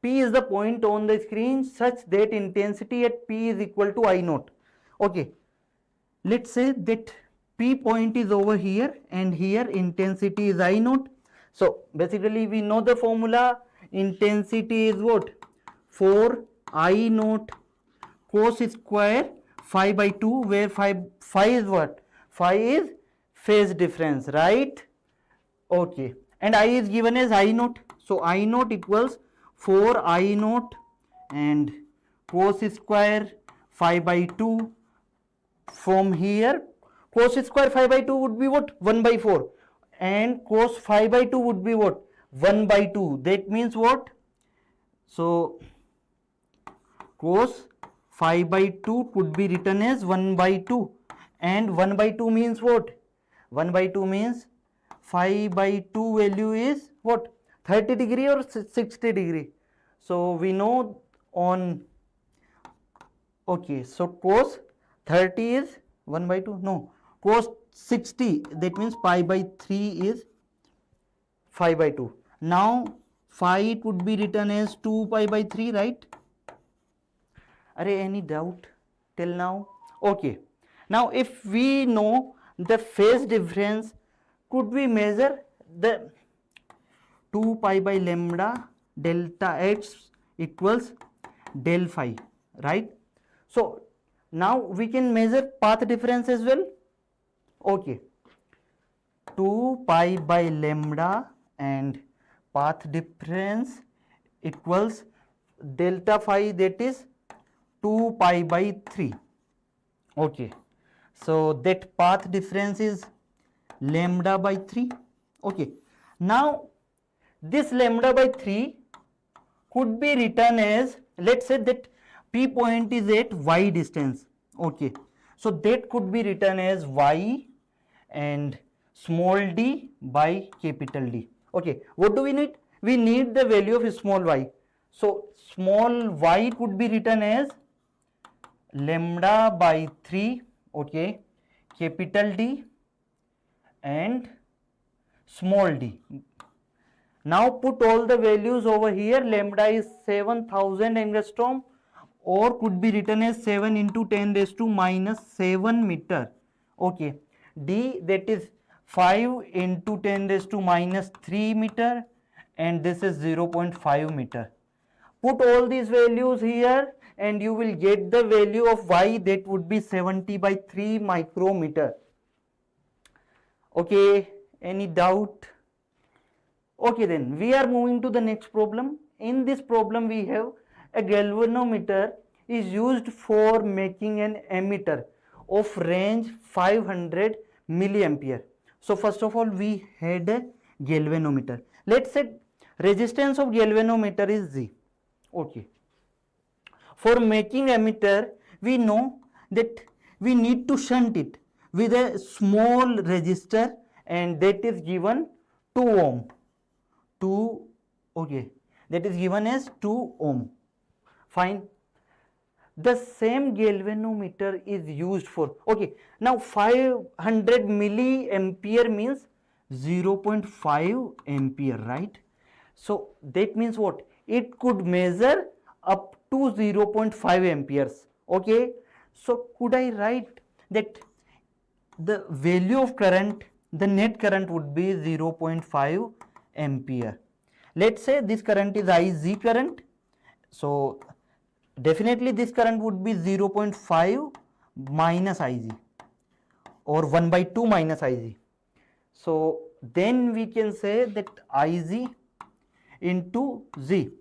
E: is the point on the screen such that intensity at P is equal to I naught. Okay. Let's say that P point is over here and here intensity is I naught. So basically we know the formula, intensity is what? 4 I naught cos square phi by 2, where phi is what? Phi is phase difference, right? Okay. And I is given as I naught. So I naught equals 4 I naught and cos square phi by 2. From here, cos square phi by 2 would be what? 1 by 4. And cos phi by 2 would be what? 1 by 2. That means what? So cos phi by 2 could be written as 1 by 2. And 1 by 2 means what? 1 by 2 means phi by 2 value is what? 30 degree or 60 degree. So we know on, okay, so cos 30 is 1 by 2, no, cos 60, that means pi by 3 is phi by 2. Now phi could be written as 2 pi by 3, right? Are any doubt till now? Okay. Now if we know the phase difference, could we measure the 2 pi by lambda delta x equals del phi, right? So now we can measure path difference as well. Okay. 2 pi by lambda and path difference equals delta phi, that is 2 pi by 3. Okay. So that path difference is lambda by 3. Okay. Now this lambda by 3 could be written as, let's say that P point is at y distance. Okay. So that could be written as y and small d by capital D. Okay. What do we need? We need the value of small y. So small y could be written as lambda by 3, okay, capital D and small d. Now put all the values over here. Lambda is 7000 angstrom, or could be written as 7 into 10 raised to minus 7 meter. Okay. D, that is 5 into 10 raised to minus 3 meter, and this is 0.5 meter. Put all these values here and you will get the value of y, that would be 70 by 3 micrometer. Okay, any doubt? Okay, then we are moving to the next problem. In this problem we have a galvanometer is used for making an emitter of range 500 milliampere. So first of all we had a galvanometer. Let's say resistance of galvanometer is Z. Okay. For making emitter, we know that we need to shunt it with a small resistor, and that is given 2 ohm. 2, okay, that is given as 2 ohm. Fine. The same galvanometer is used for, okay, now 500 milliampere means 0.5 ampere, right? So that means what? It could measure up to 0.5 amperes. Okay. So could I write that the value of current, the net current would be 0.5 ampere. Let's say this current is IZ current. So definitely this current would be 0.5 minus IZ, or 1 by 2 minus IZ. So then we can say that IZ into Z,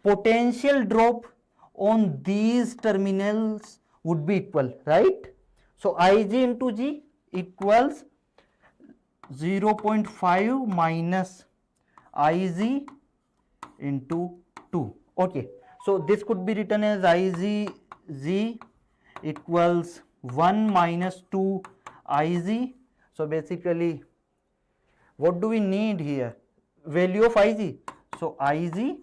E: potential drop on these terminals would be equal, right? So Ig into G equals 0.5 minus Iz into 2. Okay. So this could be written as Izg equals 1 minus 2 Iz. So basically what do we need here? Value of Iz. So Iz,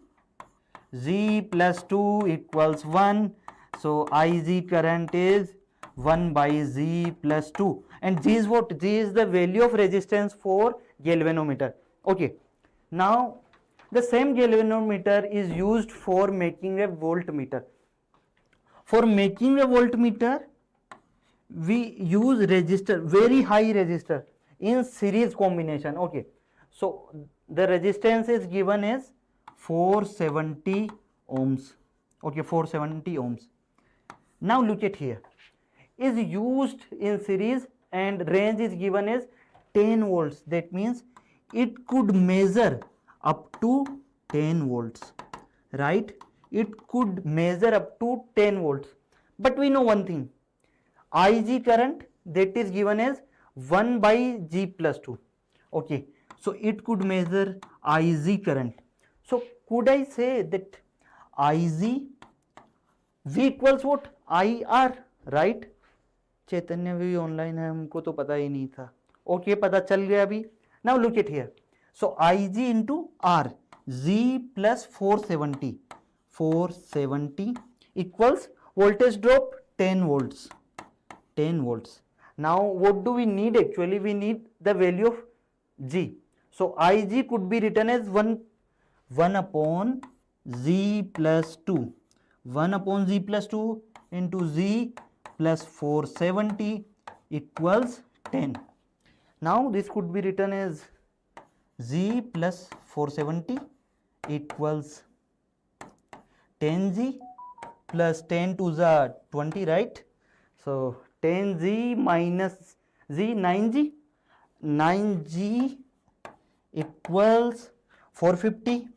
E: Z plus 2 equals 1. So Iz current is 1 by Z plus 2. And G is what? G is the value of resistance for galvanometer. Okay, now the same galvanometer is used for making a voltmeter. For making a voltmeter, we use resistor, very high resistor in series combination. Okay, so the resistance is given as 470 ohms. Okay, 470 ohms. Now look at here, is used in series and range is given as 10 volts. That means it could measure up to 10 volts, right? It could measure up to 10 volts. But we know one thing, Ig current, that is given as 1 by G plus 2. Okay, so it could measure Ig current. So could I say that Ig V equals what? IR, right? चैतन्य भी online है, हमको तो पता ही नहीं था. Okay, पता चल गया अभी. Now look at here. So IG into R, Z plus 470 equals voltage drop 10 volts. 10 volts. Now what do we need actually? We need the value of G. So Ig could be written as 1 upon Z plus 2. 1 upon Z plus 2 into Z plus 470 equals 10. Now this could be written as Z plus 470 equals 10G plus 10 to the 20, right? So 10G minus Z, 9G. 9G equals 450.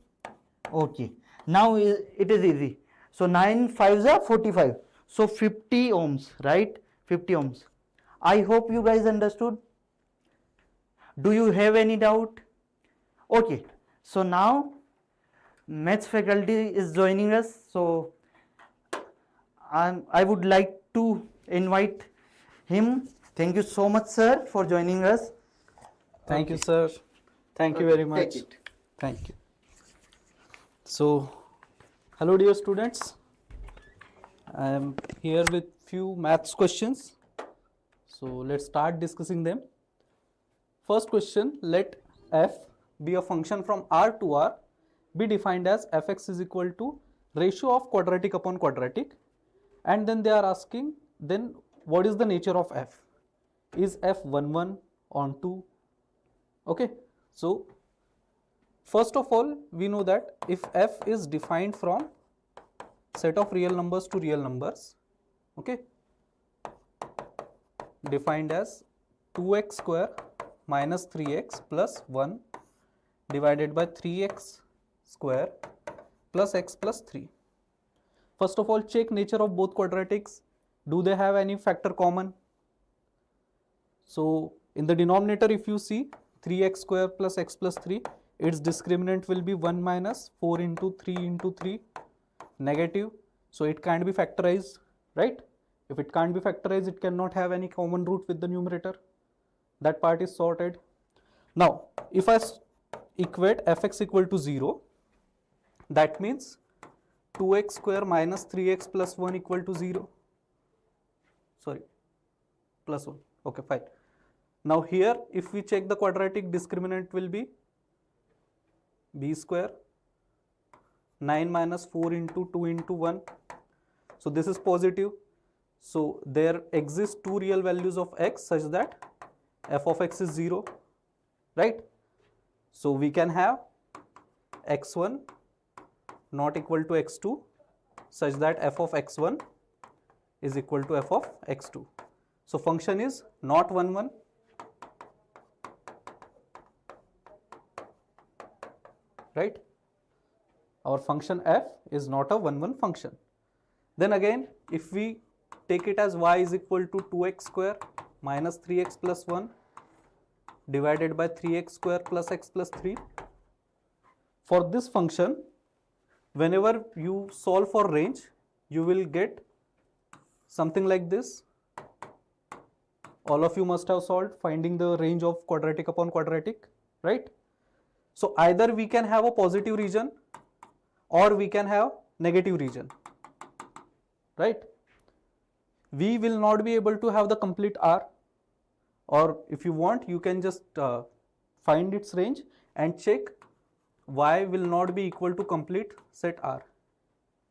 E: Okay, now it is easy. So 9 5s are 45. So 50 ohms, right? 50 ohms. I hope you guys understood. Do you have any doubt? Okay, so now maths faculty is joining us. So I would like to invite him. Thank you so much, sir, for joining us.
F: Thank you, sir. Thank you very much.
E: Take it.
F: Thank you. So, hello dear students. I am here with few maths questions. So, let's start discussing them. First question, let f be a function from R to R be defined as fx is equal to ratio of quadratic upon quadratic, and then they are asking then what is the nature of f? Is f 1 1 on 2? Okay, so first of all we know that if f is defined from set of real numbers to real numbers, okay, defined as 2x square minus 3x plus 1 divided by 3x square plus x plus 3. First of all, check nature of both quadratics. Do they have any factor common? So in the denominator, if you see 3x square plus x plus 3, its discriminant will be 1 minus 4 into 3 into 3 negative. So it can't be factorized, right? If it can't be factorized, it cannot have any common root with the numerator. That part is sorted. Now, if I equate fx equal to 0, that means 2x square minus 3x plus 1 equal to 0. Sorry, plus 1. Okay, fine. Now here, if we check the quadratic, discriminant will be b square 9 minus 4 into 2 into 1. So this is positive. So there exists two real values of x such that f of x is 0, right? So we can have x1 not equal to x2 such that f of x1 is equal to f of x2. So function is not 1 1, right? Our function f is not a 1 1 function. Then again, if we take it as y is equal to 2x square minus 3x plus 1 divided by 3x square plus x plus 3. For this function, whenever you solve for range, you will get something like this. All of you must have solved finding the range of quadratic upon quadratic, right? So either we can have a positive region or we can have negative region, right? We will not be able to have the complete R, or if you want, you can just find its range and check y will not be equal to complete set R.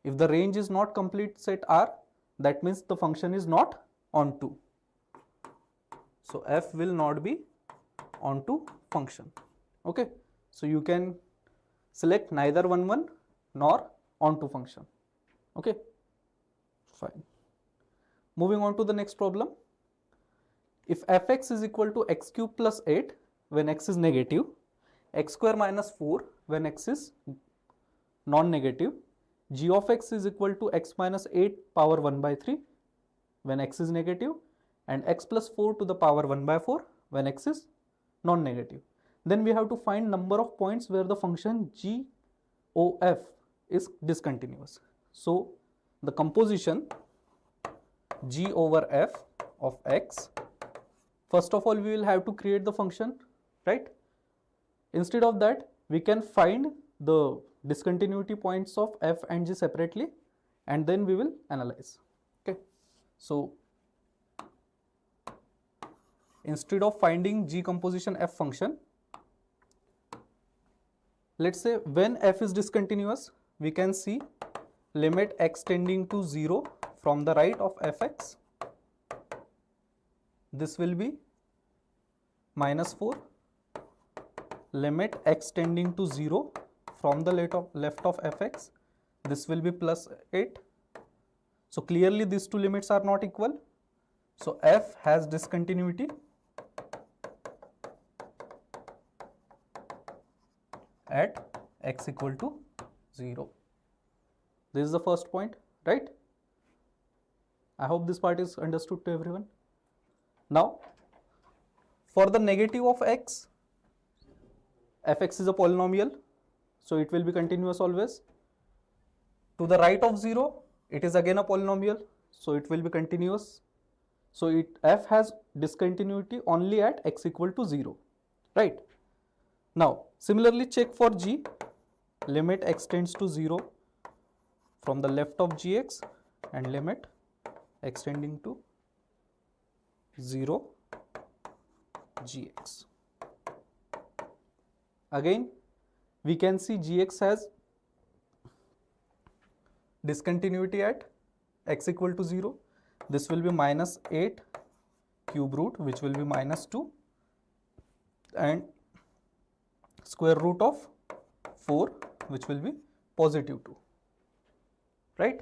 F: If the range is not complete set R, that means the function is not onto. So f will not be onto function. Okay, so you can select neither 1 1 nor onto function. Okay, fine. Moving on to the next problem. If fx is equal to x cube plus 8 when x is negative, x square minus 4 when x is non-negative, g of x is equal to x minus 8 power 1 by 3 when x is negative, and x plus 4 to the power 1 by 4 when x is non-negative. Then we have to find number of points where the function g of is discontinuous. So the composition g over f of x, first of all we will have to create the function, right? Instead of that, we can find the discontinuity points of f and g separately, and then we will analyze. Okay, so instead of finding g composition f function, let's say when f is discontinuous, we can see limit x tending to 0 from the right of fx. This will be minus 4. Limit x tending to 0 from the left of fx. This will be plus 8. So clearly these two limits are not equal. So f has discontinuity at x equal to 0. This is the first point, right? I hope this part is understood to everyone. Now, for the negative of x, fx is a polynomial, so it will be continuous always. To the right of 0, it is again a polynomial, so it will be continuous. So f has discontinuity only at x equal to 0, right? Now, similarly check for g, limit x tends to 0 from the left of gx and limit x tending to 0 gx. Again, we can see gx has discontinuity at x equal to 0. This will be minus 8 cube root, which will be minus 2, and square root of 4, which will be positive 2, right?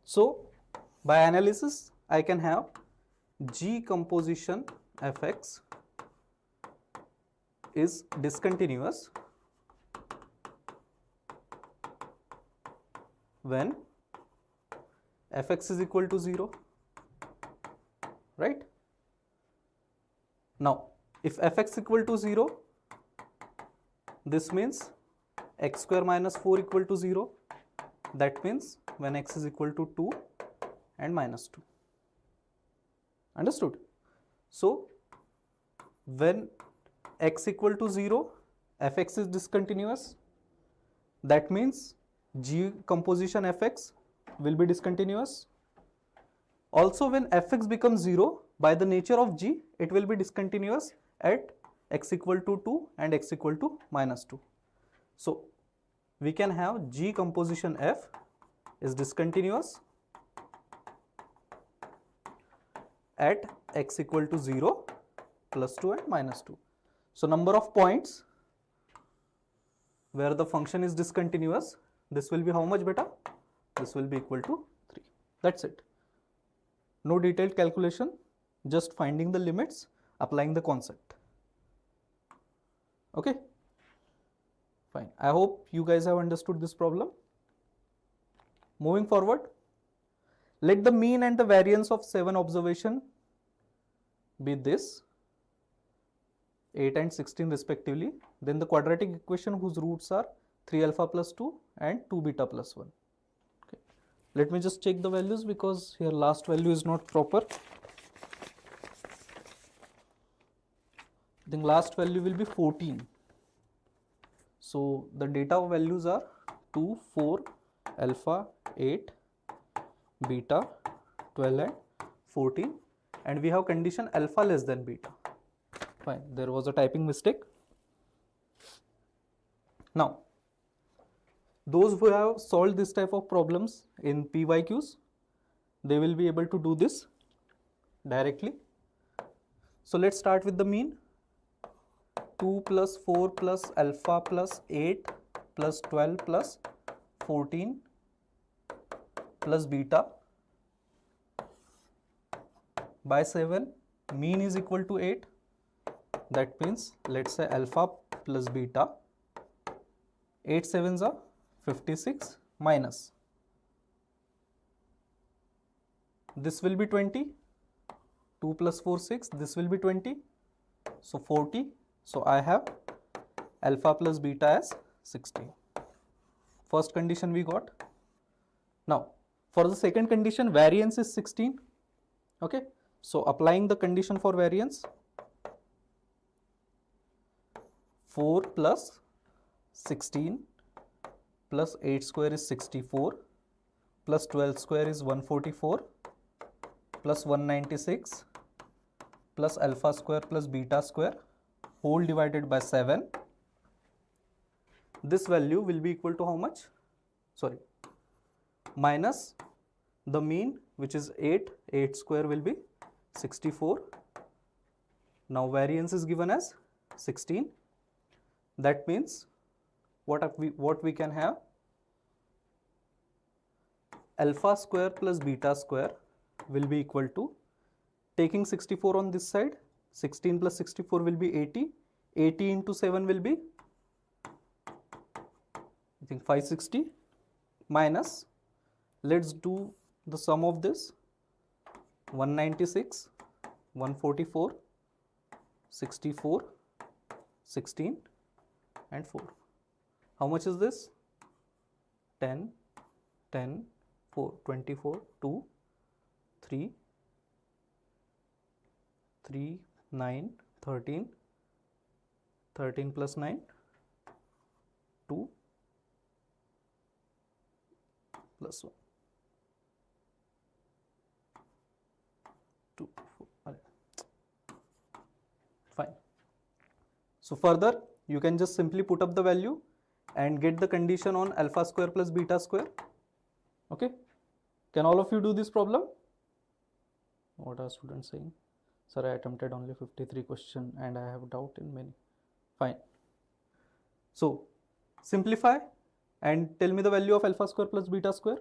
F: So by analysis, I can have g composition fx is discontinuous when fx is equal to 0, right? Now, if fx equal to 0, this means x square minus 4 equal to 0. That means when x is equal to 2 and minus 2. Understood? So, when x equal to 0, fx is discontinuous. That means g composition fx will be discontinuous. Also, when fx becomes 0, by the nature of g, it will be discontinuous at x equal to 2 and x equal to minus 2. So, we can have g composition f is discontinuous at x equal to 0, plus 2 and minus 2. So, number of points where the function is discontinuous, this will be how much beta? This will be equal to 3. That's it. No detailed calculation, just finding the limits, applying the concept. Okay, fine. I hope you guys have understood this problem. Moving forward, let the mean and the variance of 7 observation be this, 8 and 16 respectively. Then the quadratic equation whose roots are 3 alpha plus 2 and 2 beta plus 1. Okay. Let me just check the values because here last value is not proper. I think last value will be 14. So the data values are 2, 4, alpha, 8, beta, 12 and 14, and we have condition alpha less than beta. Fine, there was a typing mistake. Now, those who have solved this type of problems in PYQs, they will be able to do this directly. So let's start with the mean. 2 plus 4 plus alpha plus 8 plus 12 plus 14 plus beta by 7. Mean is equal to 8. That means let's say alpha plus beta. 8 sevens are 56 minus. This will be 20. 2 plus 4 6. This will be 20. So 40. So I have alpha plus beta as 16. First condition we got. Now for the second condition, variance is 16. Okay. So applying the condition for variance, 4 plus 16 plus 8 square is 64 plus 12 square is 144 plus 196 plus alpha square plus beta square whole divided by 7. This value will be equal to how much? Sorry, minus the mean, which is 8. 8 square will be 64. Now variance is given as 16. That means what we can have, alpha square plus beta square will be equal to, taking 64 on this side, 16 plus 64 will be 80. 80 into 7 will be, I think, 560 minus, let's do the sum of this, 196, 144, 64, 16 and 4. How much is this? 10, 10, 4, 24, 2, 3, 3, 9, 13, 13 plus 9, 2 plus 1, 2, 4. Fine. So further, you can just simply put up the value and get the condition on alpha square plus beta square. Okay. Can all of you do this problem? What are students saying? Sir, I attempted only 53 questions and I have doubt in many. Fine. So simplify and tell me the value of alpha square plus beta square.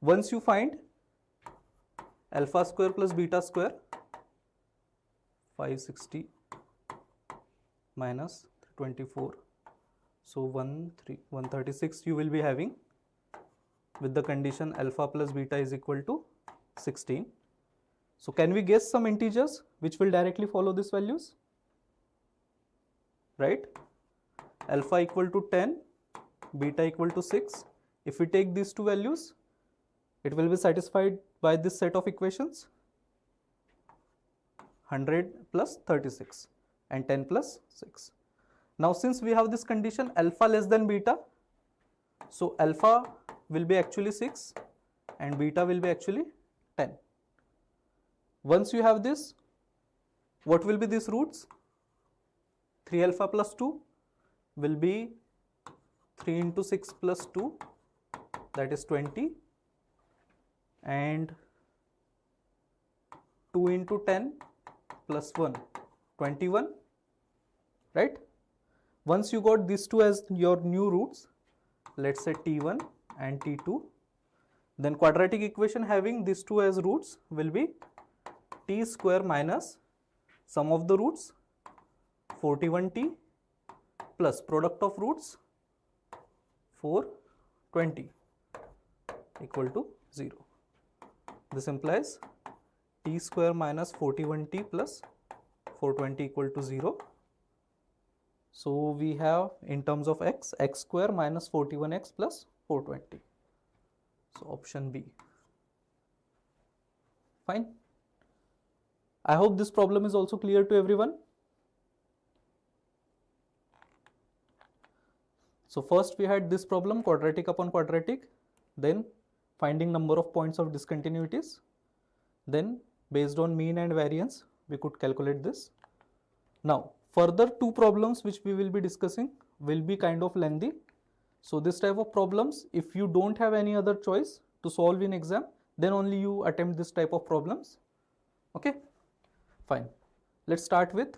F: Once you find alpha square plus beta square, 560 minus 24, so 136 you will be having with the condition alpha plus beta is equal to 16. So can we guess some integers which will directly follow these values? Right? Alpha equal to 10, beta equal to 6. If we take these two values, it will be satisfied by this set of equations, 100 plus 36 and 10 plus 6. Now since we have this condition alpha less than beta, so alpha will be actually 6 and beta will be actually 10. Once you have this, what will be these roots? 3 alpha plus 2 will be 3 into 6 plus 2, that is 20, and 2 into 10 plus 1, 21, right? Once you got these two as your new roots, let's say T1 and T2, then quadratic equation having these two as roots will be T square minus sum of the roots 41T plus product of roots 420 equal to 0. This implies T square minus 41T plus 420 equal to 0. So we have in terms of x, x square minus 41x plus 420. So option B. Fine. I hope this problem is also clear to everyone. So first we had this problem, quadratic upon quadratic, then finding number of points of discontinuities, then based on mean and variance we could calculate this. Now further two problems which we will be discussing. will be kind of lengthy. So this type of problems, if you don't have any other choice to solve in exam, then only you attempt this type of problems. Okay, fine. Let's start with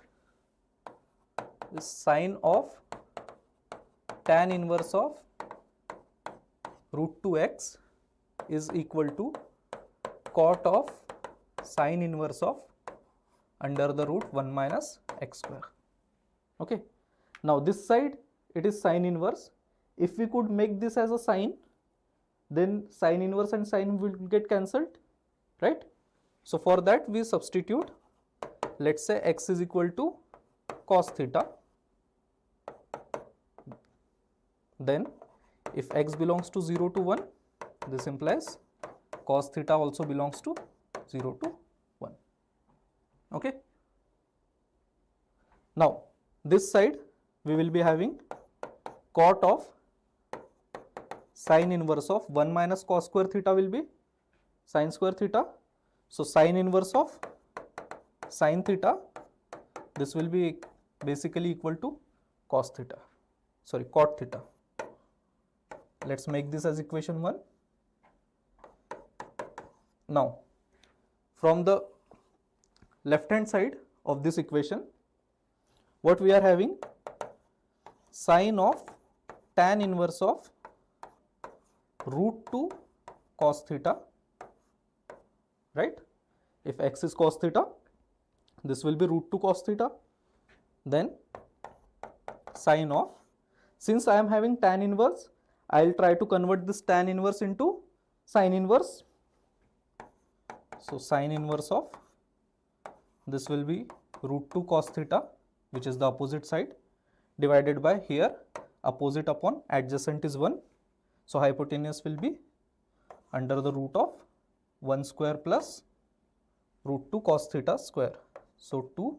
F: the sine of tan inverse of root 2x is equal to cot of sine inverse of under the root 1 minus x square. Okay, now this side it is sine inverse. If we could make this as a sine, then sine inverse and sine will get cancelled, right? So for that we substitute, let's say x is equal to cos theta. Then if x belongs to 0 to 1, this implies cos theta also belongs to 0 to 1. Okay. Now this side we will be having cot of sine inverse of 1 minus cos square theta will be sine square theta. So sine inverse of sine theta, this will be basically equal to cos theta, sorry, cot theta. Let's make this as equation 1. Now from the left hand side of this equation, what we are having, sine of tan inverse of root 2 cos theta, right? If x is cos theta, this will be root 2 cos theta. Then sine of, since I am having tan inverse, I will try to convert this tan inverse into sine inverse. So sine inverse of, this will be root 2 cos theta, which is the opposite side, divided by here opposite upon adjacent is 1. So hypotenuse will be under the root of 1 square plus root 2 cos theta square. So 2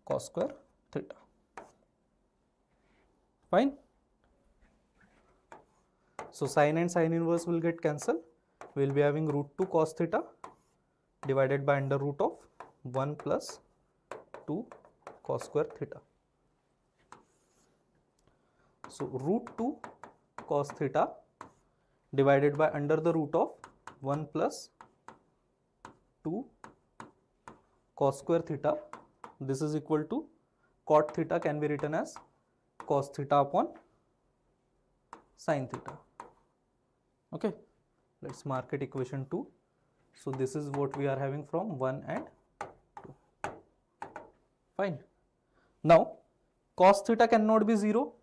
F: cos square theta. Fine. So sine and sine inverse will get cancelled. We will be having root 2 cos theta divided by under root of 1 plus 2 cos square theta. So root 2 cos theta divided by under the root of 1 plus 2 cos square theta, this is equal to cot theta can be written as cos theta upon sin theta. Okay, let's mark it equation 2. So this is what we are having from 1 and 2. Fine. Now cos theta cannot be 0,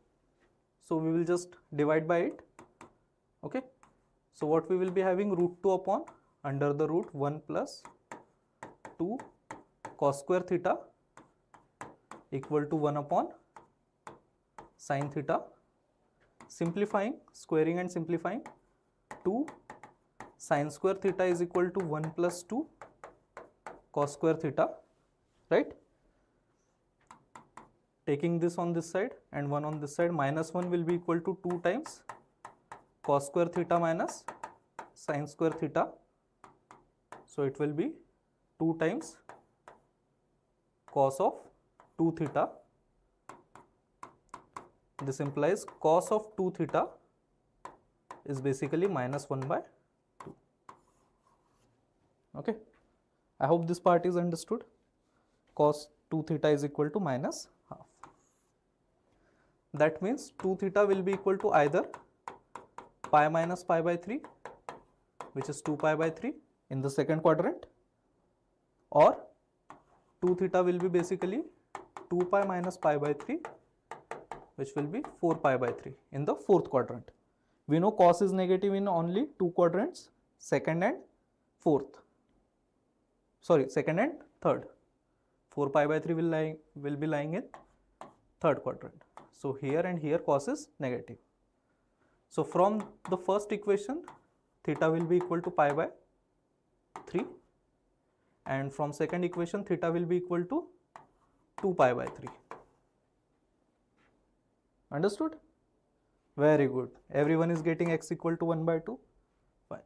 F: so we will just divide by it. Okay, so what we will be having, root 2 upon under the root 1 plus 2 cos square theta equal to 1 upon sin theta. Simplifying, squaring and simplifying, 2 sin square theta is equal to 1 plus 2 cos square theta, right? Taking this on this side and 1 on this side, minus 1 will be equal to 2 times cos square theta minus sin square theta. So it will be 2 times cos of 2 theta. This implies cos of 2 theta is basically minus 1 by 2. Okay, I hope this part is understood. Cos 2 theta is equal to minus half. That means 2 theta will be equal to either pi minus pi by 3, which is 2 pi by 3 in the second quadrant, or 2 theta will be basically 2 pi minus pi by 3, which will be 4 pi by 3 in the fourth quadrant. We know cos is negative in only 2 quadrants, second and fourth. Sorry, second and third. 4 pi by 3 will be lying in third quadrant. So here and here cos is negative. So from the first equation, theta will be equal to pi by 3, and from second equation theta will be equal to 2 pi by 3. Understood? Very good. Everyone is getting x equal to 1 by 2. Fine.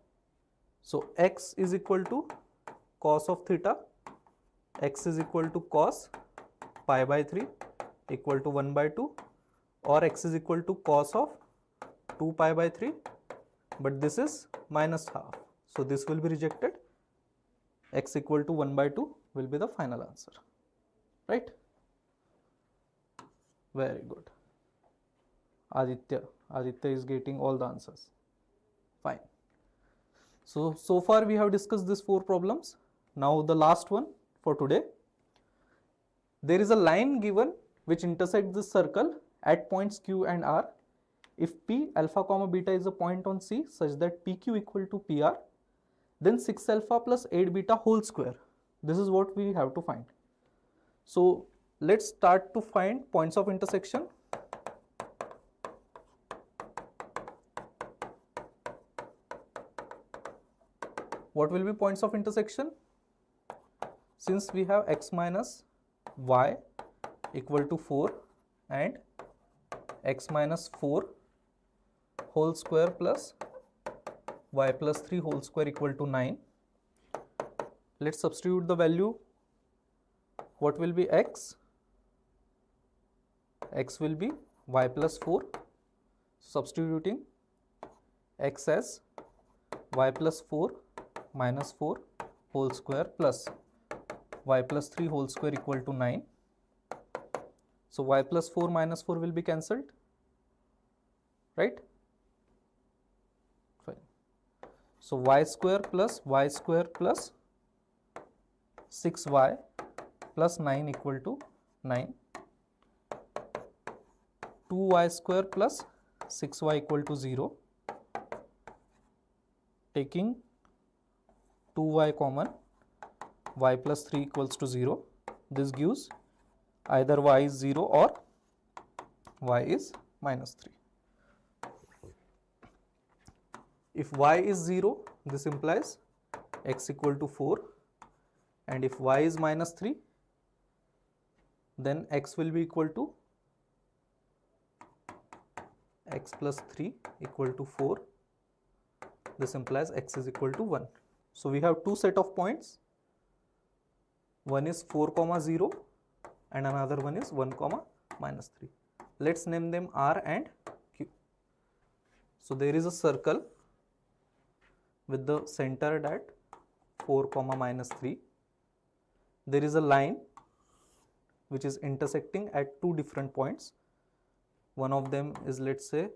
F: So x is equal to cos of theta, x is equal to cos pi by 3 equal to 1 by 2, or x is equal to cos of 2 pi by 3, but this is minus half. So this will be rejected. X equal to 1 by 2 will be the final answer, right? Very good. Aditya is getting all the answers. Fine. So far we have discussed these 4 problems. Now the last one for today. There is a line given which intersects this circle at points Q and R. If P alpha comma beta is a point on C such that PQ equal to PR, then 6 alpha plus 8 beta whole square. This is what we have to find. So let's start to find points of intersection. What will be points of intersection? Since we have x minus y equal to 4 and x minus 4 whole square plus y plus 3 whole square equal to 9. Let's substitute the value. What will be x? X will be y plus 4. Substituting x as y plus 4 minus 4 whole square plus y plus 3 whole square equal to 9. So y plus 4 minus 4 will be cancelled, right? Fine. So y square plus 6y plus 9 equal to 9. 2y square plus 6y equal to 0. Taking 2y common, y plus 3 equals to 0. This gives either y is 0 or y is minus 3. If y is 0, this implies x equal to 4, and if y is minus 3, then x will be equal to x plus 3 equal to 4. This implies x is equal to 1. So we have 2 set of points. One is 4 comma 0 and another one is 1 comma minus 3. Let's name them R and Q. So there is a circle with the center at 4 comma minus 3. There is a line which is intersecting at 2 different points. One of them is, let's say,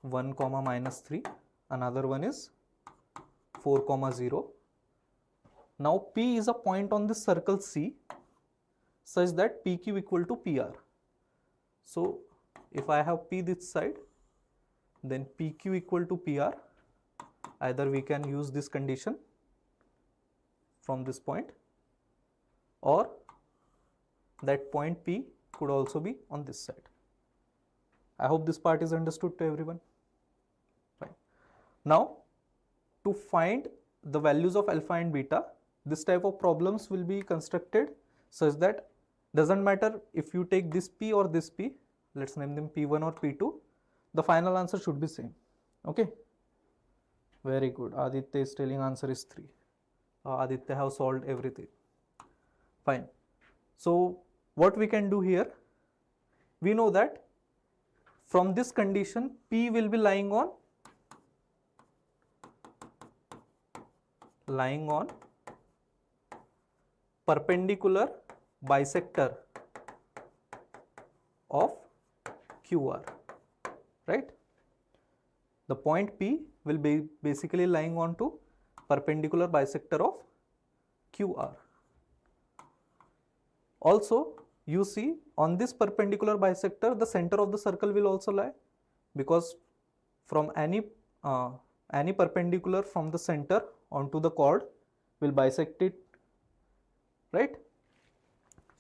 F: 1 comma minus 3. Another one is 4 comma 0. Now P is a point on this circle C such that PQ equal to PR. So if I have P this side, then PQ equal to PR. Either we can use this condition from this point, or that point P could also be on this side. I hope this part is understood to everyone. Fine. Now, to find the values of alpha and beta, this type of problems will be constructed such that doesn't matter if you take this P or this P, let's name them P1 or P2, the final answer should be same. Okay. Very good. Aditya is telling answer is 3. Aditya have solved everything. Fine. So what we can do here, we know that from this condition P will be lying on perpendicular bisector of QR, right? The point P will be basically lying on to perpendicular bisector of QR. Also, you see on this perpendicular bisector, the center of the circle will also lie, because from any perpendicular from the center onto the chord will bisect it, right?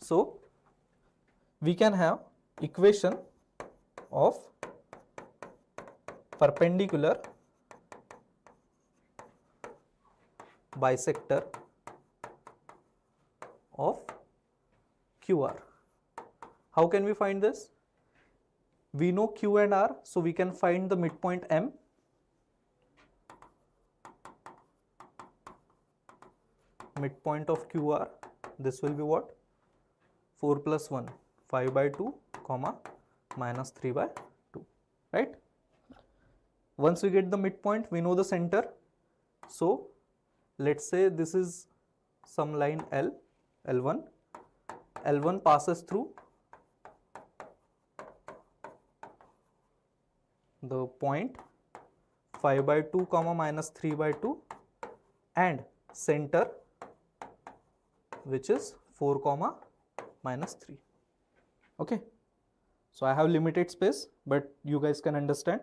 F: So we can have equation of perpendicular bisector of QR. How can we find this? We know Q and R, so we can find the midpoint M. Midpoint of QR, this will be what? 4 plus 1, 5 by 2, comma minus 3 by 2, right? Once we get the midpoint, we know the center. So let's say this is some line L, L1. L1 passes through the point 5 by 2 comma minus 3 by 2 and center which is 4 comma minus 3. Okay, so I have limited space, but you guys can understand.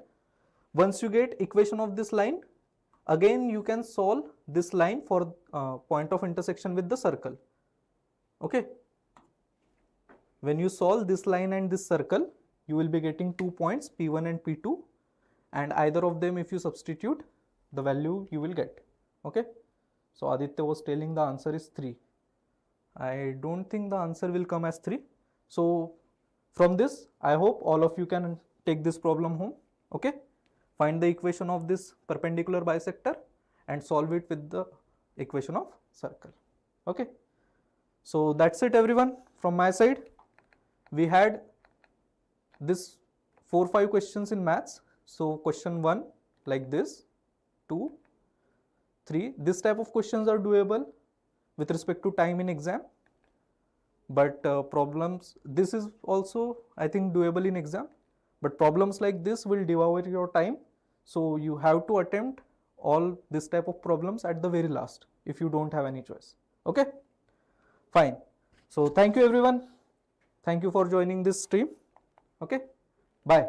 F: Once you get equation of this line, again you can solve this line for point of intersection with the circle. Okay, when you solve this line and this circle, you will be getting 2 points P1 and P2, and either of them if you substitute, the value you will get. Okay, so Aditya was telling the answer is 3. I don't think the answer will come as 3. So from this, I hope all of you can take this problem home. Okay, find the equation of this perpendicular bisector and solve it with the equation of circle. Okay, so that's it everyone from my side. We had this 4-5 questions in maths. So question 1 like this, 2, 3. This type of questions are doable with respect to time in exam. But problems, this is also I think doable in exam. But problems like this will devour your time. So you have to attempt all this type of problems at the very last if you don't have any choice. Okay, fine. So thank you everyone. Thank you for joining this stream. Okay, bye.